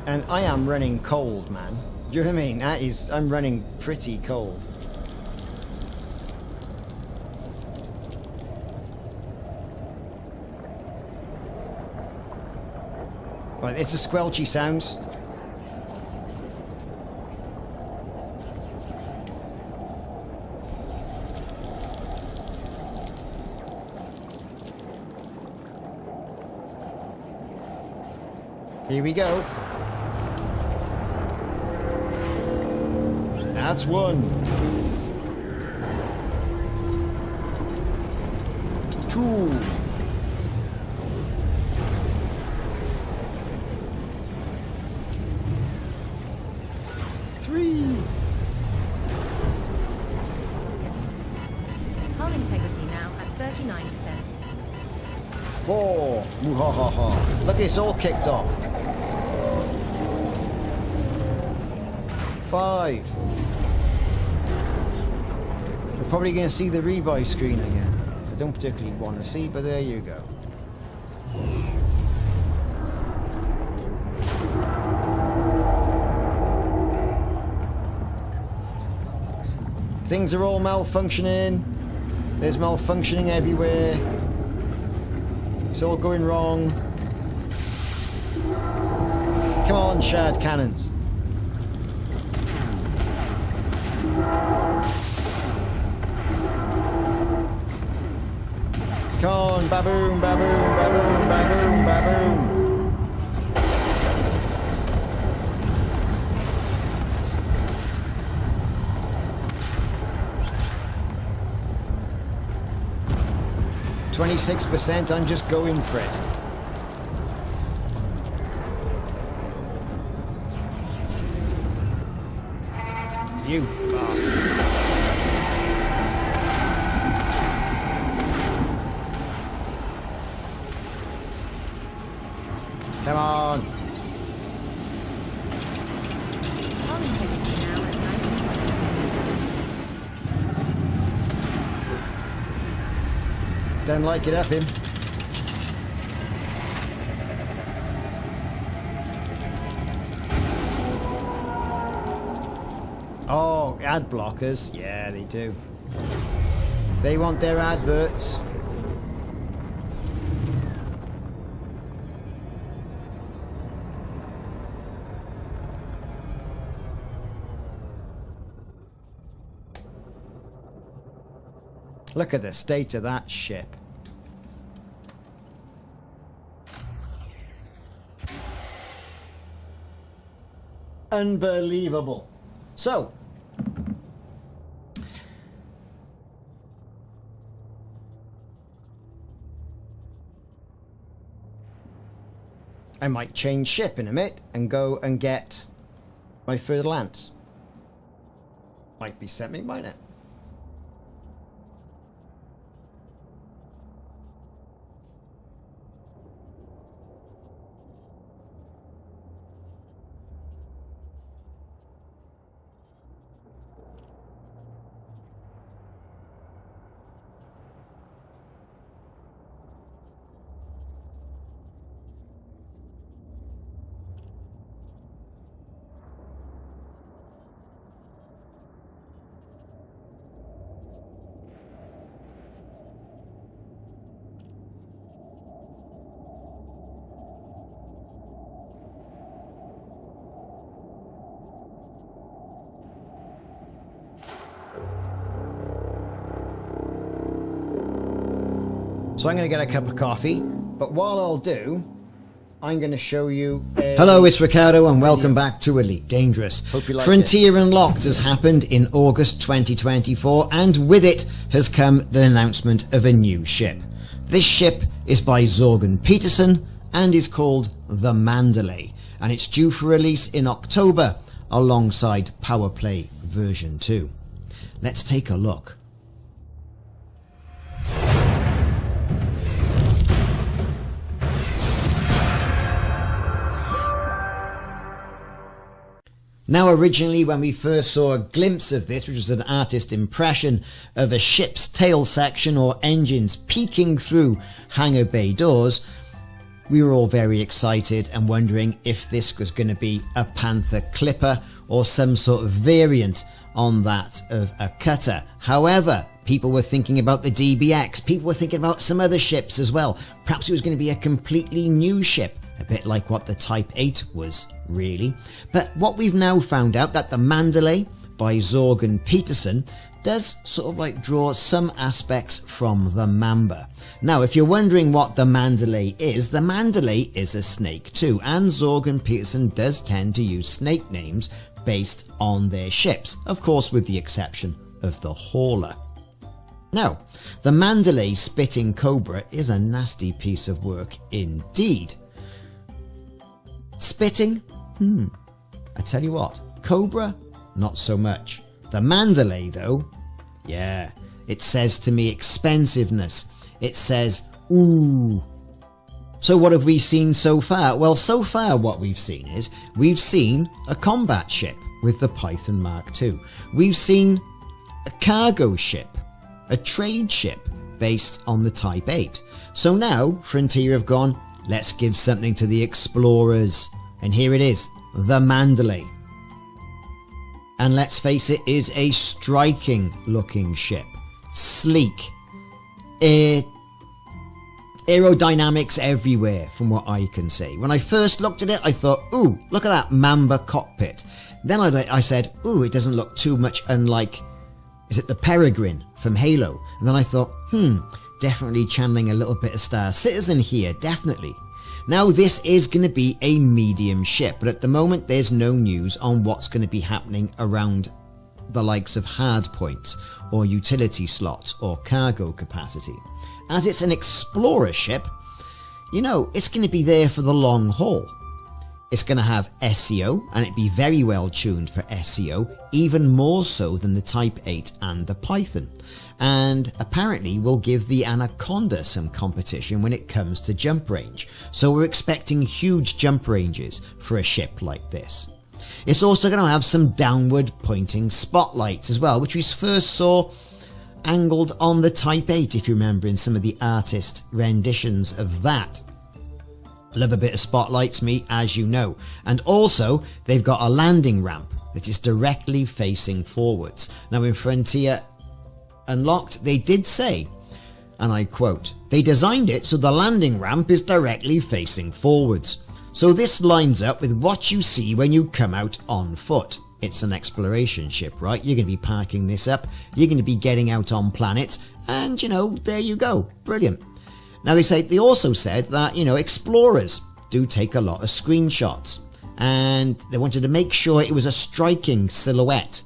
And I am running cold, man. Do you know what I mean? That is, I'm running pretty cold. Right, it's a squelchy sound. Here we go. That's one. Two. Three. Hull integrity now at 39%. Four. Muhahaha. Look, it's all kicked off. Five. We're probably going to see the rebuy screen again. I don't particularly want to see, but there you go. Things are all malfunctioning. There's malfunctioning everywhere. It's all going wrong. Come on, shard cannons. Come on, baboon, baboon, baboon, baboon, baboon. %, I'm just going for it. You bastard. Come on. Hull integrity now at 90%. Don't like it up him. Oh, ad blockers. Yeah, they do. They want their adverts. Look at the state of that ship. Unbelievable. So, I might change ship in a minute and go and get my further lance. Might be something, might it? So I'm going to get a cup of coffee, but while I'll do, I'm going to show you Hello, it's Ricardo and welcome back to Elite Dangerous. Hope you like Frontier Unlocked has happened in August 2024, and with it has come the announcement of a new ship. This ship is by Zorgan Peterson and is called the Mandalay, and it's due for release in October alongside Power Play version 2. Let's take a look. Now, originally, when we first saw a glimpse of this, which was an artist impression of a ship's tail section or engines peeking through hangar bay doors, we were all very excited and wondering if this was going to be a Panther Clipper or some sort of variant on that of a cutter. However, people were thinking about the DBX, people were thinking about some other ships as well. Perhaps it was going to be a completely new ship, a bit like what the Type 8 was, really. But what we've now found out, that the Mandalay by Zorgan Peterson does sort of like draw some aspects from the Mamba. Now, if you're wondering what the Mandalay is a snake too, and Zorgan Peterson does tend to use snake names based on their ships, of course with the exception of the Hauler. Now, the Mandalay spitting Cobra is a nasty piece of work indeed. Spitting? I tell you what, Cobra, not so much. The Mandalay though, yeah, it says to me expensiveness. It says, ooh. So what have we seen so far? Well, so far what we've seen is, we've seen a combat ship with the Python Mark II. We've seen a cargo ship, a trade ship based on the Type 8. So now, Frontier have gone, let's give something to the explorers. And here it is, the Mandalay. And let's face it, is a striking looking ship. Sleek. Aerodynamics everywhere from what I can see. When I first looked at it, I thought, ooh, look at that Mamba cockpit. Then I said, ooh, it doesn't look too much unlike, is it the Peregrine from Halo? And then I thought, definitely channeling a little bit of Star Citizen here, definitely. Now, this is going to be a medium ship, but at the moment there's no news on what's going to be happening around the likes of hard points or utility slots or cargo capacity. As it's an explorer ship, you know, it's going to be there for the long haul. It's going to have SEO, and it'd be very well tuned for SEO, even more so than the Type 8 and the Python. And apparently will give the Anaconda some competition when it comes to jump range. So we're expecting huge jump ranges for a ship like this. It's also going to have some downward pointing spotlights as well, which we first saw angled on the Type 8, if you remember, in some of the artist renditions of that. Love a bit of spotlights, me, as you know. And also, they've got a landing ramp that is directly facing forwards. Now, in Frontier Unlocked, they did say, and I quote, they designed it so the landing ramp is directly facing forwards. So this lines up with what you see when you come out on foot. It's an exploration ship, right? You're going to be parking this up, you're going to be getting out on planets, and, you know, there you go. Brilliant. Now, they also said that, you know, explorers do take a lot of screenshots, and they wanted to make sure it was a striking silhouette.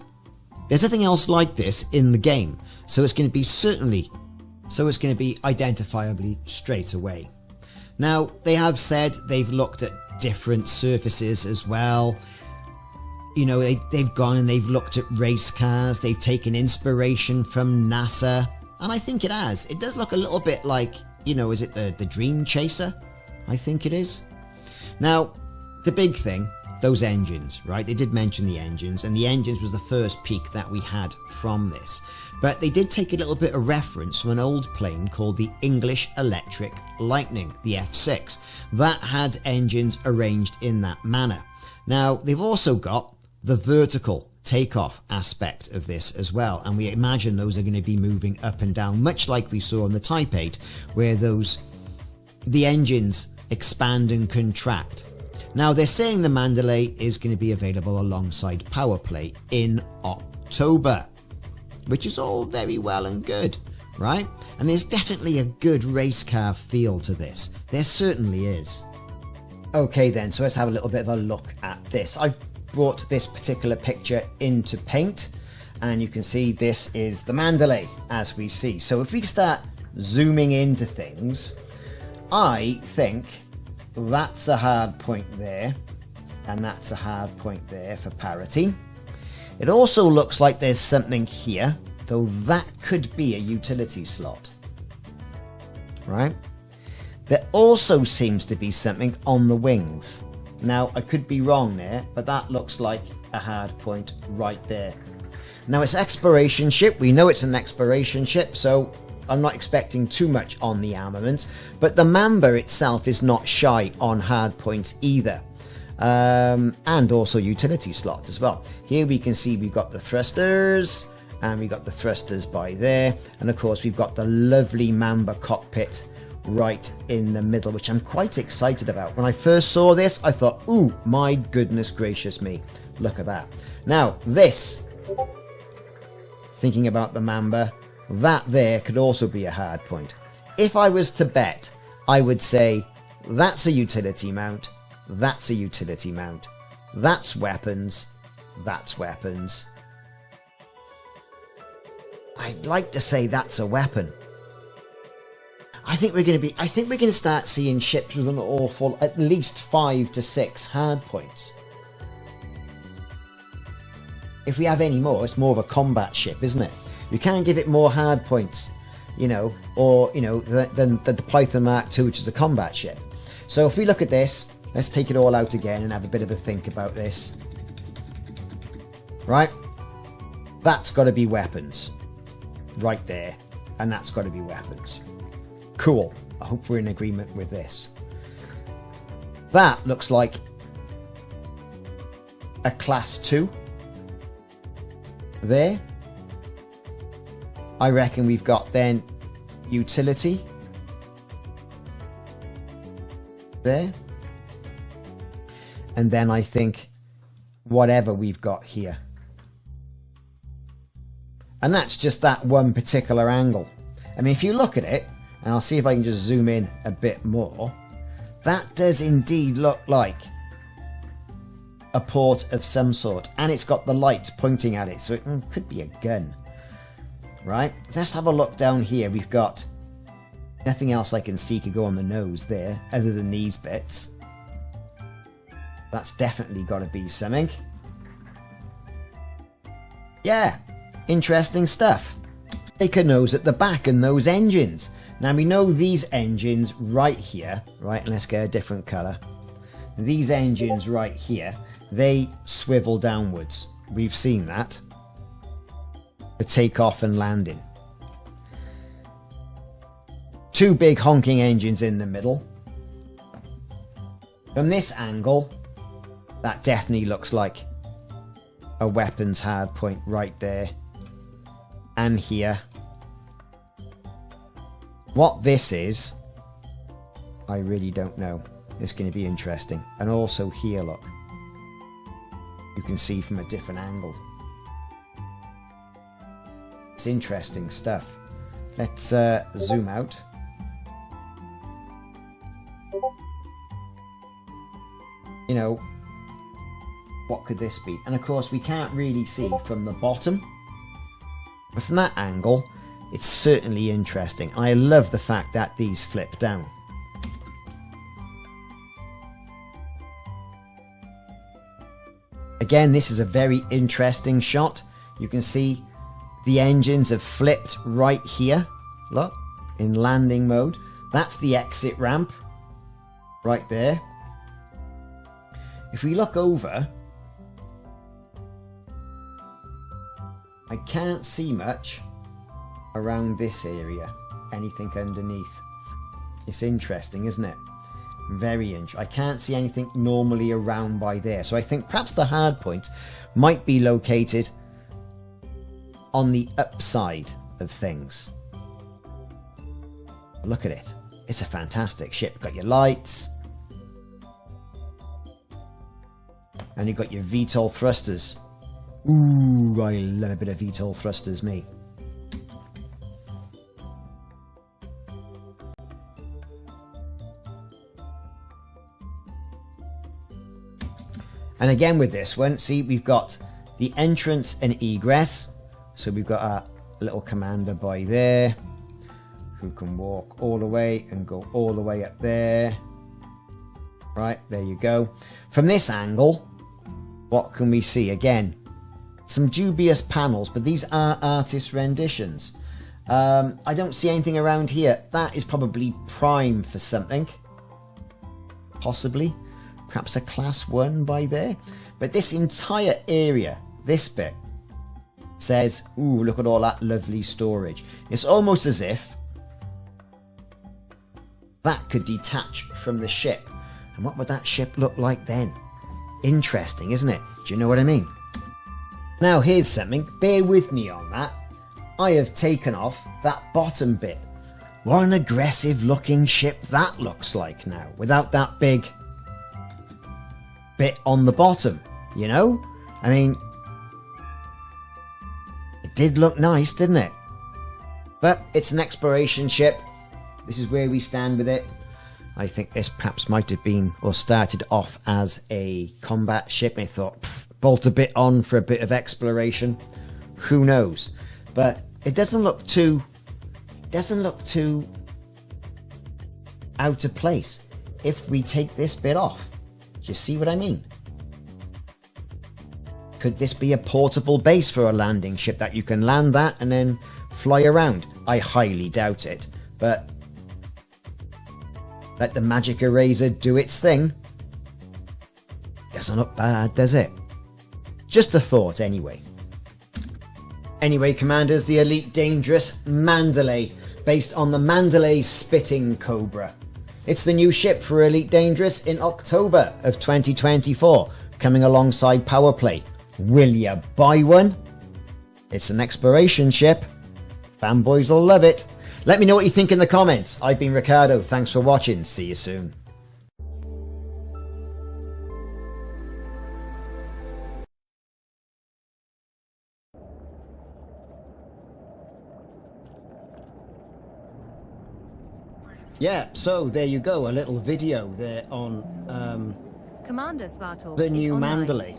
There's nothing else like this in the game, so it's going to be identifiably straight away. Now, they have said they've looked at different surfaces as well. You know, they've gone and they've looked at race cars. They've taken inspiration from NASA. And I think it has. It does look a little bit like, you know, is it the Dream Chaser? I think it is. Now, the big thing, those engines, right? They did mention the engines, and the engines was the first peak that we had from this. But they did take a little bit of reference from an old plane called the English Electric Lightning, the F6. That had engines arranged in that manner. Now, they've also got the vertical takeoff aspect of this as well, and we imagine those are going to be moving up and down, much like we saw on the Type 8, where the engines expand and contract. Now, they're saying the Mandalay is going to be available alongside Power Play in October, which is all very well and good, right? And there's definitely a good race car feel to this. There certainly is. Okay then, so let's have a little bit of a look at this. I've brought this particular picture into Paint, and you can see this is the Mandalay as we see. So if we start zooming into things, I think that's a hard point there, and that's a hard point there for parity. It also looks like there's something here, though that could be a utility slot, right? There also seems to be something on the wings. Now, I could be wrong there, but that looks like a hard point right there. Now, it's exploration ship. We know it's an exploration ship, so I'm not expecting too much on the armaments. But the Mamba itself is not shy on hard points either. And also utility slots as well. Here we can see we've got the thrusters, and we've got the thrusters by there. And of course, we've got the lovely Mamba cockpit right in the middle, which I'm quite excited about. When I first saw this, I thought, ooh, my goodness gracious me, look at that. Now, this, thinking about the Mamba, that there could also be a hard point. If I was to bet, I would say that's a utility mount, that's a utility mount, that's weapons, that's weapons. I'd like to say that's a weapon. I think we're going to start seeing ships with an awful, at least 5 to 6 hard points. If we have any more, it's more of a combat ship, isn't it? You can't give it more hard points, you know, or, you know, than the Python Mark II, which is a combat ship. So if we look at this, let's take it all out again and have a bit of a think about this. Right? That's got to be weapons. Right there. And that's got to be weapons. Cool. I hope we're in agreement with this. That looks like a class 2. There. I reckon we've got then utility. There. And then I think whatever we've got here. And that's just that one particular angle. I mean, if you look at it, and I'll see if I can just zoom in a bit more, that does indeed look like a port of some sort. And it's got the light pointing at it, so it could be a gun. Right? Let's have a look down here. We've got nothing else I can see could go on the nose there, other than these bits. That's definitely got to be something. Yeah, interesting stuff. Take a nose at the back and those engines. Now we know these engines right here, right, and let's get a different colour. These engines right here, they swivel downwards. We've seen that. For takeoff and landing. 2 big honking engines in the middle. From this angle, that definitely looks like a weapons hard point right there. And here. What this is, I really don't know. It's going to be interesting. And also here, look. You can see from a different angle. It's interesting stuff. Let's zoom out. You know, what could this be? And of course, we can't really see from the bottom. But from that angle, it's certainly interesting. I love the fact that these flip down. Again, this is a very interesting shot. You can see the engines have flipped right here. Look, in landing mode. That's the exit ramp. Right there. If we look over, I can't see much around this area. Anything underneath. It's interesting, isn't it? Very interesting. I can't see anything normally around by there. So I think perhaps the hard point might be located on the upside of things. Look at it. It's a fantastic ship. Got your lights. And you've got your VTOL thrusters. Ooh, I love a bit of VTOL thrusters, me. And again with this one, see, we've got the entrance and egress. So we've got a little commander by there who can walk all the way and go all the way up there. Right, there you go. From this angle, what can we see? Again, some dubious panels, but these are artist renditions. I don't see anything around here. That is probably prime for something. Possibly. Perhaps a class 1 by there. But this entire area, this bit, says, ooh, look at all that lovely storage. It's almost as if that could detach from the ship. And what would that ship look like then? Interesting, isn't it? Do you know what I mean? Now here's something. Bear with me on that. I have taken off that bottom bit. What an aggressive looking ship that looks like now. Without that big bit on the bottom, you know? I mean, it did look nice, didn't it? But it's an exploration ship. This is where we stand with it. I think this perhaps might have been or started off as a combat ship. I thought, bolt a bit on for a bit of exploration. Who knows? But it doesn't look too out of place if we take this bit off. Do you see what I mean? Could this be a portable base for a landing ship that you can land that and then fly around? I highly doubt it, but let the magic eraser do its thing. Doesn't look bad, does it? Just a thought, anyway. Anyway, Commanders, the Elite Dangerous Mandalay, based on the Mandalay Spitting Cobra. It's the new ship for Elite Dangerous in October of 2024, coming alongside Powerplay. Will you buy one? It's an exploration ship. Fanboys will love it. Let me know what you think in the comments. I've been Ricardo. Thanks for watching. See you soon. Yeah, so there you go, a little video there on Commander Svartalk the new online. Mandalay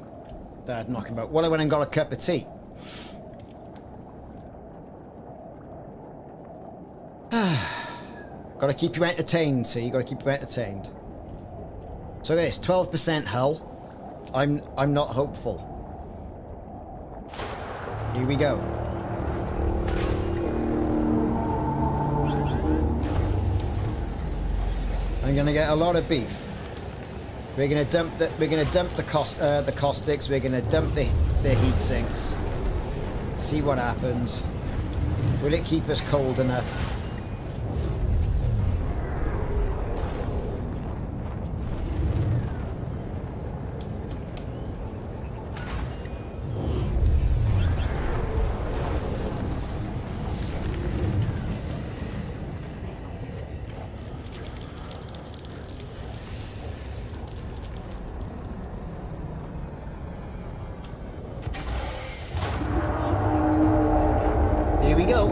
that I'd knock about. Well, I went and got a cup of tea. Got to keep you entertained, see? Got to keep you entertained. So this 12% hull. I'm not hopeful. Here we go. I'm gonna get a lot of beef. We're gonna dump the caustics. We're gonna dump the heat sinks. See what happens. Will it keep us cold enough? Here we go.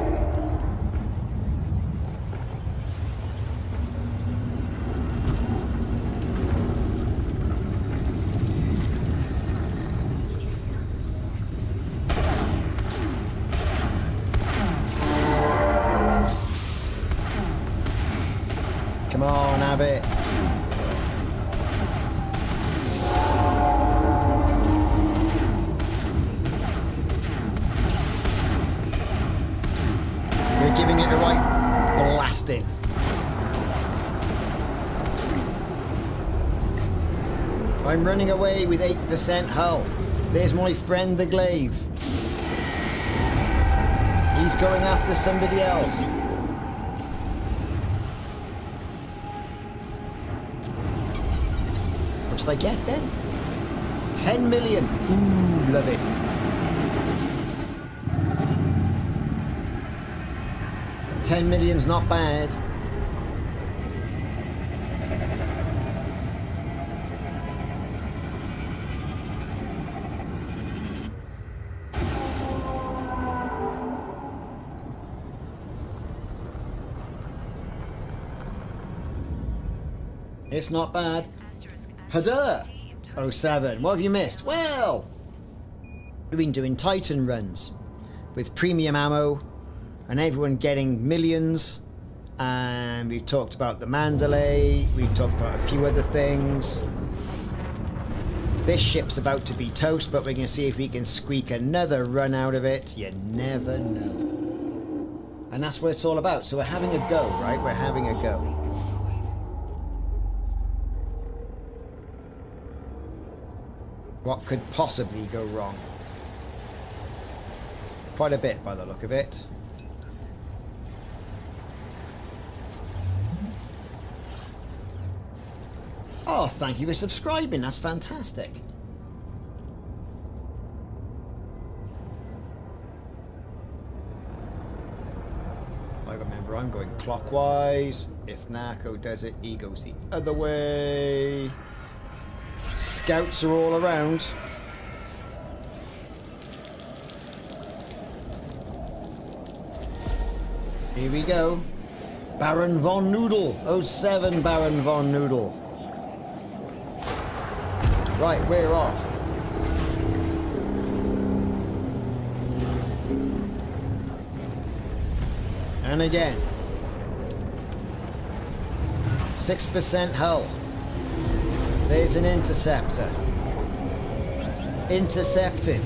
blasting. I'm running away with 8% hull. There's my friend the glaive. He's going after somebody else. What should I get then? 10 million. Ooh, love it. $10 million's not bad. It's not bad. Hadar 07. What have you missed? Well, we've been doing Titan runs with premium ammo and everyone getting millions. And we've talked about the Mandalay. We've talked about a few other things. This ship's about to be toast, but we're going to see if we can squeak another run out of it. You never know. And that's what it's all about. So we're having a go, right? We're having a go. What could possibly go wrong? Quite a bit by the look of it. Oh, thank you for subscribing. That's fantastic. I remember I'm going clockwise. If Narco does it, he goes the other way. Scouts are all around. Here we go. Baron Von Noodle. 07 Baron Von Noodle. Right, we're off. And again. 6% hull. There's an interceptor. Intercepting.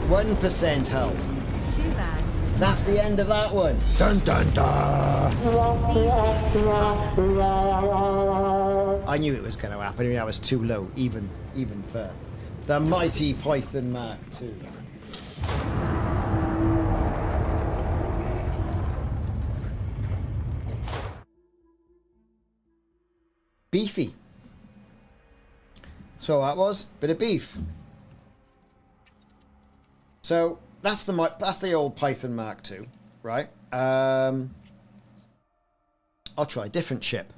.1% hull. Too bad. That's the end of that one. Dun dun dun. I knew it was going to happen. I mean, I was too low, even for the mighty Python Mark II. Beefy. So that was a bit of beef. So that's the old Python Mark II, right? I'll try a different ship.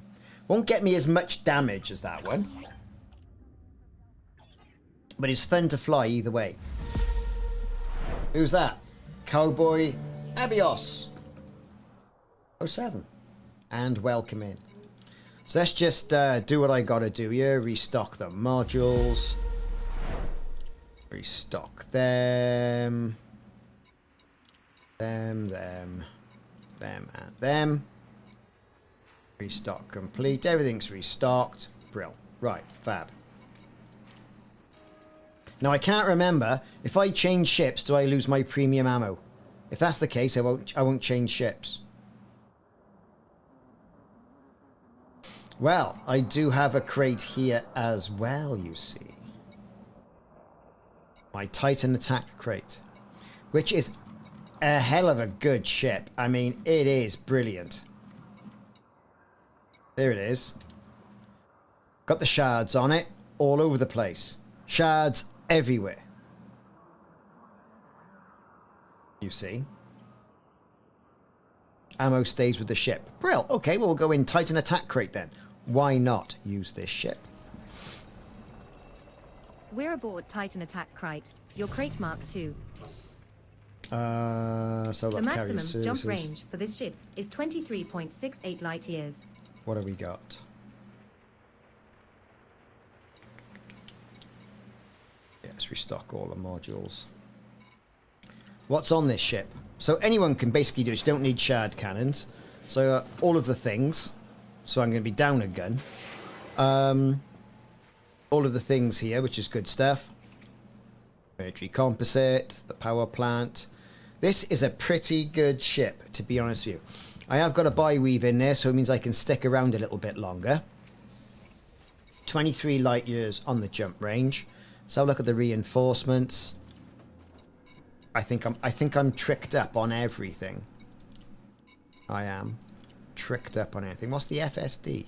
Won't get me as much damage as that one, but it's fun to fly either way. Who's that? Cowboy Abios 07, and welcome in. So let's just do what I gotta do here. Restock the modules. Restock them. Them, and them. Restock complete. Everything's restocked. Brill. Right, fab. Now I can't remember, if I change ships, do I lose my premium ammo? If that's the case, I won't change ships. Well, I do have a crate here as well, you see. My Titan attack crate, which is a hell of a good ship. I mean, it is brilliant. There it is. Got the shards on it all over the place. Shards everywhere. You see. Ammo stays with the ship. Brill. Okay, well, we'll go in Titan attack crate then. Why not use this ship? We're aboard Titan Attack Crate, your crate Mark II. So The maximum jump range for this ship is 23.68 light years. What have we got? Yeah, let's restock all the modules. What's on this ship? So anyone can basically do it. You don't need shard cannons. So all of the things. So I'm going to be down a gun. All of the things here, which is good stuff. Military composite, the power plant. This is a pretty good ship, to be honest with you. I have got a bi-weave in there, so it means I can stick around a little bit longer. 23 light years on the jump range. So look at the reinforcements. I think I'm tricked up on everything. I am tricked up on everything. What's the FSD?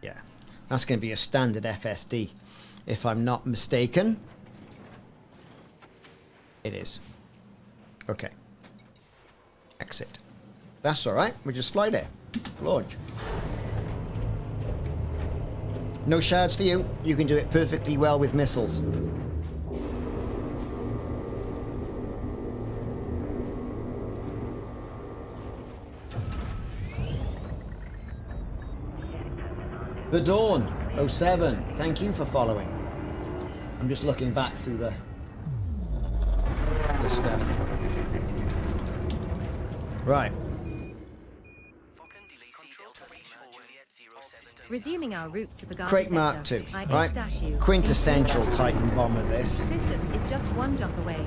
Yeah, that's going to be a standard FSD, if I'm not mistaken. It is. Okay. Exit. That's alright. We just fly there. Launch. No shards for you. You can do it perfectly well with missiles. The Dawn 07. Thank you for following. I'm just looking back through the stuff. Right. Resuming our route to the Gaza Crate sector. Mark II. I Right. H-U. Quintessential Titan bomber this. System is just one jump away.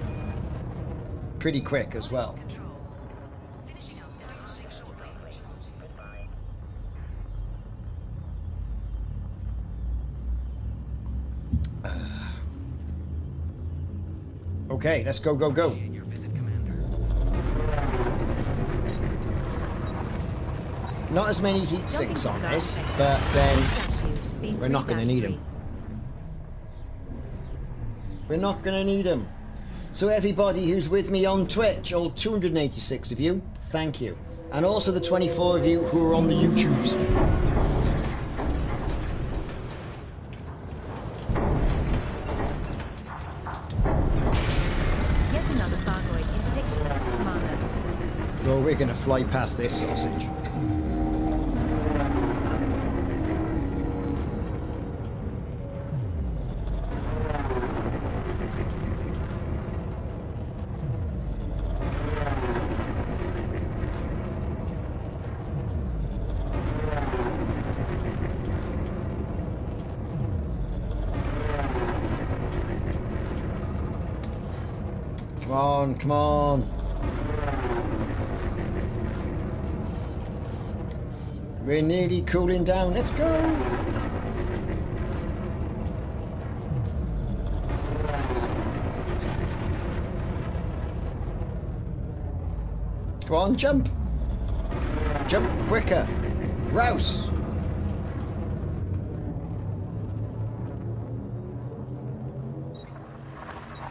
Pretty quick as well. Okay, let's go, go, go. Not as many heat sinks on this, but then we're not going to need them. We're not going to need them. So everybody who's with me on Twitch, all 286 of you, thank you. And also the 24 of you who are on the YouTubes. Yet another Thargoid interdiction, Commander. Oh, we're going to fly past this sausage. Come on, come on. We're nearly cooling down. Let's go. Come on, jump. Jump quicker. Rouse.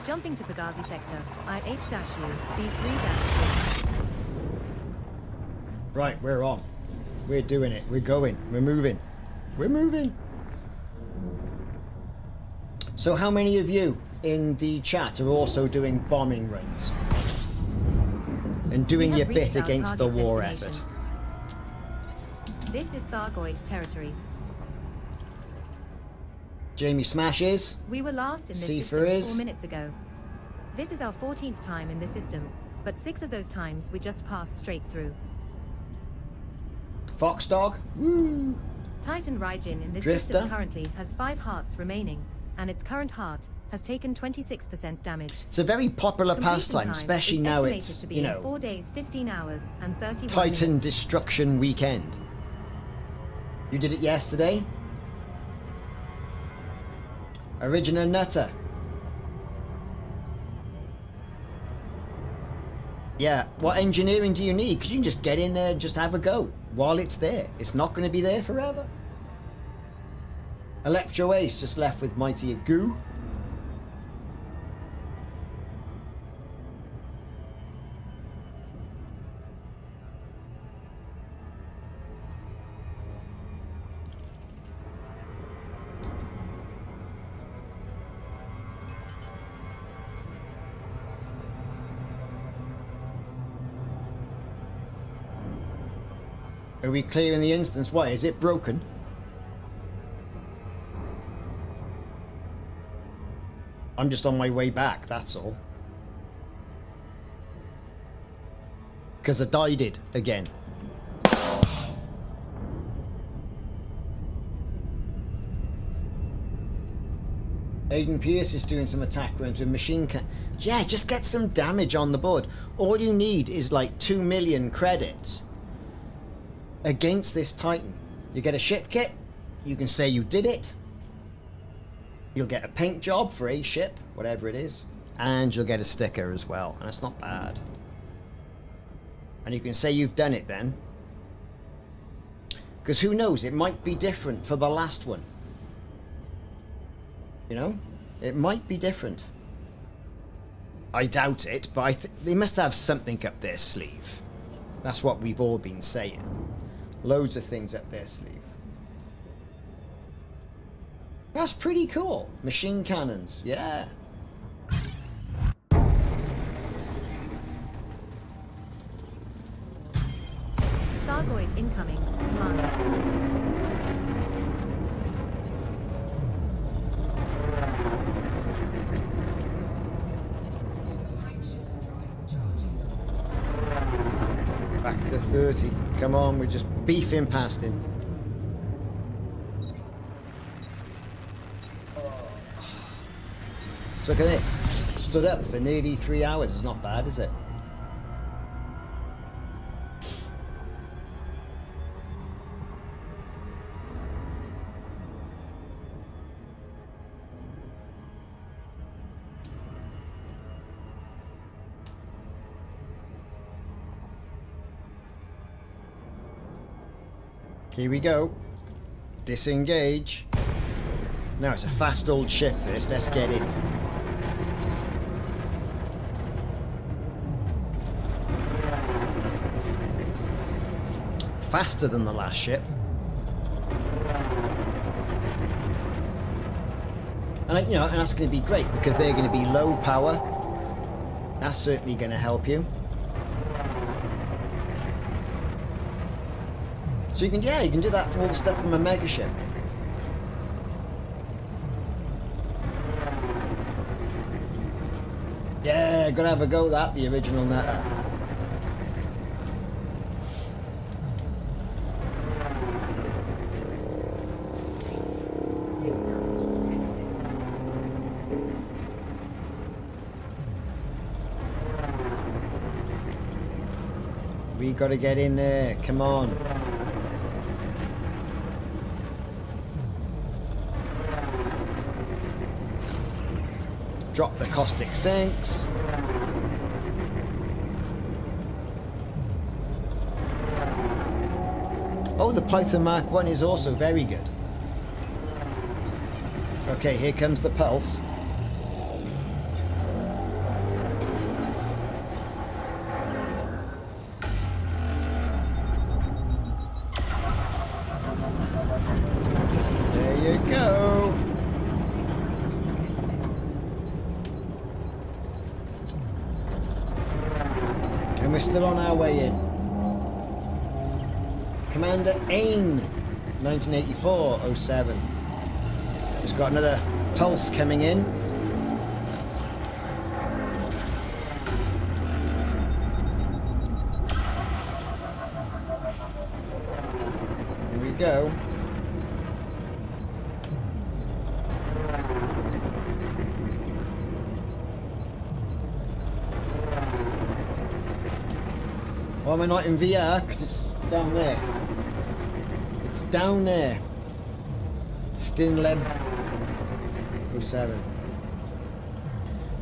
Jumping to the Gazi sector. IH-U, B3-3. Right, we're on. We're doing it. We're going. We're moving. We're moving. So how many of you in the chat are also doing bombing runs? And doing your bit against the war effort? This is Thargoid territory. Jamie smashes. We were last in this Seafer system is. 4 minutes ago. This is our 14th time in this system, but 6 of those times we just passed straight through. Fox dog. Woo. Titan Raijin in this Drifter. system currently has 5 hearts remaining, and its current heart has taken 26% damage. It's a very popular Completion pastime, time especially is now estimated it's, to be you in know, 4 days, 15 hours, and 31 Titan minutes. Destruction Weekend. You did it yesterday? Original Nutter. Yeah, what engineering do you need? Because you can just get in there and just have a go while it's there. It's not going to be there forever. Electro Ace just left with Mighty Goo. Are we clearing the instance? Why, is it broken? I'm just on my way back, that's all. Because I died it again. Aiden Pierce is doing some attack runs with machine can. Yeah, just get some damage on the board. All you need is like 2 million credits against this Titan. You get a ship kit. You can say you did it. You'll get a paint job for a ship, whatever it is. And you'll get a sticker as well. And that's not bad. And you can say you've done it then. Because who knows, it might be different for the last one. You know? It might be different. I doubt it, but they must have something up their sleeve. That's what we've all been saying. Loads of things up their sleeve. That's pretty cool. Machine cannons, yeah. Thargoid incoming. Commander. Back to 30. Come on, we're just beefing past him. Look at this. Stood up for nearly 3 hours. It's not bad, is it? Here we go. Disengage. Now it's a fast old ship this. Let's get in. Faster than the last ship. And you know, and that's going to be great because they're going to be low power. That's certainly going to help you. So you can, yeah, you can do that from all the stuff from a mega ship. Yeah, gotta have a go at that, the original Netta. We gotta get in there, come on. Drop the caustic sinks. Oh, the Python Mark 1 is also very good. Okay, here comes the pulse. There you go. And we're still on our way in. Commander Ain, 1984-07. Just got another pulse coming in. Here we go. Why am I not in VR? Because it's down there. It's down there. Stinleb 07.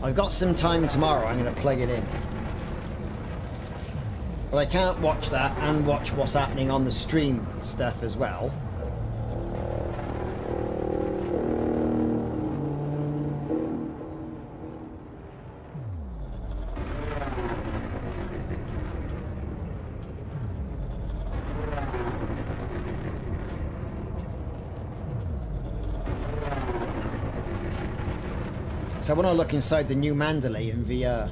I've got some time tomorrow. I'm going to plug it in. But I can't watch that and watch what's happening on the stream stuff as well. So I want to look inside the new Mandalay in VR.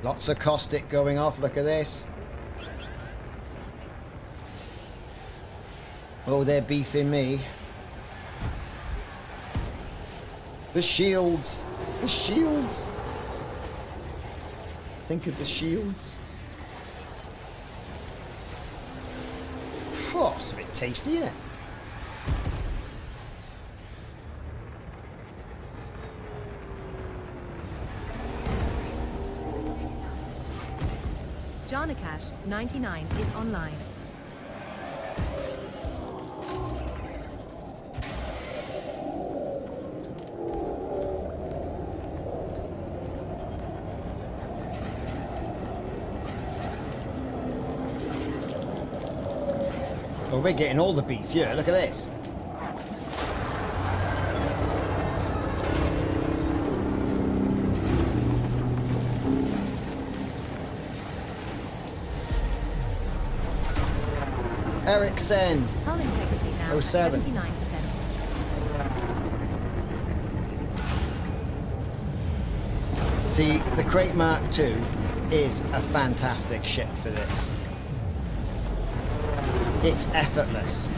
Lots of caustic going off, look at this. Oh, they're beefing me. The shields. The shields. Think of the shields. Phew, it's a bit tasty, isn't it? Jarnakash 99 is online. Well, we're getting all the beef here. Look at this. Ericsson. Hull integrity now 07. at 79%. See, the Crate Mark II is a fantastic ship for this. It's effortless.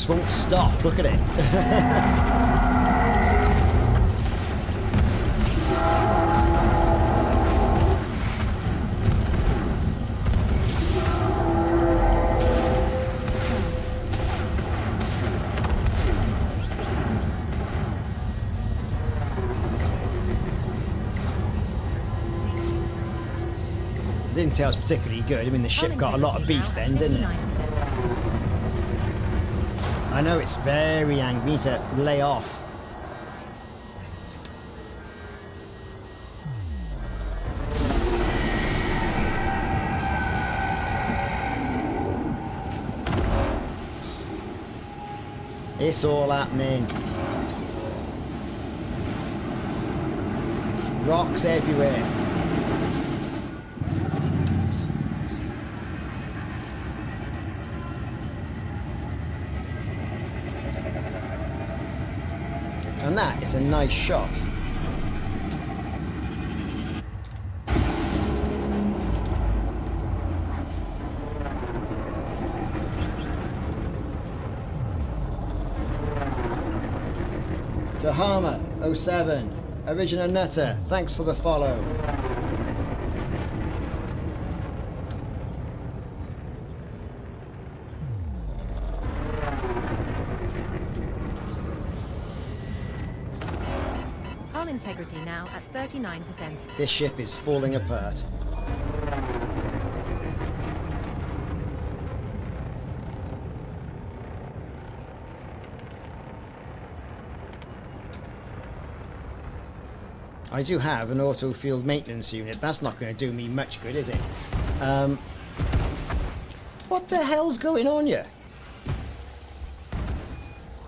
Won't stop. Look at it. Didn't say I was particularly good. I mean, the ship got a lot of beef then, didn't it? I know it's very angry. We need to lay off. It's all happening. Rocks everywhere. And that is a nice shot. Dahama 07, Original Nutter, thanks for the follow. Integrity now at 39%. This ship is falling apart. I do have an auto field maintenance unit. That's not going to do me much good, is it? What the hell's going on here?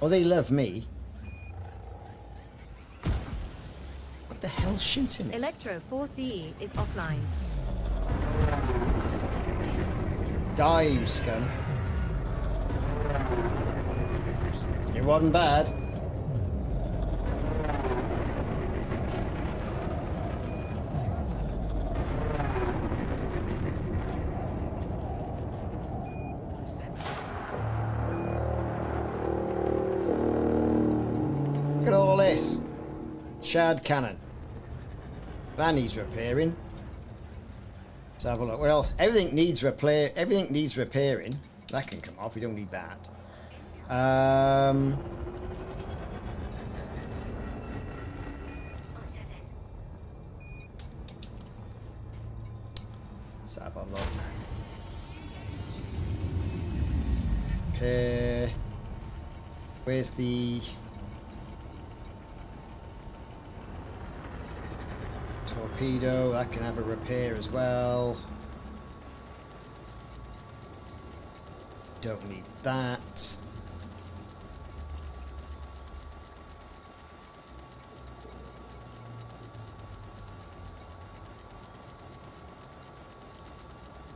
Oh, they love me. The hell shooting me? Electro 4CE is offline. Die, you scum. It wasn't bad. Look at all this. Shard cannon. That needs repairing. Let's have a look. What else? Everything needs repair. Everything needs repairing. That can come off. We don't need that. Let's have a look. Repair. Where's the torpedo? That can have a repair as well. Don't need that.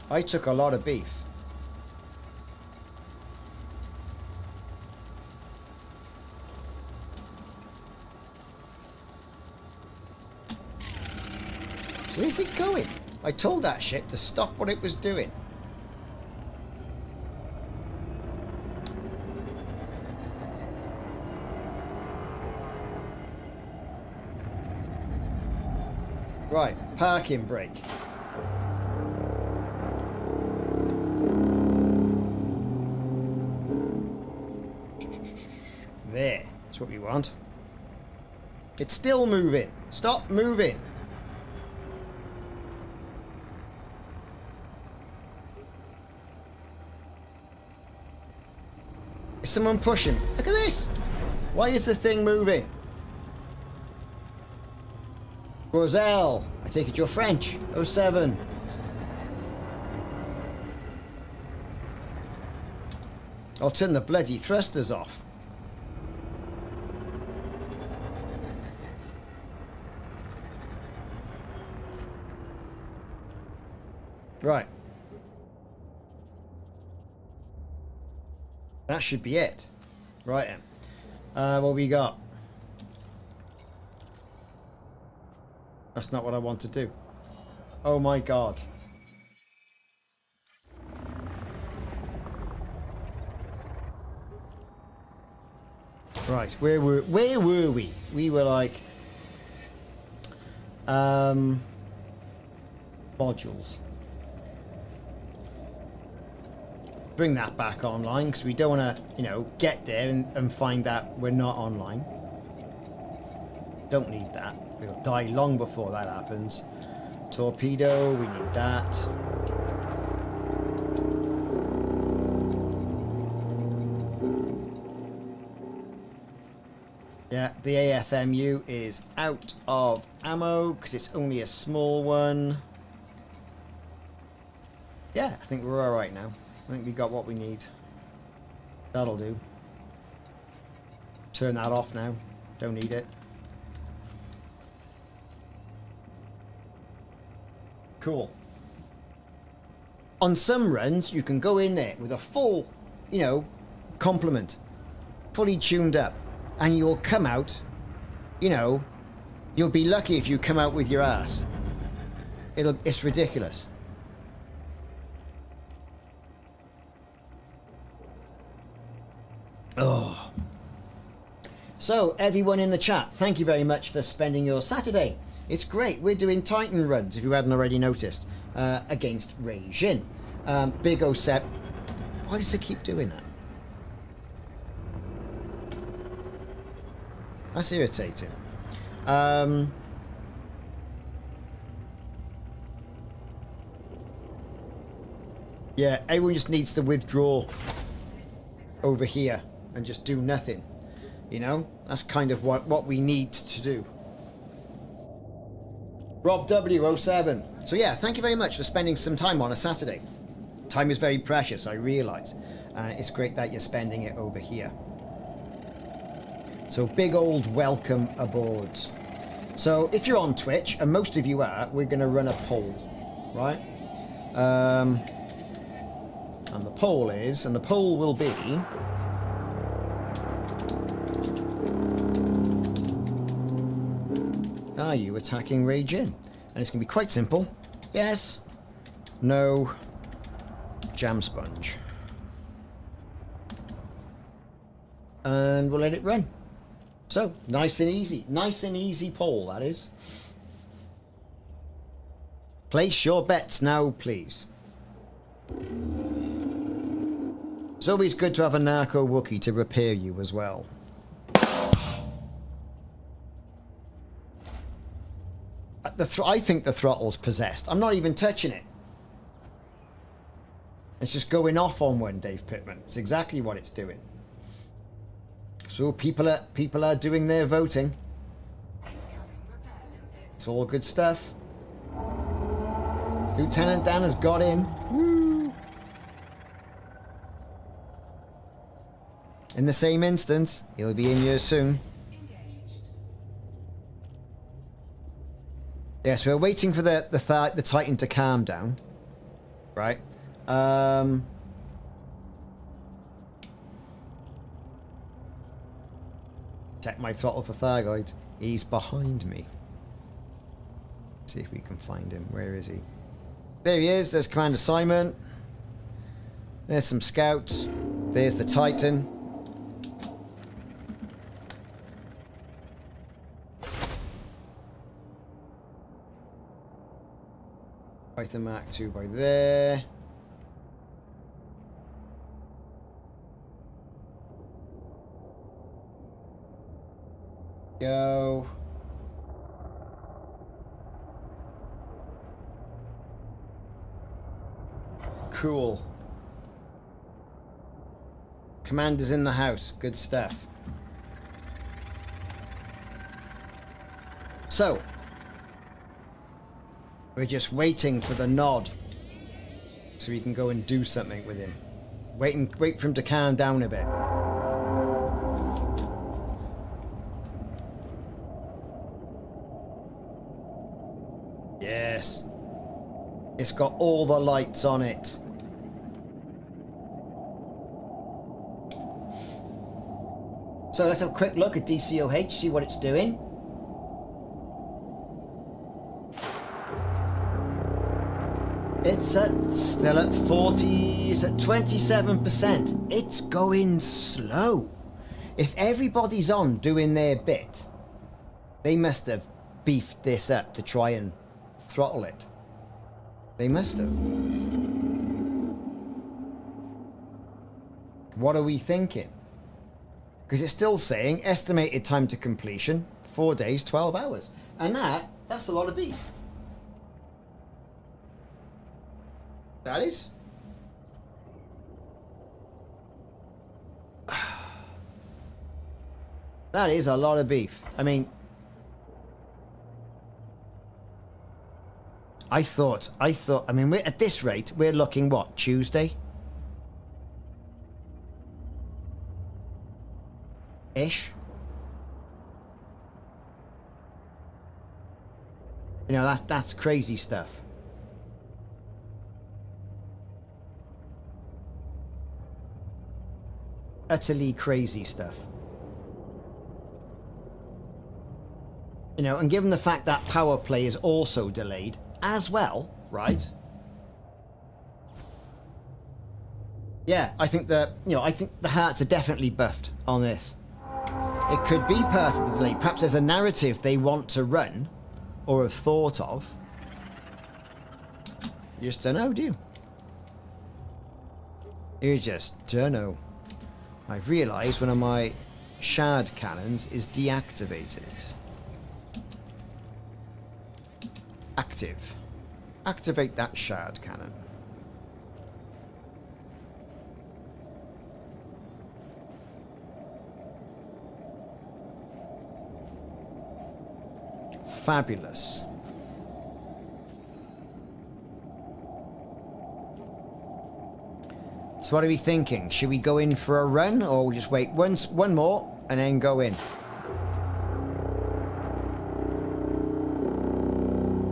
I took a lot of beef. Where's it going? I told that ship to stop what it was doing. Right, parking brake. There, that's what we want. It's still moving. Stop moving. Is someone pushing? Look at this. Why is the thing moving? Roselle, I take it you're French. 07. I'll turn the bloody thrusters off. Right. That should be it. Right then. What we got? That's not what I want to do. Oh my god. Right, where were we? We were like modules. Bring that back online because we don't want to, you know, get there and find that we're not online. Don't need that. We'll die long before that happens. Torpedo, we need that. Yeah, the AFMU is out of ammo because it's only a small one. Yeah, I think we're alright now. I think we got what we need. That'll do. Turn that off now. Don't need it. Cool. On some runs, you can go in there with a full, you know, complement. Fully tuned up. And you'll come out, you know, you'll be lucky if you come out with your ass. It's ridiculous. Oh. So, everyone in the chat, thank you very much for spending your Saturday. It's great. We're doing Titan runs, if you hadn't already noticed, against Raijin. Big OSEP. Why does it keep doing that? That's irritating. Yeah, everyone just needs to withdraw over here and just do nothing. You know? That's kind of what we need to do. Rob W07. So yeah, thank you very much for spending some time on a Saturday. Time is very precious, I realise. It's great that you're spending it over here. So big old welcome aboard. So if you're on Twitch, and most of you are, we're going to run a poll, right? And the poll is, and the poll will be... Are you attacking Raijin? And it's going to be quite simple. Yes. No. Jam sponge. And we'll let it run. So, nice and easy. Nice and easy poll, that is. Place your bets now, please. It's always good to have a narco Wookiee to repair you as well. I think the throttle's possessed. I'm not even touching it. It's just going off on one, Dave Pittman. It's exactly what it's doing. So people are doing their voting. It's all good stuff. Lieutenant Dan has got in. Woo. In the same instance, he'll be in here soon. Yes, we're waiting for the Titan to calm down. Right. Check my throttle for Thargoid. He's behind me. See if we can find him. Where is he? There he is. There's Commander Simon. There's some scouts. There's the Titan. Python Mark II by there. Go. Cool. Commander's in the house. Good stuff. So, we're just waiting for the nod so we can go and do something with him. Wait for him to calm down a bit. Yes. It's got all the lights on it. So let's have a quick look at DCOH, see what it's doing. It's still at 40, it's at 27%. It's going slow. If everybody's on doing their bit, they must have beefed this up to try and throttle it. They must have. What are we thinking? Because it's still saying estimated time to completion, 4 days, 12 hours. And that's a lot of beef. That is. That is a lot of beef. I mean, I thought, I mean, at this rate, we're looking, what, Tuesday? Ish. You know, that's crazy stuff. Utterly crazy stuff. You know, and given the fact that power play is also delayed as well, right? Yeah, I think that, you know, I think the hearts are definitely buffed on this. It could be part of the delay. Perhaps there's a narrative they want to run or have thought of. You just don't know, do you? You just don't know. I've realised one of my shard cannons is deactivated. Active. Activate that shard cannon. Fabulous. So what are we thinking? Should we go in for a run, or we just wait one more and then go in?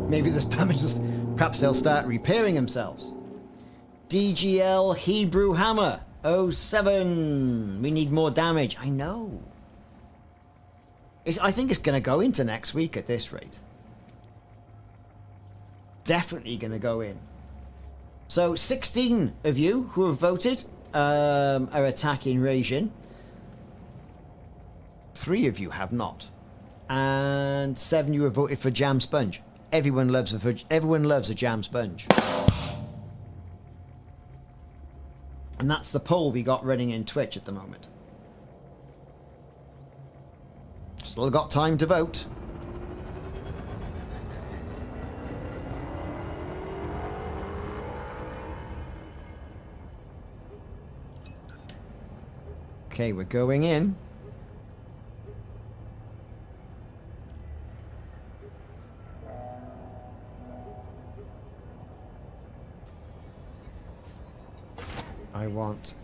Maybe there's damages. Perhaps they'll start repairing themselves. DGL Hebrew Hammer 07. We need more damage. I know. I think it's going to go into next week at this rate. Definitely going to go in. So 16 of you who have voted are attacking Raijin. 3 of you have not. And 7 of you have voted for Jam Sponge. Everyone loves a Jam Sponge. And that's the poll we got running in Twitch at the moment. Still got time to vote. Okay, we're going in. I want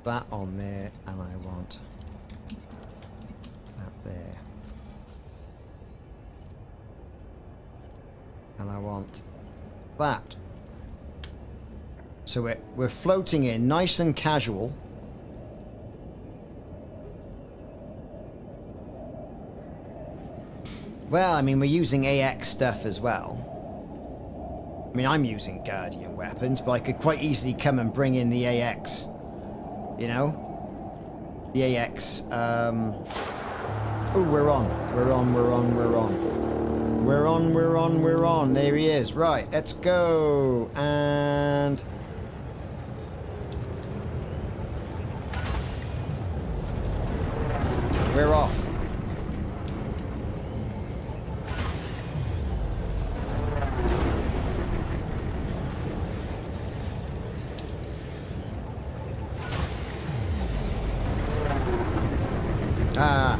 that on there, and I want that there. And I want that So we're floating in, nice and casual. Well, I mean, we're using AX stuff as well. I mean, I'm using Guardian weapons, but I could quite easily come and bring in the AX. You know? The AX, Oh, we're on. We're on, we're on, we're on. We're on, we're on, we're on. There he is. Right, let's go. And... we're off. Ah.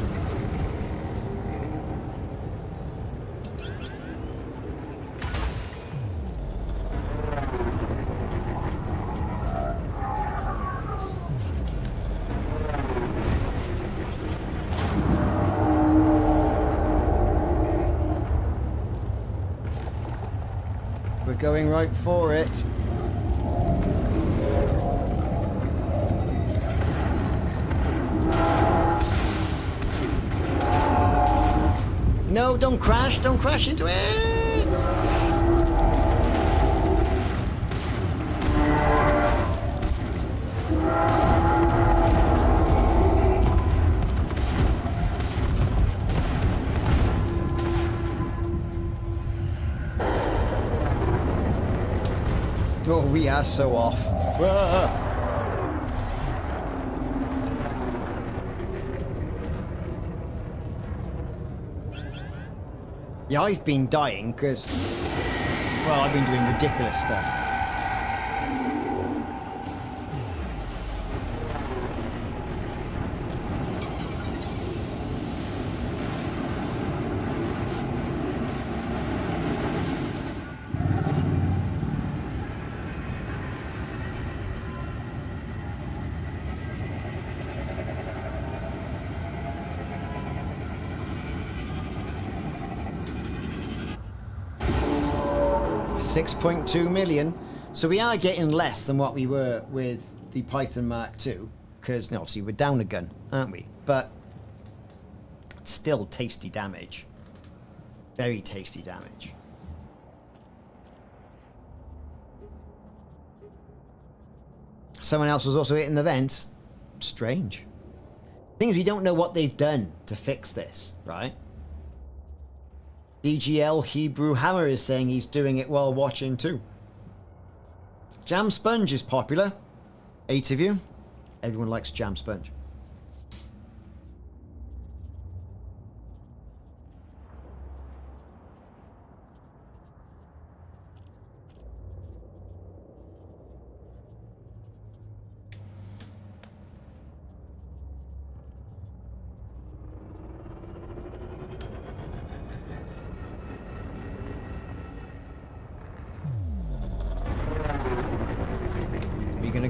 We're going right for it. No, don't crash into it! Oh, we are so off. Ah. Yeah, I've been dying because, well, I've been doing ridiculous stuff. $6.2 million. So we are getting less than what we were with the Python Mark II, because obviously we're down a gun, aren't we? But it's still tasty damage. Very tasty damage. Someone else was also hitting the vents. Strange. The thing is, we don't know what they've done to fix this, right? DGL Hebrew Hammer is saying he's doing it while watching too. Jam Sponge is popular. 8 of you. Everyone likes Jam Sponge.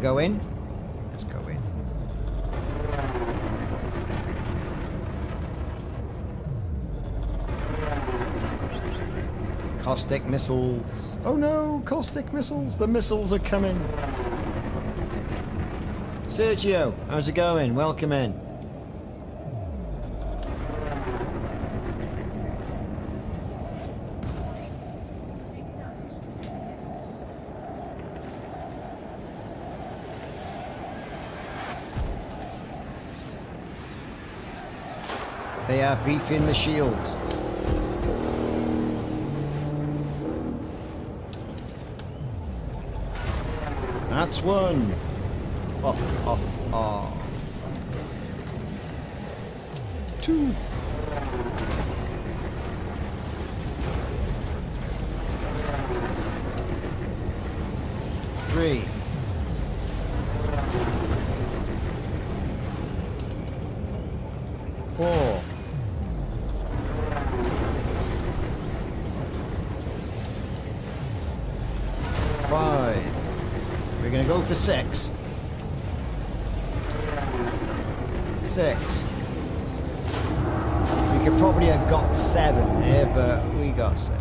Go in? Let's go in. Caustic missiles. Oh no, caustic missiles. The missiles are coming. Sergio, how's it going? Welcome in. They are beefing the shields. That's one. Oh, oh, oh. 2. Three. 4. 5. We're gonna go for 6. 6. We could probably have got 7 here, but we got 6.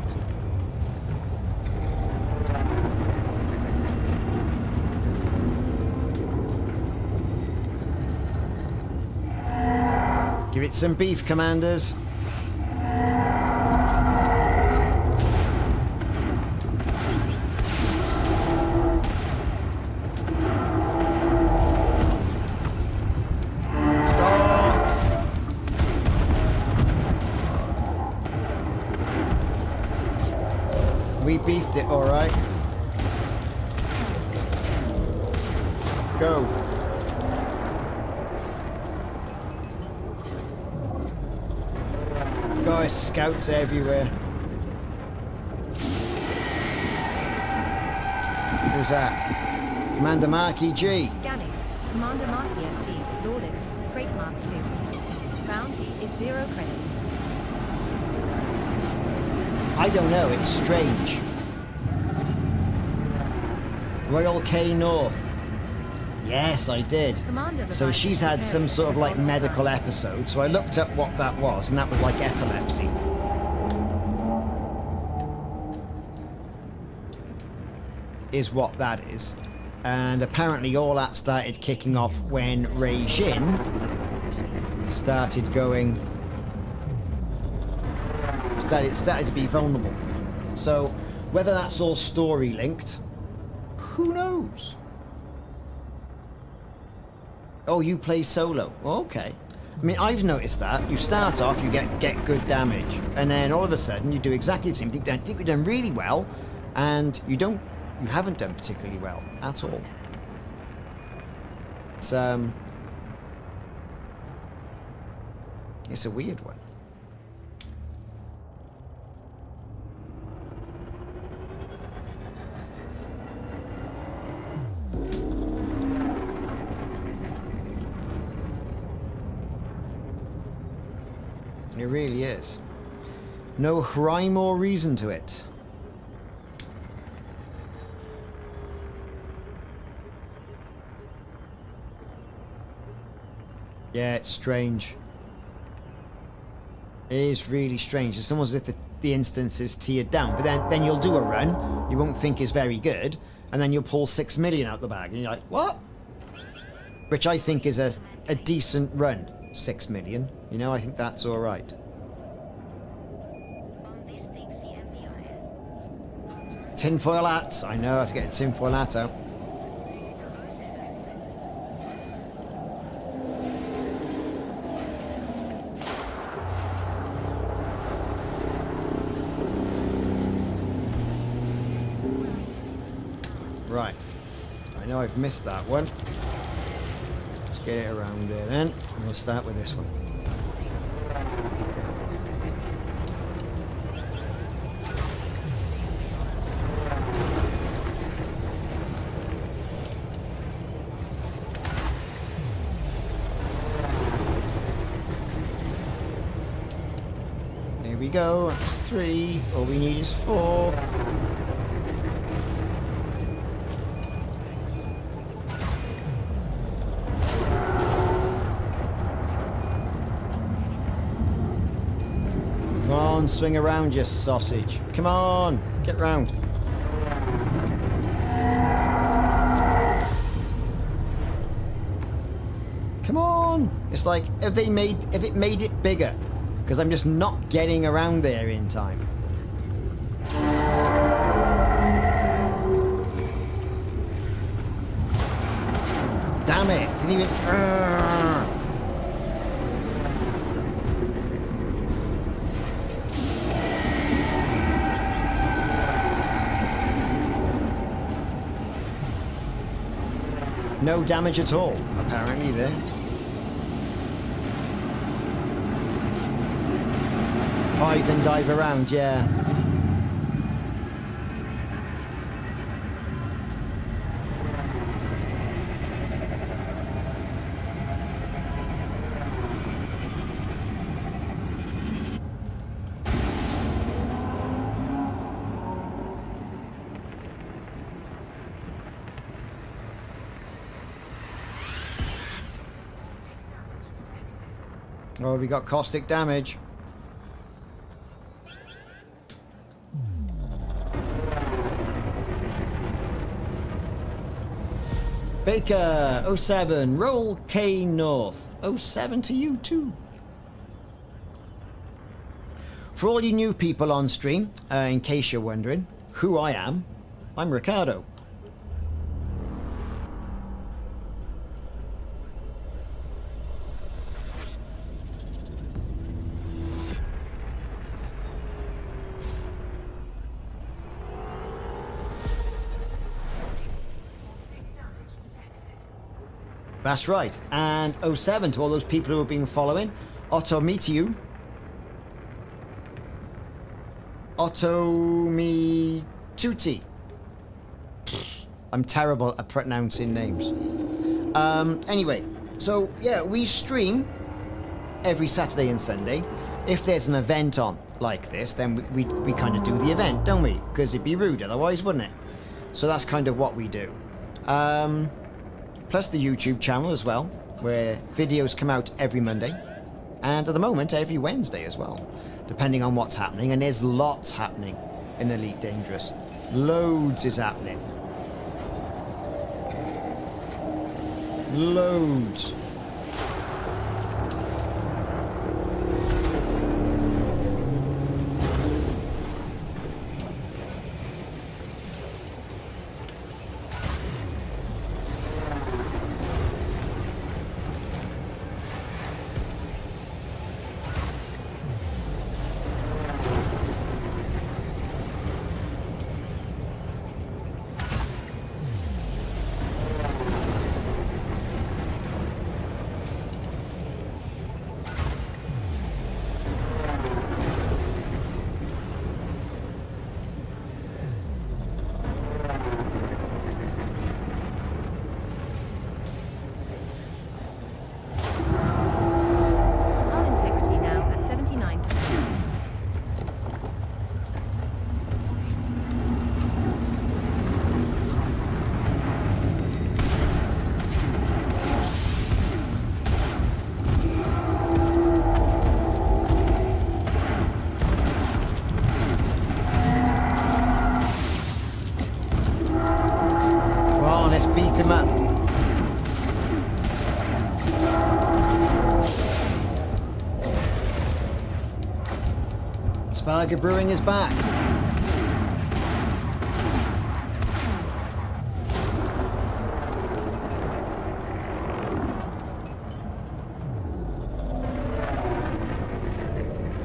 Give it some beef, commanders. We beefed it, all right. Go. Guys, scouts everywhere. Who's that? Commander Marquis G. Scanning. Commander Marquis FG. Lawless. Freight Mark II. Bounty is 0 credits. I don't know, it's strange. Royal K North. Yes, I did. So she's had some sort of like medical episode, so I looked up what that was, and that was like epilepsy. Is what that is. And apparently all that started kicking off when Raijin started going... started to be vulnerable. So whether that's all story linked, who knows? Oh, you play solo. Okay. I mean, I've noticed that. You start off, you get good damage, and then all of a sudden you do exactly the same thing. You think you've done really well, and you haven't done particularly well at all. It's a weird one. It really is. No rhyme or reason to it. Yeah, it's strange. It is really strange. It's almost as if the instance is tiered down. But then you'll do a run you won't think is very good, and then you'll pull 6 million out the bag, and you're like, what? Which I think is a decent run. 6 million. You know, I think that's all right. Tinfoil hats. I know, I have to get a tinfoil hat out. Right. I know I've missed that one. Let's get it around there then, and we'll start with this one. There we go, that's 3. All we need is 4. Come on, swing around, you sausage. Come on, get round. Come on! It's like, if it made it bigger, because I'm just not getting around there in time. Damn it! Didn't even... No damage at all, apparently, there. Five and dive around, yeah. Oh, we got caustic damage. Baker, 07, roll K North. 07 to you too. For all you new people on stream, in case you're wondering who I am, I'm Ricardo. That's right. And 07 to all those people who have been following. Otomituti. I'm terrible at pronouncing names. Anyway, so yeah, we stream every Saturday and Sunday. If there's an event on like this, then we kind of do the event, don't we? Because it'd be rude otherwise, wouldn't it? So that's kind of what we do. Plus the YouTube channel as well, where videos come out every Monday. And at the moment, every Wednesday as well, depending on what's happening. And there's lots happening in Elite Dangerous. Loads is happening. Loads. Sparger Brewing is back.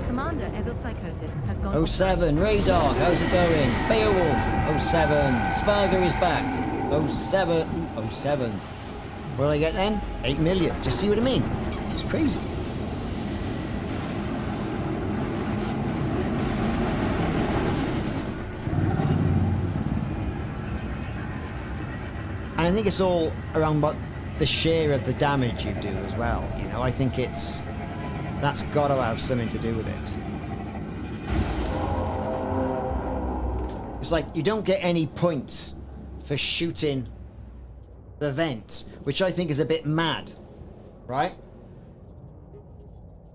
Commander Evil Psychosis has gone. 07, Raydog, how's it going? Beowulf, 07, Sparger is back. 07. What did I get then? 8 million. Just see what I mean? It's crazy. And I think it's all around what the share of the damage you do as well. You know, I think that's got to have something to do with it. It's like you don't get any points for shooting the vents, which I think is a bit mad, right?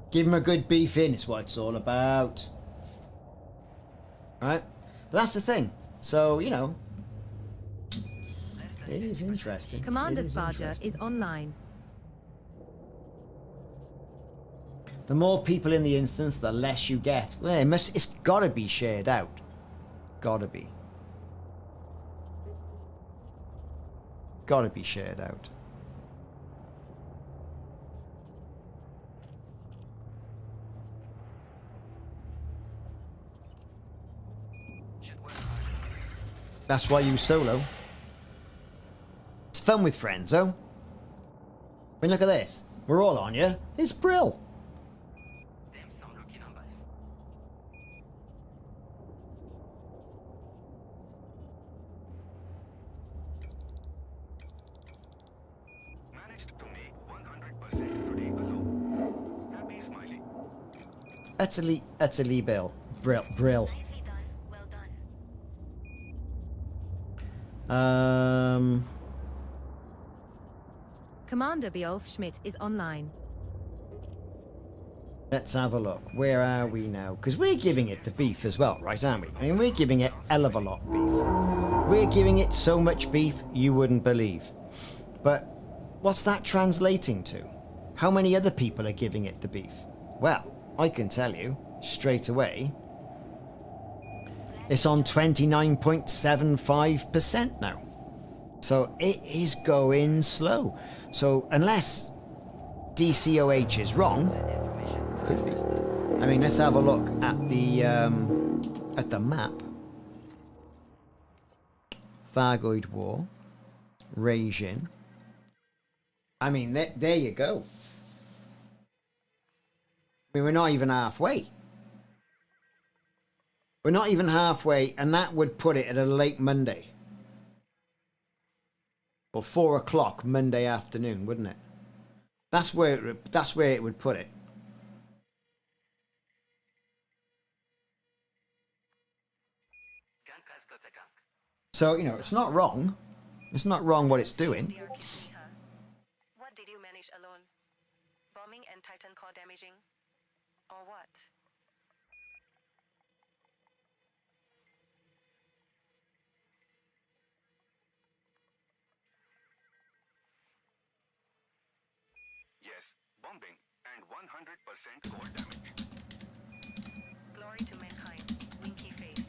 Give them a good beef in, it's what it's all about. Right? But that's the thing. So, you know, it is interesting. Commander Sparger is online. The more people in the instance, the less you get. Well, it's got to be shared out. Gotta be. Gotta be shared out. That's why you solo. It's fun with friends, oh? I mean, look at this. We're all on you. It's brill. Damn some rookie numbers. Managed to make 100% today alone. Happy smiley. Utterly brill. Nicely done. Well done. Commander Beowulf Schmidt is online. Let's have a look. Where are we now? Because we're giving it the beef as well, right, aren't we? I mean, we're giving it hell of a lot of beef. We're giving it so much beef you wouldn't believe. But what's that translating to? How many other people are giving it the beef? Well, I can tell you. straight away. It's on 29.75% now. So it is going slow. So unless DCOH is wrong, could be. I mean, let's have a look at the map. Thargoid War, Raijin. I mean, there you go. I mean, we're not even halfway. We're not even halfway, and that would put it at a late Monday. Or 4 o'clock Monday afternoon, wouldn't it? That's where it would put it. So, you know, it's not wrong. It's not wrong what it's doing. What did you manage alone? Bombing and Titan core damaging? Or what? Yes, bombing and 100% core damage. Glory to mankind. Winky face.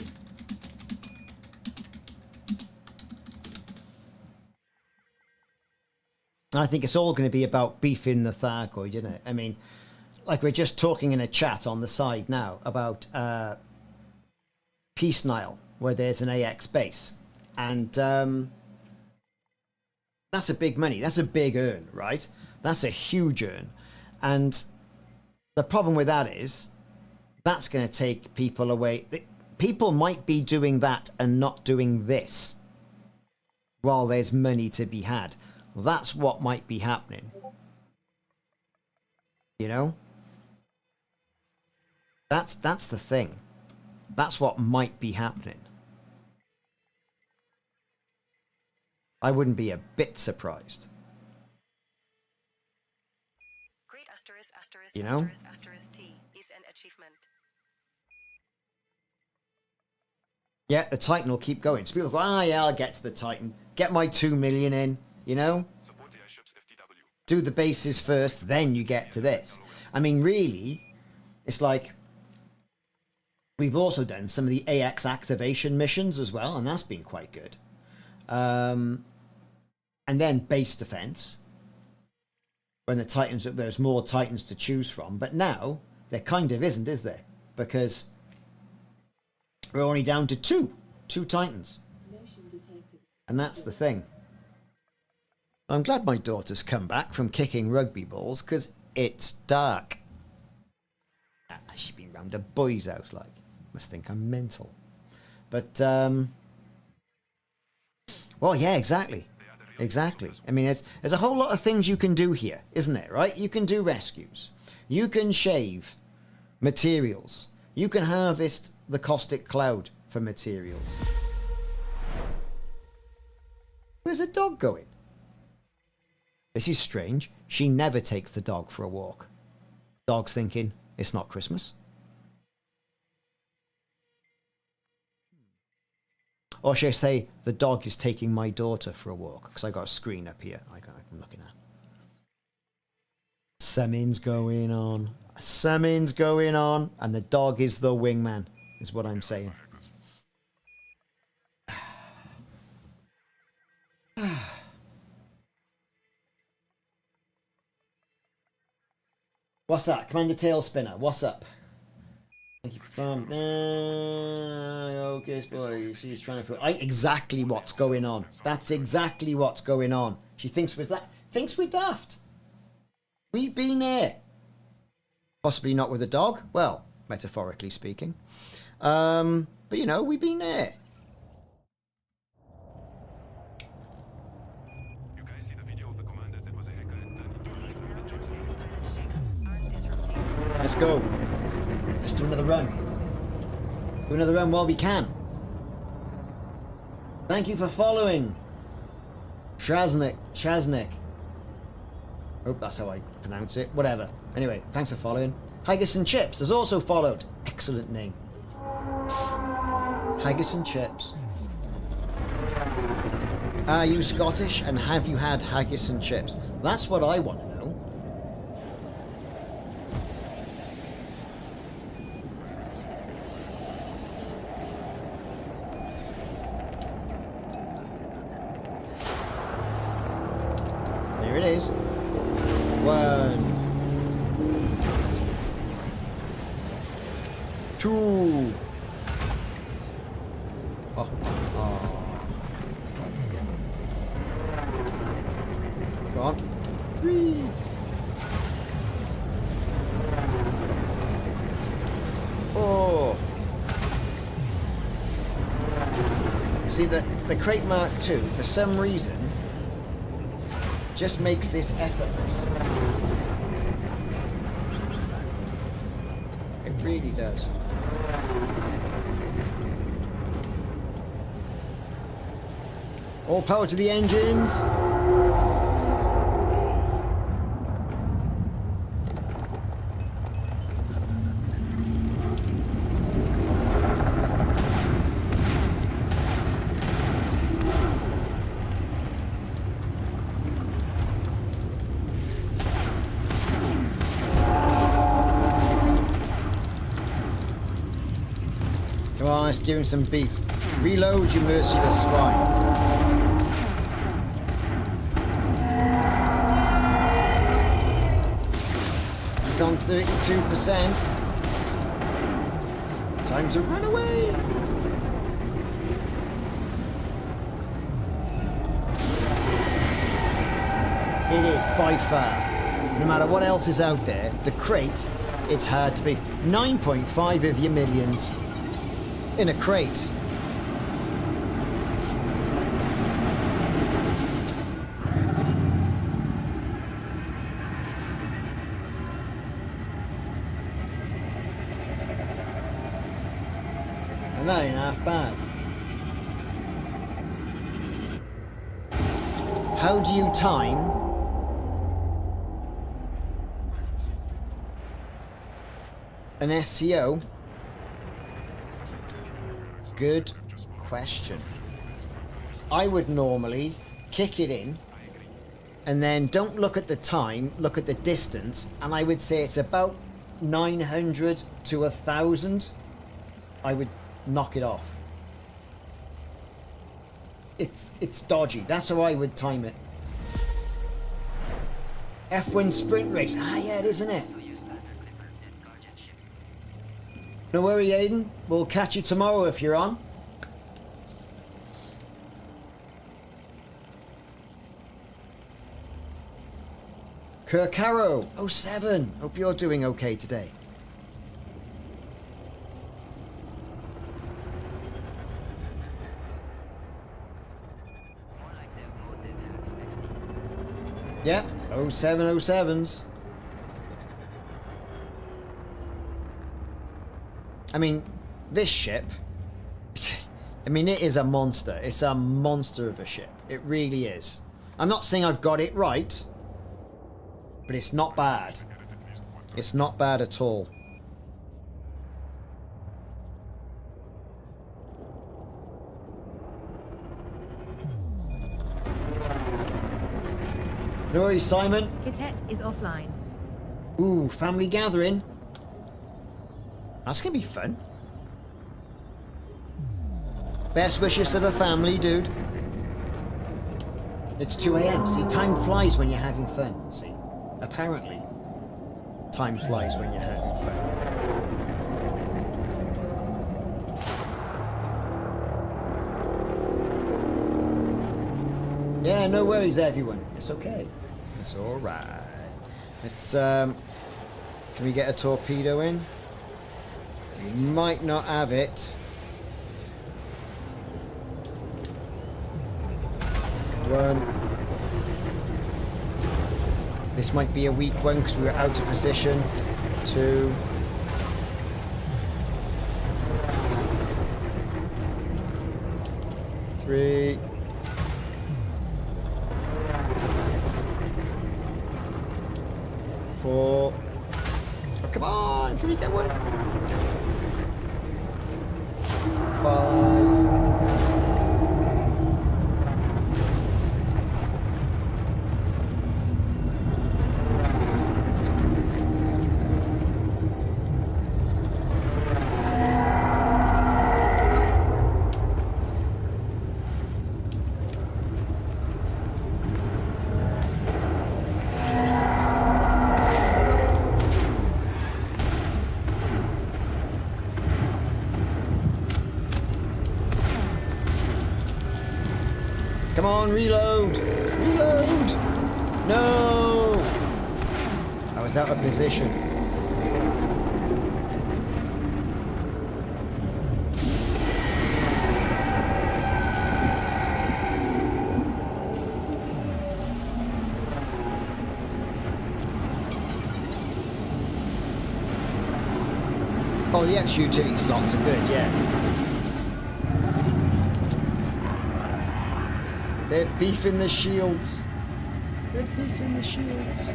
I think it's all going to be about beefing the Thargoid, isn't it? I mean, like we're just talking in a chat on the side now about Peace Nile, where there's an AX base. And that's a big money. That's a big earn, right? That's a huge earn. And the problem with that is that's going to take people away. People might be doing that and not doing this while there's money to be had. That's what might be happening. You know? That's the thing. That's what might be happening. I wouldn't be a bit surprised. Great asterisk, asterisk, You know? asterisk, asterisk T is an achievement. Yeah, the Titan will keep going. So people go, yeah, I'll get to the Titan. Get my 2 million in, you know? Support the airships FTW. Do the bases first, then you get to this. I mean, really, it's like we've also done some of the AX activation missions as well, and that's been quite good. And then base defense, when the Titans, there's more Titans to choose from. But now there kind of isn't, is there? Because we're only down to two Titans, and that's the thing. I'm glad my daughter's come back from kicking rugby balls because it's dark. She's been round a boy's house, like, must think I'm mental. But well, yeah, exactly. Exactly. I mean, there's a whole lot of things you can do here, isn't there, right? You can do rescues. You can shave materials. You can harvest the caustic cloud for materials. Where's a dog going? This is strange. She never takes the dog for a walk. Dog's thinking, it's not Christmas. Or should I say, the dog is taking my daughter for a walk, because I got a screen up here I'm looking at. Something's going on. Something's going on, and the dog is the wingman, is what I'm saying. What's that? Commander Tailspinner, what's up? Thank you for okay, boy. She's trying to. Exactly what's going on. That's exactly what's going on. She thinks we're daft. We've been there. Possibly not with a dog. Well, metaphorically speaking. But you know, we've been there. You guys see the video of the commander that was a hacker and Let's go. Let's do another run. Do another run while we can. Thank you for following. Chaznik. Hope that's how I pronounce it. Whatever. Anyway, thanks for following. Haggis and Chips has also followed. Excellent name. Haggis and Chips. Are you Scottish and have you had haggis and chips? That's what I want to know. it is. 1, 2. Oh. Go on. 3. 4. You see, the Crate Mark II, for some reason, just makes this effortless. It really does. All power to the engines. Come on, let's give him some beef. Reload, you merciless swine. He's on 32%. Time to run away. It is by far, no matter what else is out there, the crate, it's hard to beat. 9.5 of your millions in a crate. And that ain't half bad. How do you time an SCO? Good question. I would normally kick it in and then don't look at the time, look at the distance, and I would say it's about 900 to 1,000. I would knock it off. It's dodgy. That's how I would time it. F1 sprint race. Ah, yeah, it is, isn't it? No worry, Aiden. We'll catch you tomorrow if you're on. Kirkaro 07. Hope you're doing okay today. Yep, 0707s. I mean, this ship, I mean, it is a monster. It's a monster of a ship. It really is. I'm not saying I've got it right, but it's not bad. It's not bad at all. No worries, Simon. Cadet is offline. Ooh, family gathering. That's gonna be fun. Best wishes to the family, dude. It's 2 AM. See, time flies when you're having fun. See, apparently, time flies when you're having fun. Yeah, no worries, everyone. It's okay. It's all right. Let's. Can we get a torpedo in? We might not have it. One. This might be a weak one because we were out of position. 2. Three. 4. Oh, come on! Can we get one? 5. on, reload! Reload! No! I was out of position. Oh, the extra utility slots are good, yeah. They're beefing the shields. They're beefing the shields.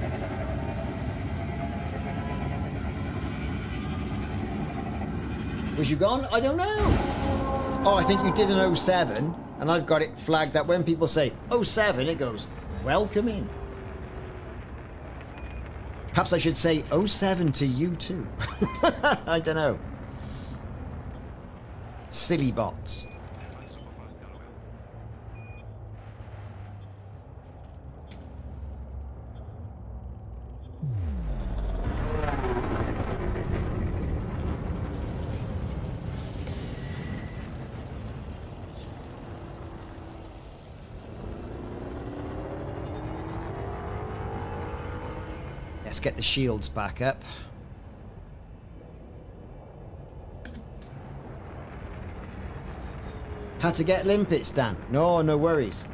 Was you gone? I don't know. Oh, I think you did an 07, and I've got it flagged that when people say 07, it goes, welcome in. Perhaps I should say 07 to you too. I don't know. Silly bots. Let's get the shields back up. Had to get limpets, Dan. No, no worries.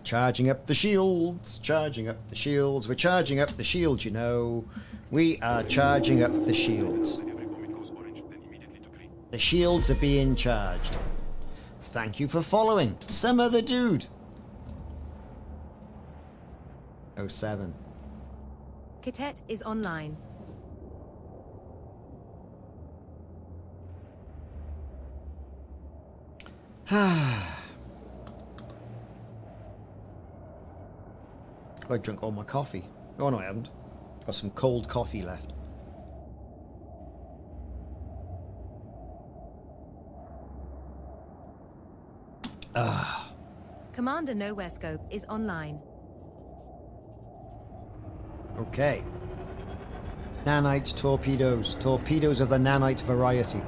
Charging up the shields, charging up the shields. We're charging up the shields, you know. We are charging up the shields. The shields are being charged. Thank you for following. Some other dude. 07. Cadet is online. I drank all my coffee. Oh no, I haven't. Got some cold coffee left. Commander Nowhere Scope is online. Okay. Nanite torpedoes. Torpedoes of the nanite variety.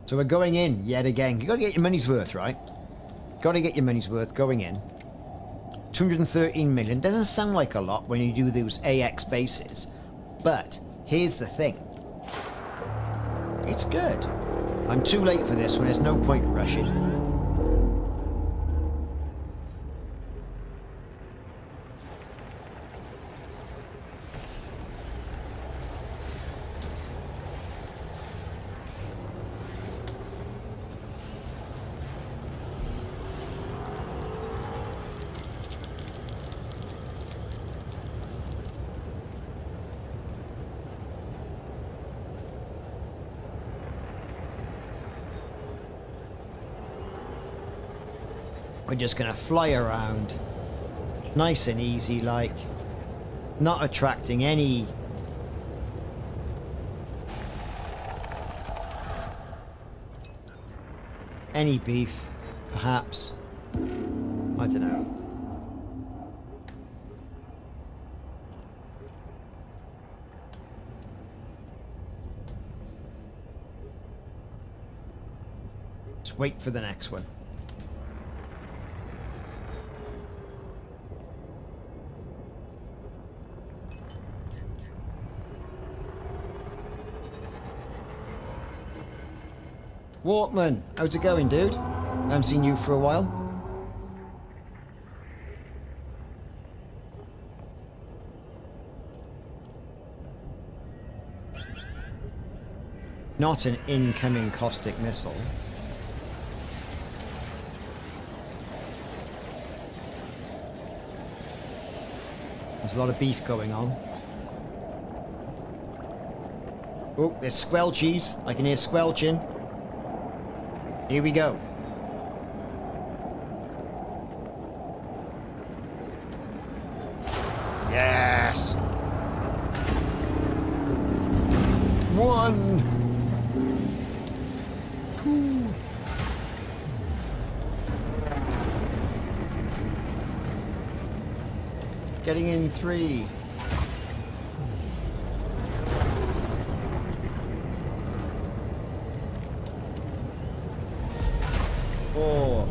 So we're going in yet again. You gotta get your money's worth, right? Gotta get your money's worth going in. 213 million. Doesn't sound like a lot when you do those AX bases. But here's the thing. It's good. I'm too late for this one. There's no point rushing. We're just gonna fly around, nice and easy like, not attracting any beef, perhaps. I don't know. Let's wait for the next one. Walkman, how's it going, dude? I haven't seen you for a while. Not an incoming caustic missile. There's a lot of beef going on. Oh, there's squelchies. I can hear squelching. Here we go. Yes. One. Two. getting in 3. 4.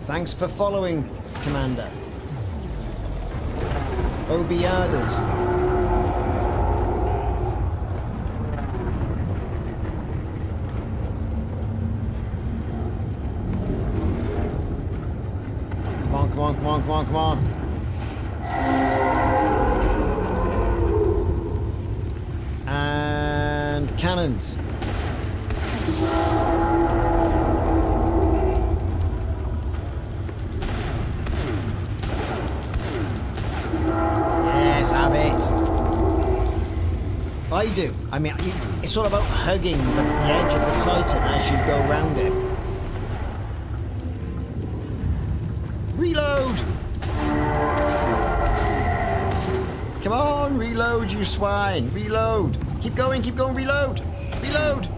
Thanks for following, Commander. Obiadas. Come on, come on, come on, come on, come on. And cannons. Yes, have it. I do. I mean, it's all about hugging the edge of the Titan as you go round it. Reload! Come on, reload, you swine. Reload. Keep going, reload. Reload.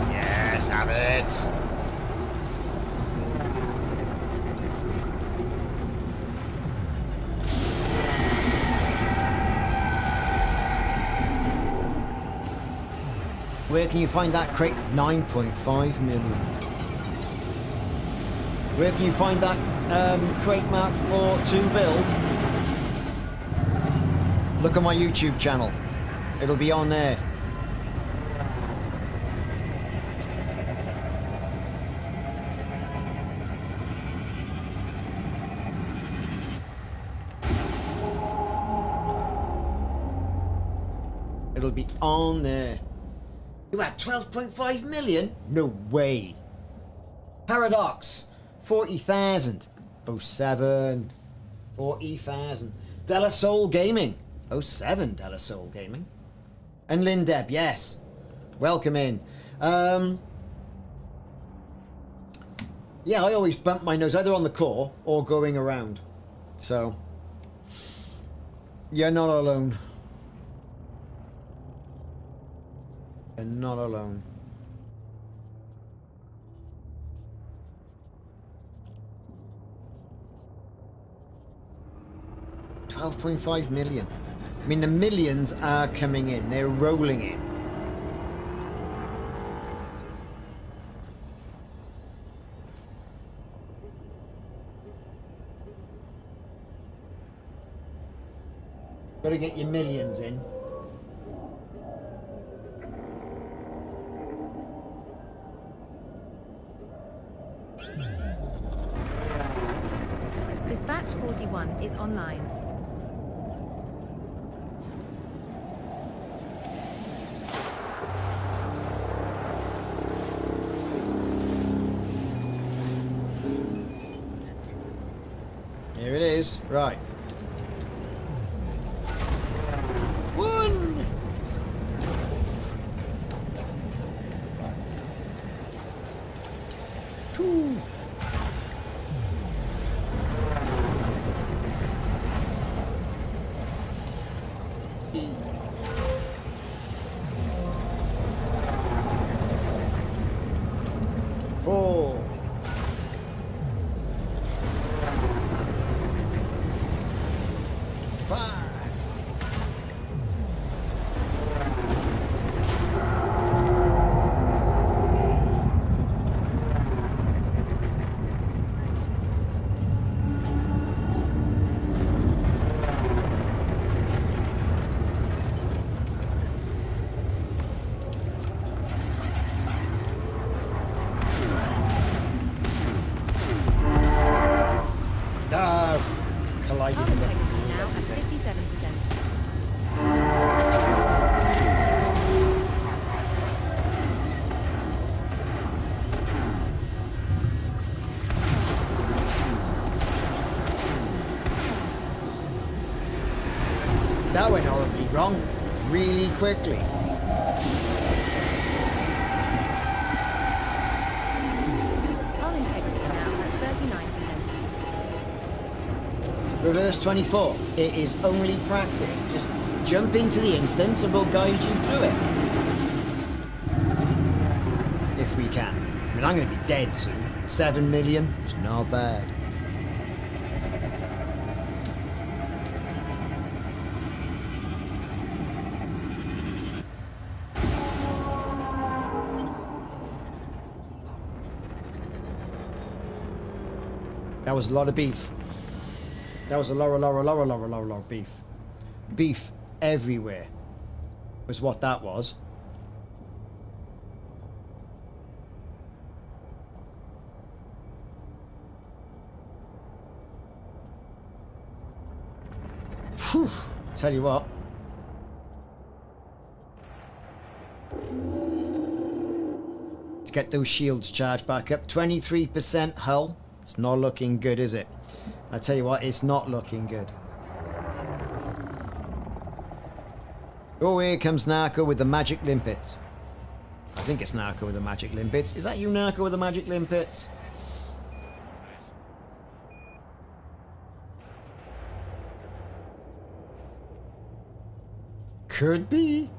Yes, have it. Where can you find that crate? 9.5 million. Where can you find that crate mark for to build? Look at my YouTube channel. It'll be on there. It'll be on there. You had 12.5 million? No way. Paradox. 40,000. 07. 40,000. Della Soul Gaming. 07 Della Soul Gaming. And Lindeb, yes. Welcome in. Yeah, I always bump my nose either on the core or going around. So, you're not alone. You're not alone. $12.5 million. I mean, the millions are coming in. They're rolling in. Got to get your millions in. Dispatch 41 is online. Here it is. Right. 1. 2. 3. 4. 5. 57%. That went horribly wrong, really quickly. Hull integrity now at 39%. Reverse 24. It is only practice. Just jump into the instance and we'll guide you through it. If we can. I mean, I'm going to be dead soon, 7 million. It's not bad. That was a lot of beef. That was a lot of beef. Beef everywhere was what that was. Whew. Tell you what. To get those shields charged back up. 23% hull. It's not looking good, is it? I tell you what, it's not looking good. Oh, here comes Narco with the magic limpet. I think it's Narco with the magic limpet. Is that you, Narco, with the magic limpet? Could be.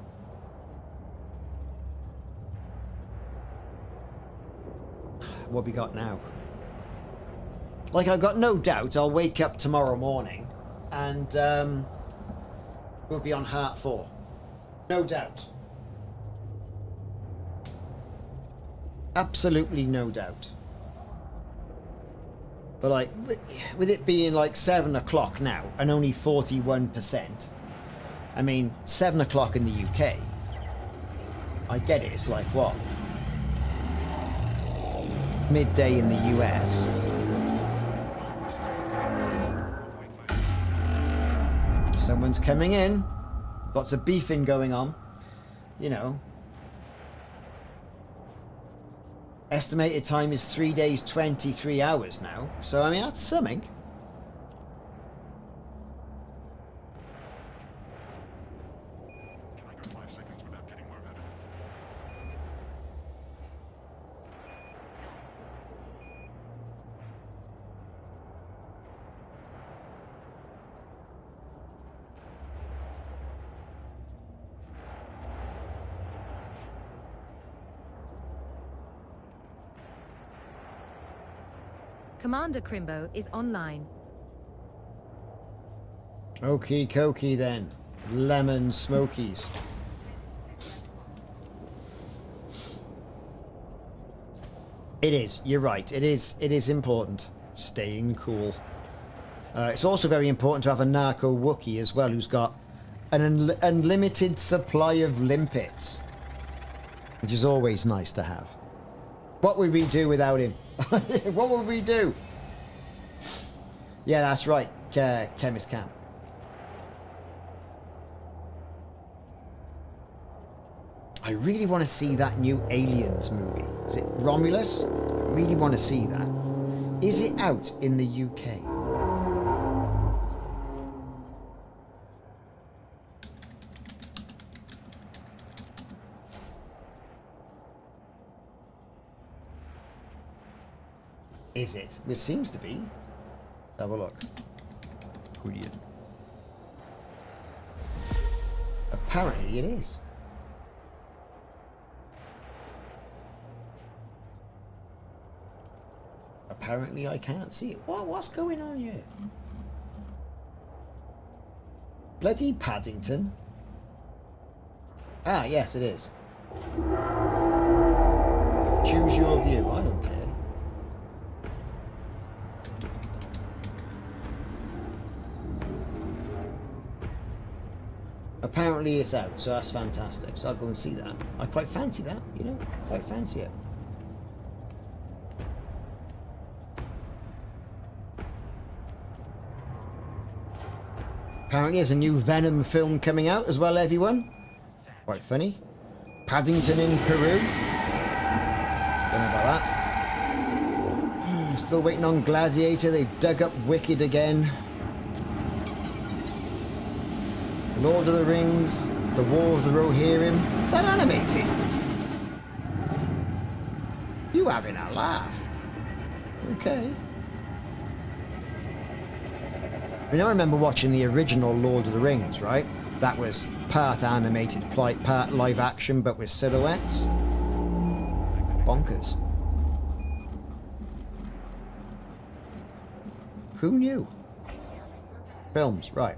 What we got now? Like, I've got no doubt I'll wake up tomorrow morning and we'll be on Heart 4. No doubt. Absolutely no doubt. But like, with it being like 7 o'clock now and only 41%, I mean, 7 o'clock in the UK, I get it, it's like what? Midday in the US. Someone's coming in. Lots of beefing going on. You know. Estimated time is 3 days, 23 hours now. So, I mean, that's something. Commander Crimbo is online. Okie dokie then. Lemon smokies. It is, you're right. It is important. Staying cool. It's also very important to have a Narco Wookiee as well, who's got an unlimited supply of limpets. Which is always nice to have. What would we do without him? What would we do? Yeah, that's right. Chemist Cam. I really want to see that new Aliens movie. Is it Romulus? I really want to see that. Is it out in the UK? Is it? It seems to be. Have a look. Korean. Apparently it is. Apparently I can't see it. What's going on here? Bloody Paddington. Ah, yes it is. Choose your view. I don't care. Apparently it's out, so that's fantastic. So I'll go and see that. I quite fancy that, you know? Quite fancy it. Apparently there's a new Venom film coming out as well, everyone. Quite funny. Paddington in Peru. Don't know about that. Still waiting on Gladiator. They've dug up Wicked again. Lord of the Rings, The War of the Rohirrim. Is that animated? You having a laugh? Okay. I mean, I remember watching the original Lord of the Rings, right? That was part animated, part live action, but with silhouettes. Bonkers. Who knew? Films, right.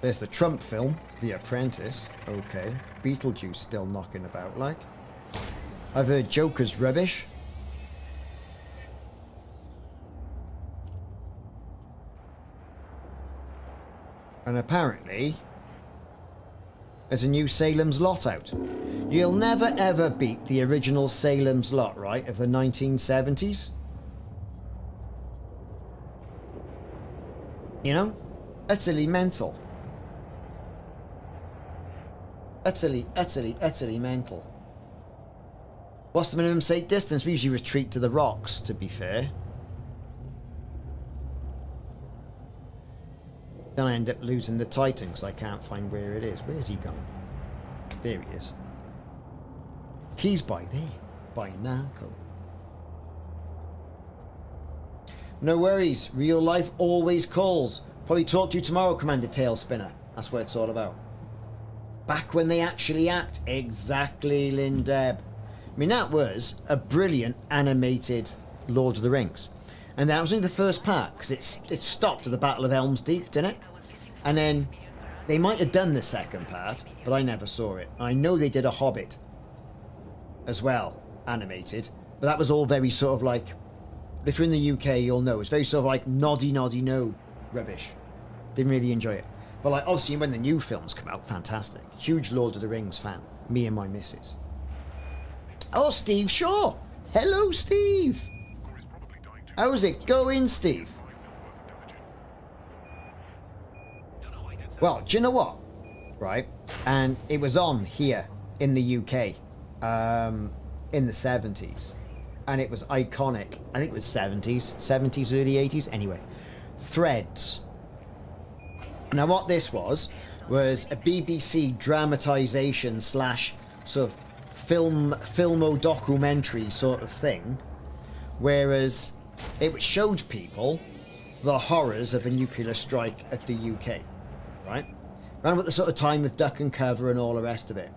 There's the Trump film, The Apprentice. Okay. Beetlejuice still knocking about, like. I've heard Joker's rubbish. And apparently, there's a new Salem's Lot out. You'll never ever beat the original Salem's Lot, right, of the 1970s. You know? Utterly mental. Utterly mental. What's the minimum safe distance? We usually retreat to the rocks, to be fair. Then I end up losing the Titan because I can't find where it is. Where's he gone? There he is. He's by there. By Narco. No worries. Real life always calls. Probably talk to you tomorrow, Commander Tailspinner. That's what it's all about. Back when they actually act. Exactly, Lindeb. I mean, that was a brilliant animated Lord of the Rings. And that was only the first part, because it stopped at the Battle of Helm's Deep, didn't it? And then they might have done the second part, but I never saw it. I know they did a Hobbit as well, animated, but that was all very sort of like, if you're in the UK, you'll know, it's very sort of like noddy no rubbish. Didn't really enjoy it. But like, obviously when the new films come out, fantastic. Huge Lord of the Rings fan, me and my missus. Oh, Steve Shaw. Hello, Steve. How's it going, Steve? Well, do you know what? Right? And it was on here in the UK in the 70s. And it was iconic. I think it was 70s, early 80s. Anyway, Threads. Now, what this was a BBC dramatisation / sort of filmo-documentary sort of thing. Whereas it showed people the horrors of a nuclear strike at the UK, right? Around about the sort of time with duck and cover and all the rest of it.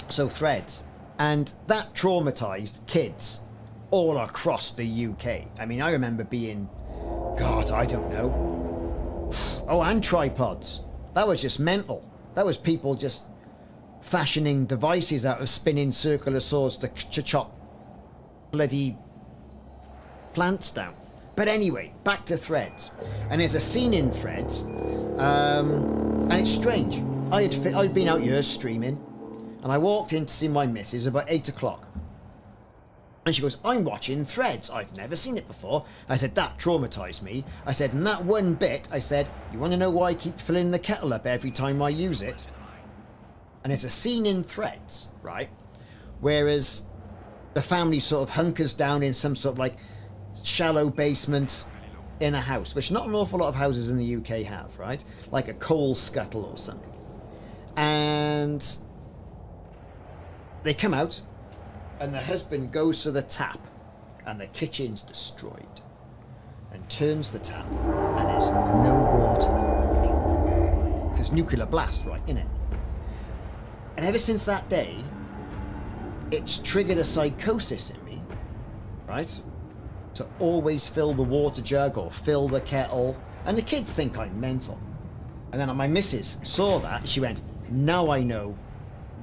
So Threads. And that traumatised kids all across the UK. I mean, I remember being, God, I don't know. Oh, and tripods. That was just mental. That was people just fashioning devices out of spinning circular saws to chop bloody plants down. But anyway, back to Threads. And there's a scene in Threads, and it's strange. I'd been out here streaming, and I walked in to see my missus about 8 o'clock. And she goes, I'm watching Threads. I've never seen it before. I said, that traumatised me. I said, in that one bit, I said, you want to know why I keep filling the kettle up every time I use it? And it's a scene in Threads, right? Whereas the family sort of hunkers down in some sort of like shallow basement in a house, which not an awful lot of houses in the UK have, right? Like a coal scuttle or something. And they come out, and the husband goes to the tap, and the kitchen's destroyed, and turns the tap, and there's no water. Because nuclear blast, right, innit? And ever since that day, it's triggered a psychosis in me, right? To always fill the water jug or fill the kettle. And the kids think I'm mental. And then my missus saw that, and she went, now I know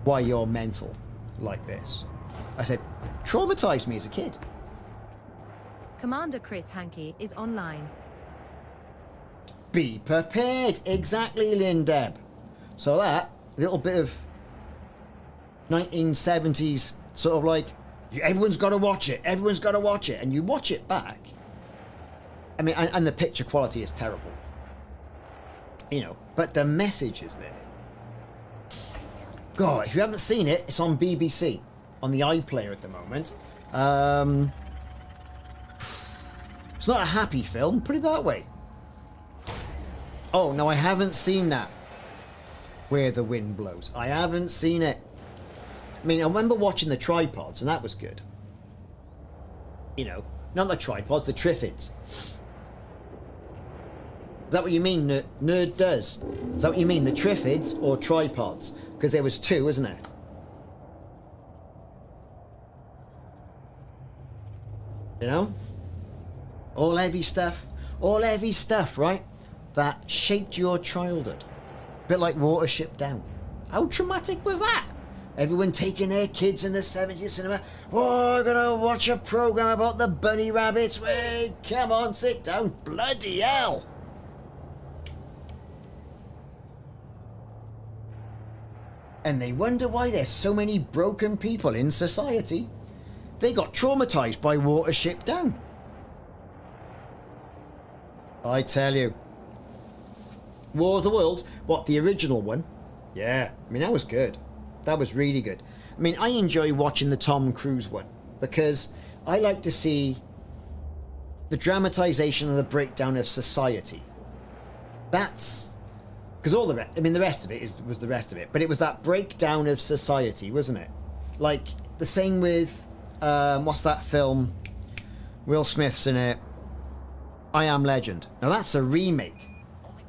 why you're mental like this. I said, traumatized me as a kid. Commander Chris Hankey is online. Be prepared. Exactly, Lindeb. So that little bit of 1970s sort of like, everyone's got to watch it. Everyone's got to watch it. And you watch it back. I mean, and the picture quality is terrible. You know, but the message is there. God, if you haven't seen it, it's on BBC. On the iPlayer at the moment. It's not a happy film, put it that way. Oh, no, I haven't seen that. Where the Wind Blows. I haven't seen it. I mean, I remember watching the tripods, and that was good. You know, not the tripods, the triffids. Is that what you mean, Nerd Does? Is that what you mean, the triffids or tripods? Because there was two, isn't there? You know? All heavy stuff. All heavy stuff, right? That shaped your childhood. Bit like Watership Down. How traumatic was that? Everyone taking their kids in the 70s cinema. Oh, I'm gonna watch a program about the bunny rabbits. Wait, come on, sit down. Bloody hell. And they wonder why there's so many broken people in society. They got traumatized by Watership Down. I tell you. War of the Worlds, what, the original one? Yeah, I mean, that was good. That was really good. I mean, I enjoy watching the Tom Cruise one because I like to see the dramatization and the breakdown of society. That's because all the rest, I mean, the rest of it was the rest of it, but it was that breakdown of society, wasn't it? Like the same with what's that film? Will Smith's in it. I Am Legend. Now that's a remake.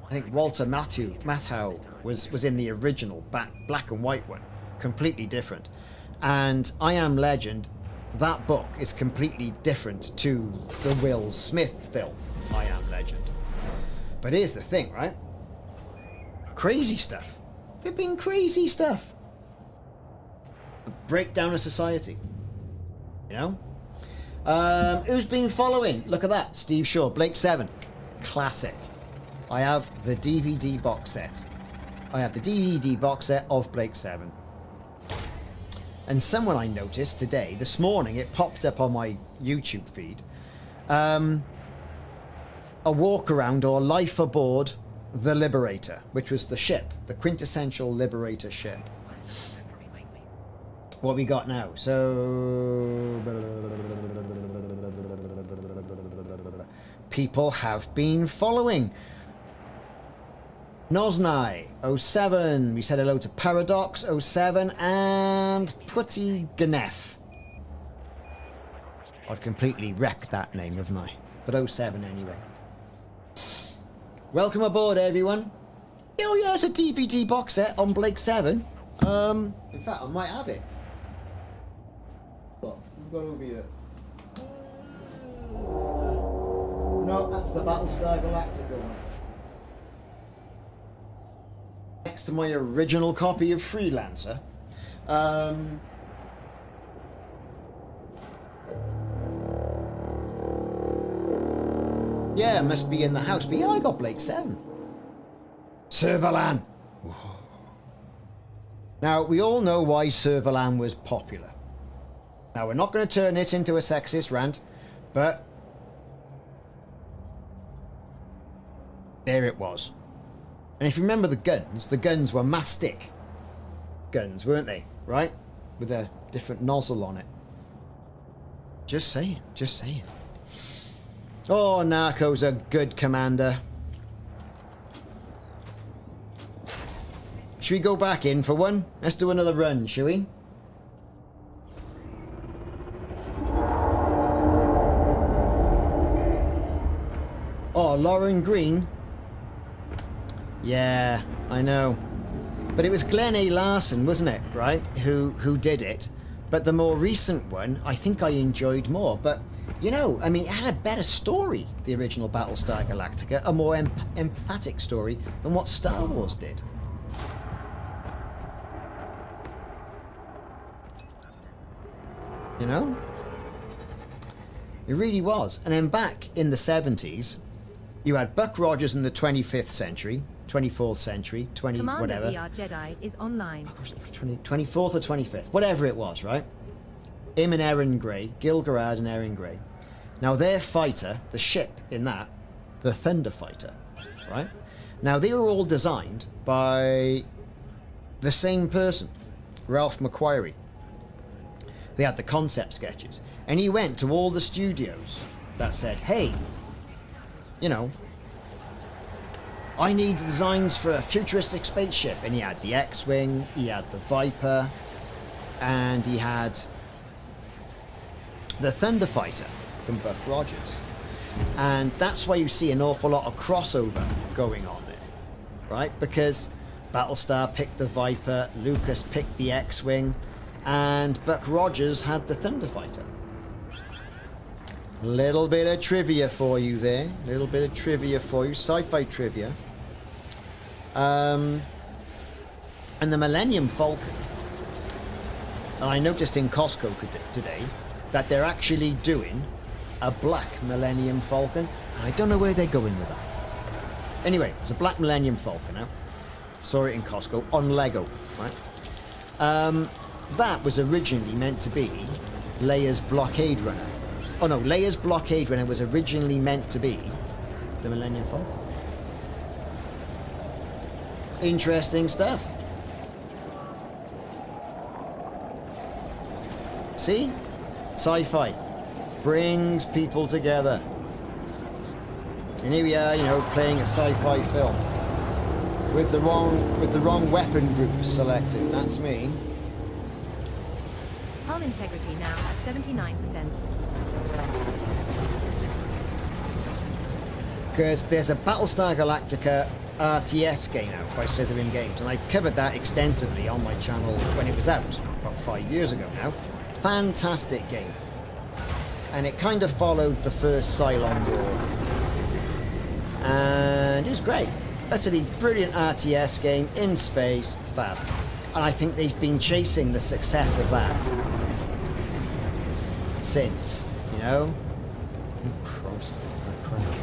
I think Walter Matthau was in the original black and white one. Completely different. And I Am Legend, that book is completely different to the Will Smith film, I Am Legend. But here's the thing, right? Crazy stuff. It's been crazy stuff. A breakdown of society. You know? Who's been following? Look at that. Steve Shaw, Blake 7. Classic. I have the DVD box set. I have the DVD box set of Blake 7. And someone I noticed today, this morning, it popped up on my YouTube feed. A walk around or life aboard the Liberator, which was the ship, the quintessential Liberator ship. What we got now? So people have been following. Noznai 07, we said hello to Paradox 07 and Putty Ganef. I've completely wrecked that name, haven't I? But 07 anyway. Welcome aboard, everyone. Oh yeah, it's a DVD box set on Blake 7. In fact, I might have it. What? We've got over here. No, that's the Battlestar Galactica one. Next to my original copy of Freelancer. Yeah, it must be in the house. But yeah, I got Blake 7. Servalan. Now, we all know why Servalan was popular. Now, we're not going to turn this into a sexist rant, but there it was. And if you remember the guns were mastic guns, weren't they? Right? With a different nozzle on it. Just saying, just saying. Oh, Narco's a good commander. Should we go back in for one? Let's do another run, shall we? Oh, Lauren Green. Yeah, I know. But it was Glenn A. Larson, wasn't it, right? Who did it. But the more recent one, I think I enjoyed more. But, you know, I mean, it had a better story, the original Battlestar Galactica. A more empathetic story than what Star Wars did. You know? It really was. And then back in the 70s, you had Buck Rogers in the 25th century, 24th century, 20 Commander whatever. VR Jedi is online. 24th or 25th, whatever it was, right? Him and Erin Grey, Gil Galad and Erin Grey. Now their fighter, the ship in that, the Thunder Fighter, right? Now they were all designed by the same person, Ralph McQuarrie. They had the concept sketches, and he went to all the studios that said, hey, you know, I need designs for a futuristic spaceship. And he had the X-Wing, he had the Viper, and he had the Thunder Fighter from Buck Rogers. And that's why you see an awful lot of crossover going on there, right? Because Battlestar picked the Viper, Lucas picked the X-Wing, and Buck Rogers had the Thunder Fighter. Little bit of trivia for you there. Little bit of trivia for you. Sci-fi trivia. And the Millennium Falcon. And I noticed in Costco today that they're actually doing a black Millennium Falcon. And I don't know where they're going with that. Anyway, it's a black Millennium Falcon now. Saw it in Costco on Lego, right? That was originally meant to be Leia's Blockade Runner. Oh no, Leia's Blockade Runner was originally meant to be the Millennium Falcon. Interesting stuff. See? Sci-fi brings people together. And here we are, you know, playing a sci-fi film with the wrong weapon group selected. That's me. Hull integrity now at 79%. Because there's a Battlestar Galactica RTS game out by Slytherin Games, and I covered that extensively on my channel when it was out, about 5 years ago now. Fantastic game. And it kind of followed the first Cylon War. And it was great. That's a brilliant RTS game in space, fab. And I think they've been chasing the success of that since, you know? Oh, Christ, that crash.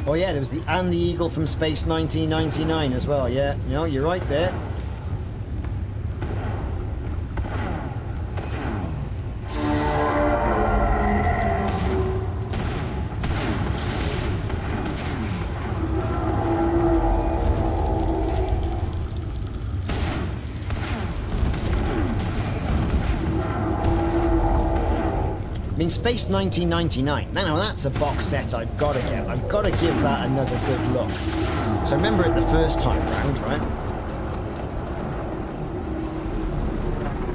Oh yeah, there was the Eagle from Space 1999 as well. Yeah, you know, you're right there. I mean, Space 1999, now that's a box set I've got to get. I've got to give that another good look. So remember it the first time round, right?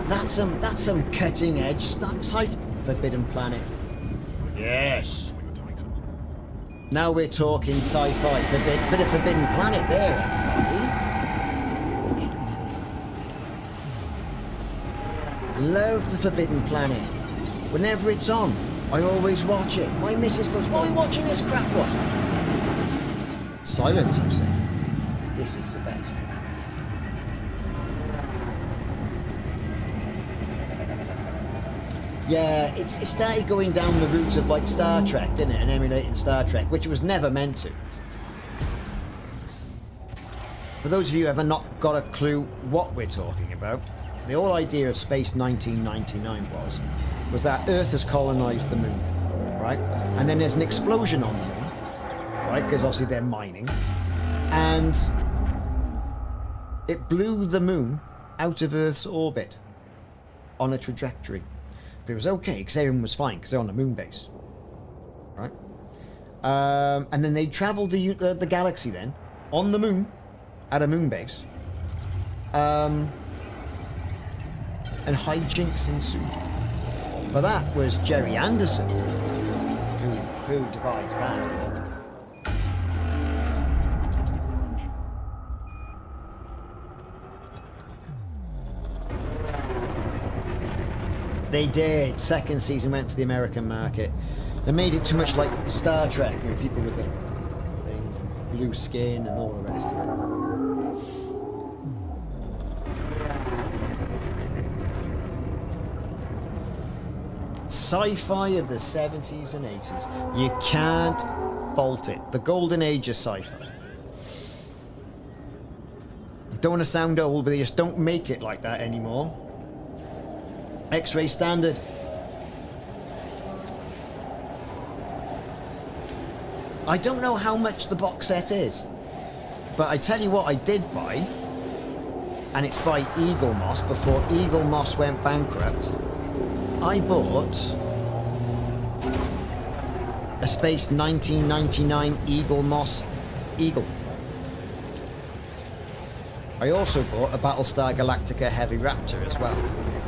That's some cutting edge sci-fi. Forbidden Planet. Yes. Now we're talking sci-fi. Bit of Forbidden Planet there, everybody. Love the Forbidden Planet. Whenever it's on, I always watch it. My missus goes, "Why are you watching this crap, what?" Silence, I'm saying. This is the best. Yeah, it started going down the routes of like Star Trek, didn't it? And emulating Star Trek, which was never meant to. For those of you who have not got a clue what we're talking about, the whole idea of Space 1999 was that Earth has colonized the moon, right? And then there's an explosion on the moon, right? Because obviously they're mining. And it blew the moon out of Earth's orbit on a trajectory. But it was okay, because everyone was fine, because they're on the moon base, right? And then they traveled the galaxy then, on the moon, at a moon base. And hijinks ensued. But that was Jerry Anderson who devised that. They did. Second season went for the American market. They made it too much like Star Trek, you know, people with the things, and blue skin and all the rest of it. Sci-fi of the 70s and 80s. You can't fault it. The golden age of sci-fi. Don't want to sound old, but they just don't make it like that anymore. X-ray standard. I don't know how much the box set is, but I tell you what I did buy, and it's by Eagle Moss before Eagle Moss went bankrupt. I bought a Space 1999 Eagle Moss Eagle. I also bought a Battlestar Galactica Heavy Raptor as well.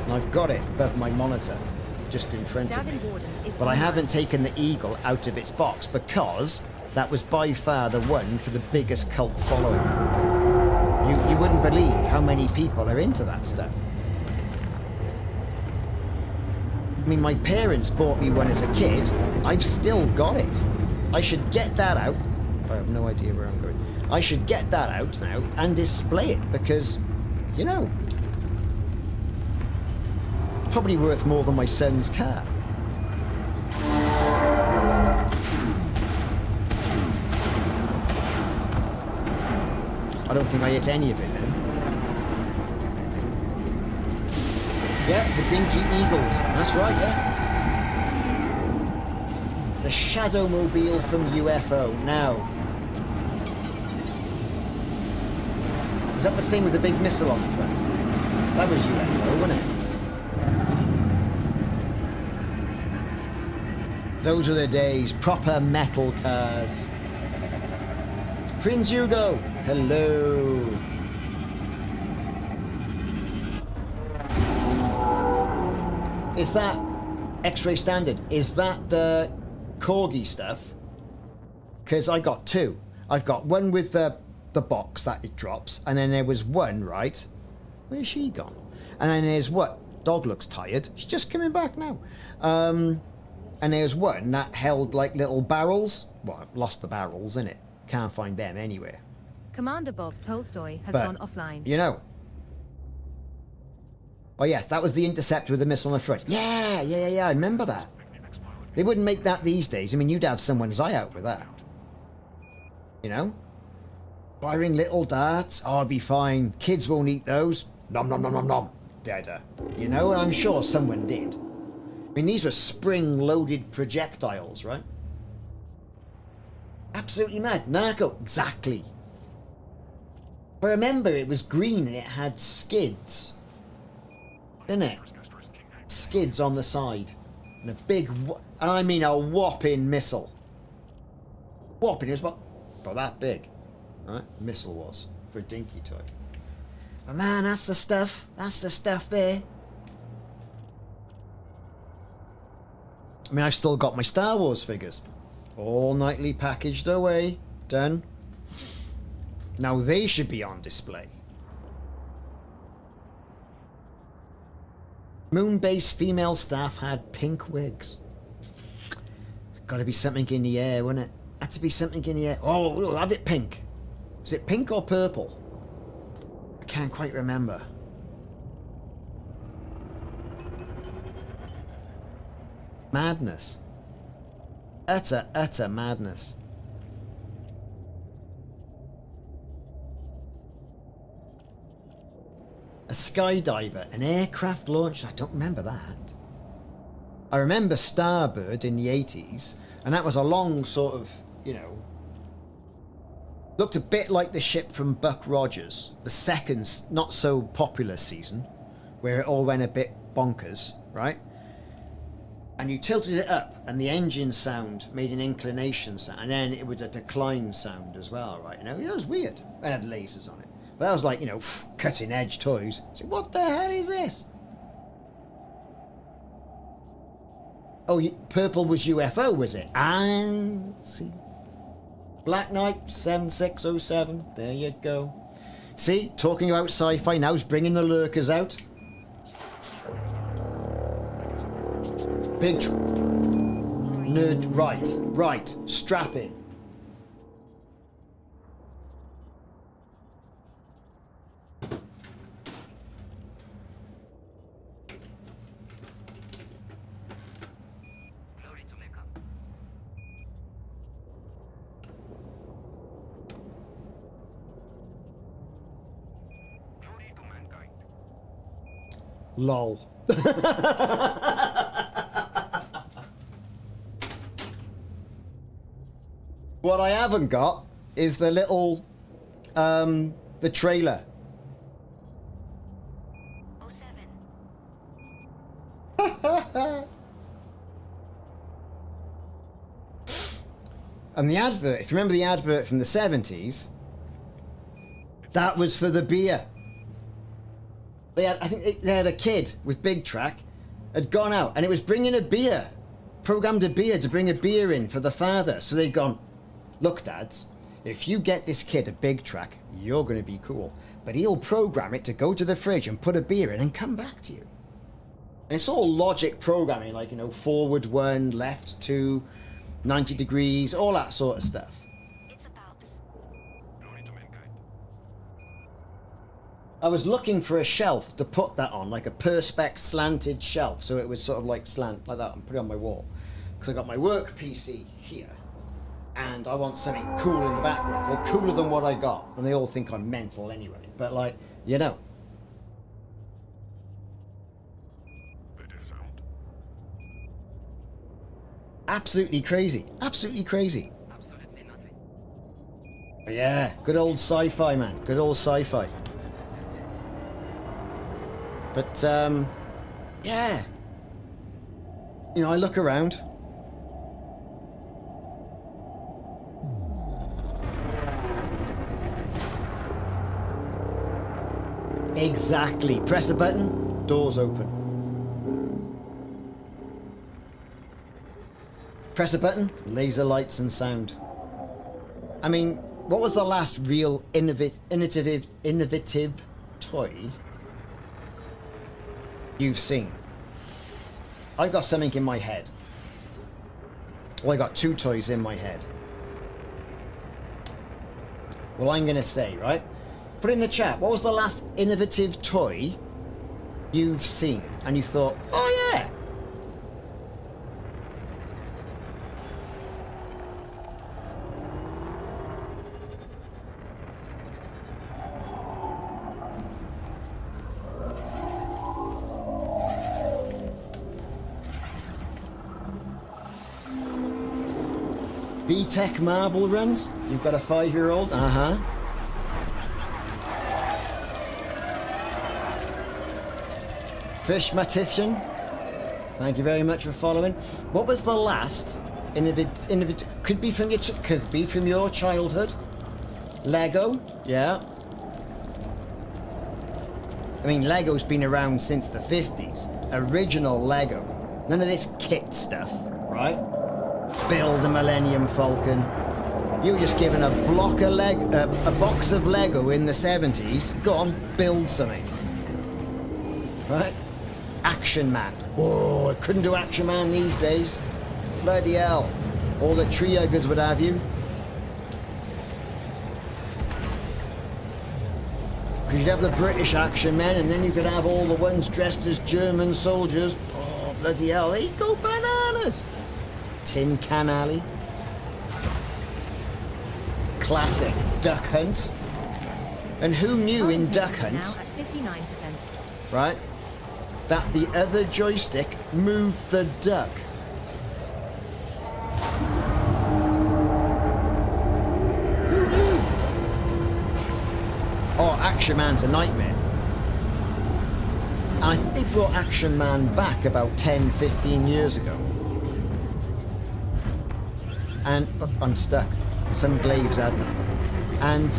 And I've got it above my monitor, just in front of me. Davin Warden is But I haven't taken the Eagle out of its box because that was by far the one for the biggest cult following. You wouldn't believe how many people are into that stuff. I mean, my parents bought me one as a kid. I've still got it. I should get that out. I have no idea where I'm going. I should get that out now and display it because, you know, it's probably worth more than my son's car. I don't think I hit any of it then. Yeah, the Dinky Eagles. That's right, yeah. The Shadowmobile from UFO. Now, was that the thing with the big missile on the front? That was UFO, wasn't it? Those are the days. Proper metal cars. Prince Hugo, hello. Is that X-ray standard? Is that the Corgi stuff? Because I got two. I've got one with the box that it drops, and then there was one, right? Where's she gone? And then there's what? Dog looks tired. She's just coming back now. And there's one that held like little barrels. Well, I've lost the barrels, innit? Can't find them anywhere. Commander Bob Tolstoy has gone offline. You know. Oh yes, that was the Interceptor with the missile on the front. Yeah, I remember that. They wouldn't make that these days. I mean, you'd have someone's eye out with that. You know? Firing little darts. Oh, I'd be fine. Kids won't eat those. Nom nom nom nom nom. Deader. You know, and I'm sure someone did. I mean, these were spring-loaded projectiles, right? Absolutely mad. Narco. Exactly. But remember, it was green and it had skids. Didn't it? Skids on the side. And a big, and I mean a whopping missile. Whopping, it was about that big. Right? Missile was. For a dinky toy. But man, that's the stuff. That's the stuff there. I mean, I've still got my Star Wars figures. All nicely packaged away. Done. Now they should be on display. Moon-based female staff had pink wigs. There's got to be something in the air, wouldn't it? Had to be something in the air. Oh, we'll have it pink. Is it pink or purple? I can't quite remember. Madness. Utter madness. A skydiver, an aircraft launch. I don't remember that. I remember Starbird in the 80s, and that was a long sort of, you know, looked a bit like the ship from Buck Rogers, the second not so popular season, where it all went a bit bonkers, right? And you tilted it up, and the engine sound made an inclination sound, and then it was a decline sound as well, right? You know, it was weird. It had lasers on it. But that was like, you know, cutting edge toys. So what the hell is this? Oh, purple was UFO, was it? Ah, see. Black Knight 7607. There you go. See, talking about sci-fi now is bringing the lurkers out. Big nerd. Right. Strap in. Lol. What I haven't got is the little, the trailer. 07. And the advert, if you remember the advert from the 70s, that was for the beer. They had, I think they had a kid with Big Track, had gone out, and it was bringing a beer. programmed a beer to bring a beer in for the father. So they've gone, look, dads, if you get this kid a big track, you're going to be cool. But he'll program it to go to the fridge and put a beer in and come back to you. And it's all logic programming, like, you know, forward 1, left 2, 90 degrees, all that sort of stuff. It's a Palps. Glory to mankind. I was looking for a shelf to put that on, like a perspex slanted shelf, so it was sort of like slant like that and put it on my wall. Because I got my work PC here, and I want something cool in the background, well, cooler than what I got. And they all think I'm mental anyway, but like, you know. Better sound. Absolutely crazy, absolutely crazy. Absolutely nothing. But yeah, good old sci-fi, man, good old sci-fi. But, yeah. You know, I look around. Exactly. Press a button, doors open. Press a button, laser lights and sound. I mean, what was the last real innovative toy you've seen? I've got something in my head. Well, I got 2 toys in my head. Well, I'm going to say, right? Put in the chat, what was the last innovative toy you've seen? And you thought, oh yeah. B-Tech marble runs? You've got a 5-year-old? Uh-huh. Fish Matician, thank you very much for following. What was the last could be from your childhood? Lego? Yeah. I mean, Lego's been around since the 50s. Original Lego. None of this kit stuff, right? Build a Millennium Falcon. You were just given a block of a box of Lego in the 70s. Go on, build something. Right? Action Man. Whoa, I couldn't do Action Man these days. Bloody hell. All the tree huggers would have you. Because you'd have the British Action Men, and then you could have all the ones dressed as German soldiers. Oh, bloody hell, they go bananas. Tin Can Alley. Classic. Duck Hunt. And who knew in Duck Hunt, now at 59%. right, that the other joystick moved the duck? Who knew? Oh, Action Man's a nightmare. And I think they brought Action Man back about 10, 15 years ago. And oh, I'm stuck. Some glaives had me. And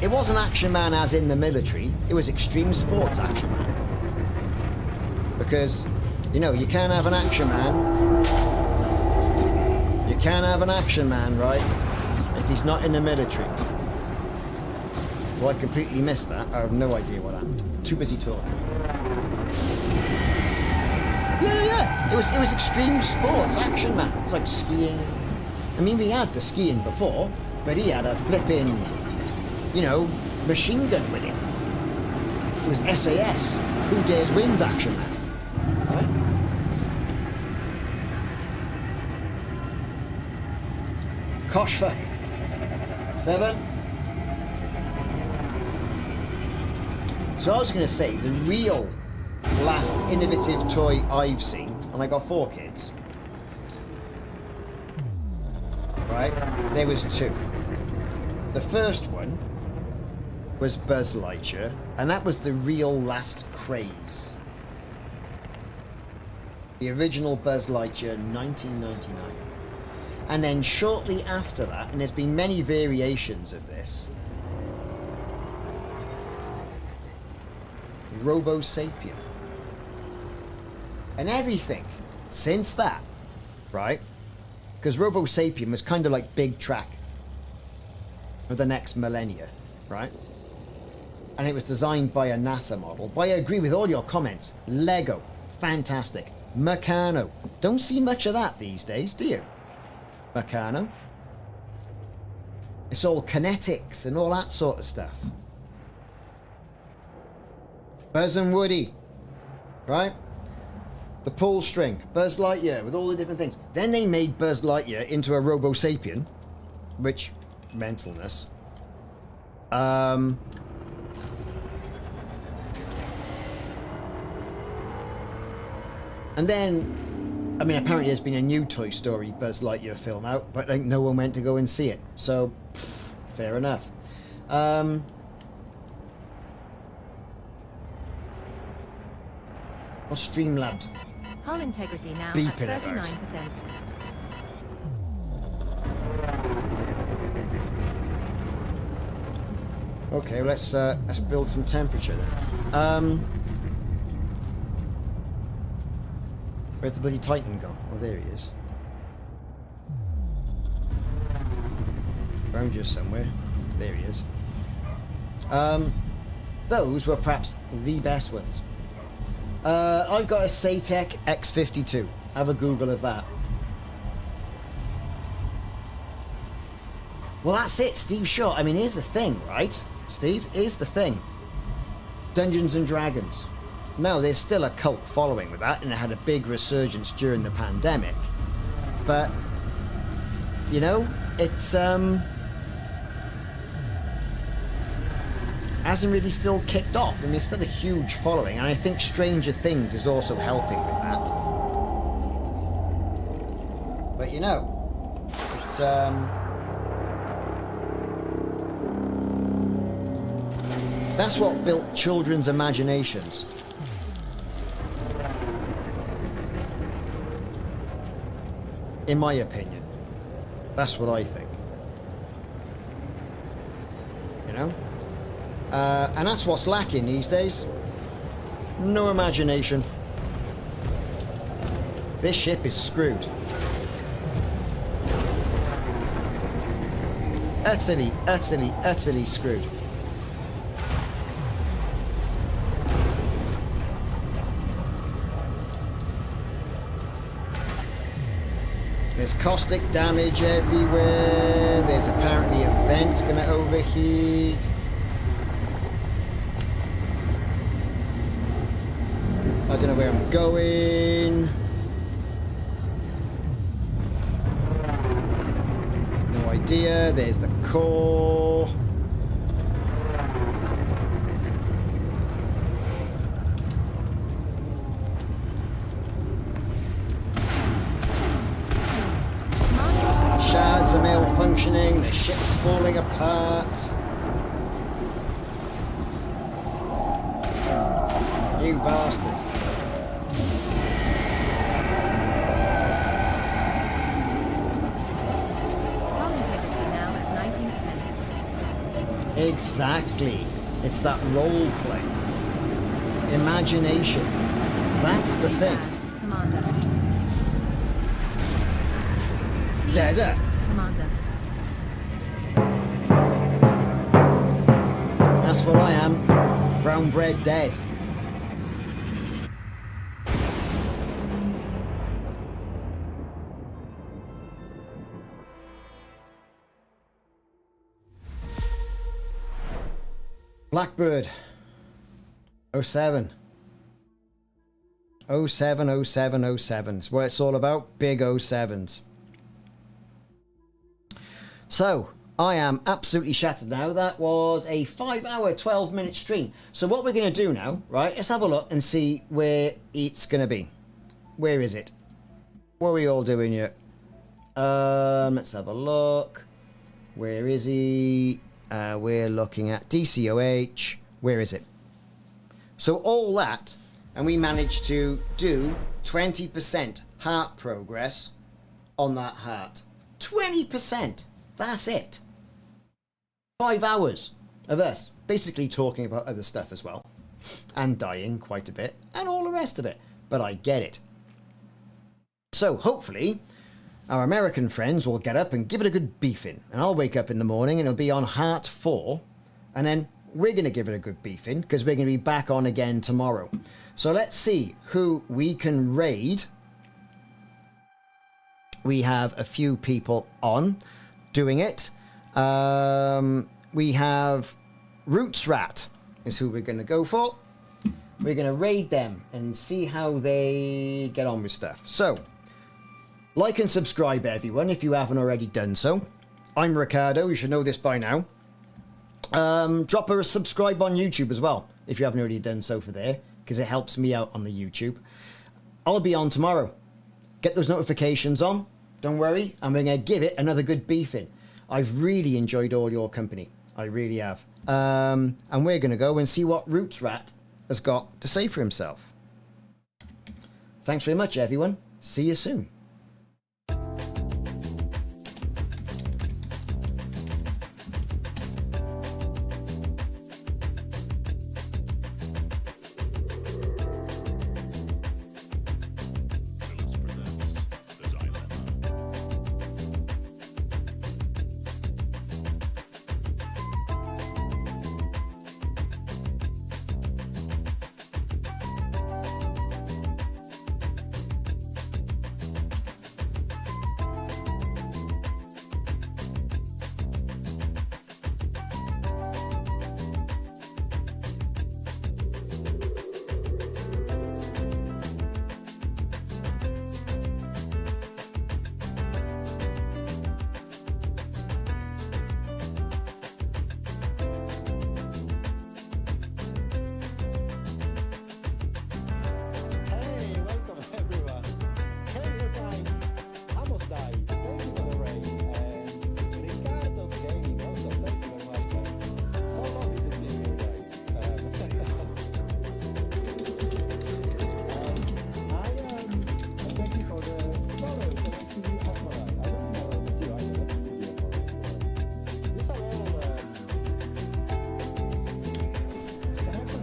it wasn't Action Man as in the military. It was extreme sports Action Man. Because, you know, you can't have an Action Man. You can't have an Action Man, right? If he's not in the military. Well, I completely missed that. I have no idea what happened. Too busy talking. Yeah. It was extreme sports Action Man. It was like skiing. I mean, we had the skiing before, but he had a flipping, you know, machine gun with him. It was SAS. Who dares wins Action Man. Right? Kosh fuck. 7. So I was going to say, the real last innovative toy I've seen, and I got 4 kids. Right? There was 2. The first one was Buzz Lightyear, and that was the real last craze. The original Buzz Lightyear, 1999. And then shortly after that, and there's been many variations of this, Robo Sapien. And everything since that right? Because Robo Sapien was kind of like big track for the next millennia, right? And it was designed by a NASA model. But I agree with all your comments. Lego, fantastic. Meccano, don't see much of that these days, do you? Meccano. It's all kinetics and all that sort of stuff. Buzz and Woody, right? The pull string, Buzz Lightyear with all the different things. Then they made Buzz Lightyear into a Robo Sapien, which, mentalness. And then, I mean, apparently there's been a new Toy Story Buzz Lightyear film out, but like no one went to go and see it. So, fair enough. Or Streamlabs. Hull integrity now Beeping at about. 39%. Okay, let's build some temperature then. Where's the bloody Titan gone? Oh, there he is. Around here somewhere. There he is. Those were perhaps the best ones. I've got a Satec X52. Have a Google of that. Well, that's it, Steve Shaw. I mean, here's the thing, right? Steve, here's the thing. Dungeons and Dragons. Now, there's still a cult following with that, and it had a big resurgence during the pandemic. But, you know, it's, hasn't really still kicked off. I mean, it's still a huge following, and I think Stranger Things is also helping with that. But, you know, it's, that's what built children's imaginations. In my opinion. That's what I think. You know? And that's what's lacking these days. No imagination. This ship is screwed. Utterly, utterly, utterly screwed. There's caustic damage everywhere. There's apparently a vent going to overheat. I don't know where I'm going. No idea. There's the core. Shards are malfunctioning, the ship's falling apart. You bastard. Hull integrity now at 19%. Exactly. It's that role play. Imaginations. That's the thing. Commander. Deader. Commander. That's what I am. Brown bread dead. Blackbird. 07. 07, 07, 07. It's what it's all about. Big 07s. So, I am absolutely shattered now. That was a 5-hour, 12-minute stream. So what we're going to do now, right, let's have a look and see where it's going to be. Where is it? What are we all doing here? Let's have a look. Where is he? We're looking at DCOH. Where is it? So all that, and we managed to do 20% heart progress on that heart. 20%. That's it. 5 hours of us basically talking about other stuff as well. And dying quite a bit. And all the rest of it. But I get it. So hopefully our American friends will get up and give it a good beefing. And I'll wake up in the morning and it'll be on Heart 4. And then we're going to give it a good beefing because we're going to be back on again tomorrow. So let's see who we can raid. We have a few people on doing it. We have Roots Rat is who we're going to go for. We're going to raid them and see how they get on with stuff. So, like and subscribe, everyone, if you haven't already done so. I'm Ricardo. You should know this by now. Drop a subscribe on YouTube as well, if you haven't already done so for there, because it helps me out on the YouTube. I'll be on tomorrow. Get those notifications on. Don't worry. I'm going to give it another good beefing. I've really enjoyed all your company. I really have. And we're going to go and see what Roots Rat has got to say for himself. Thanks very much, everyone. See you soon.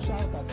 Shout out.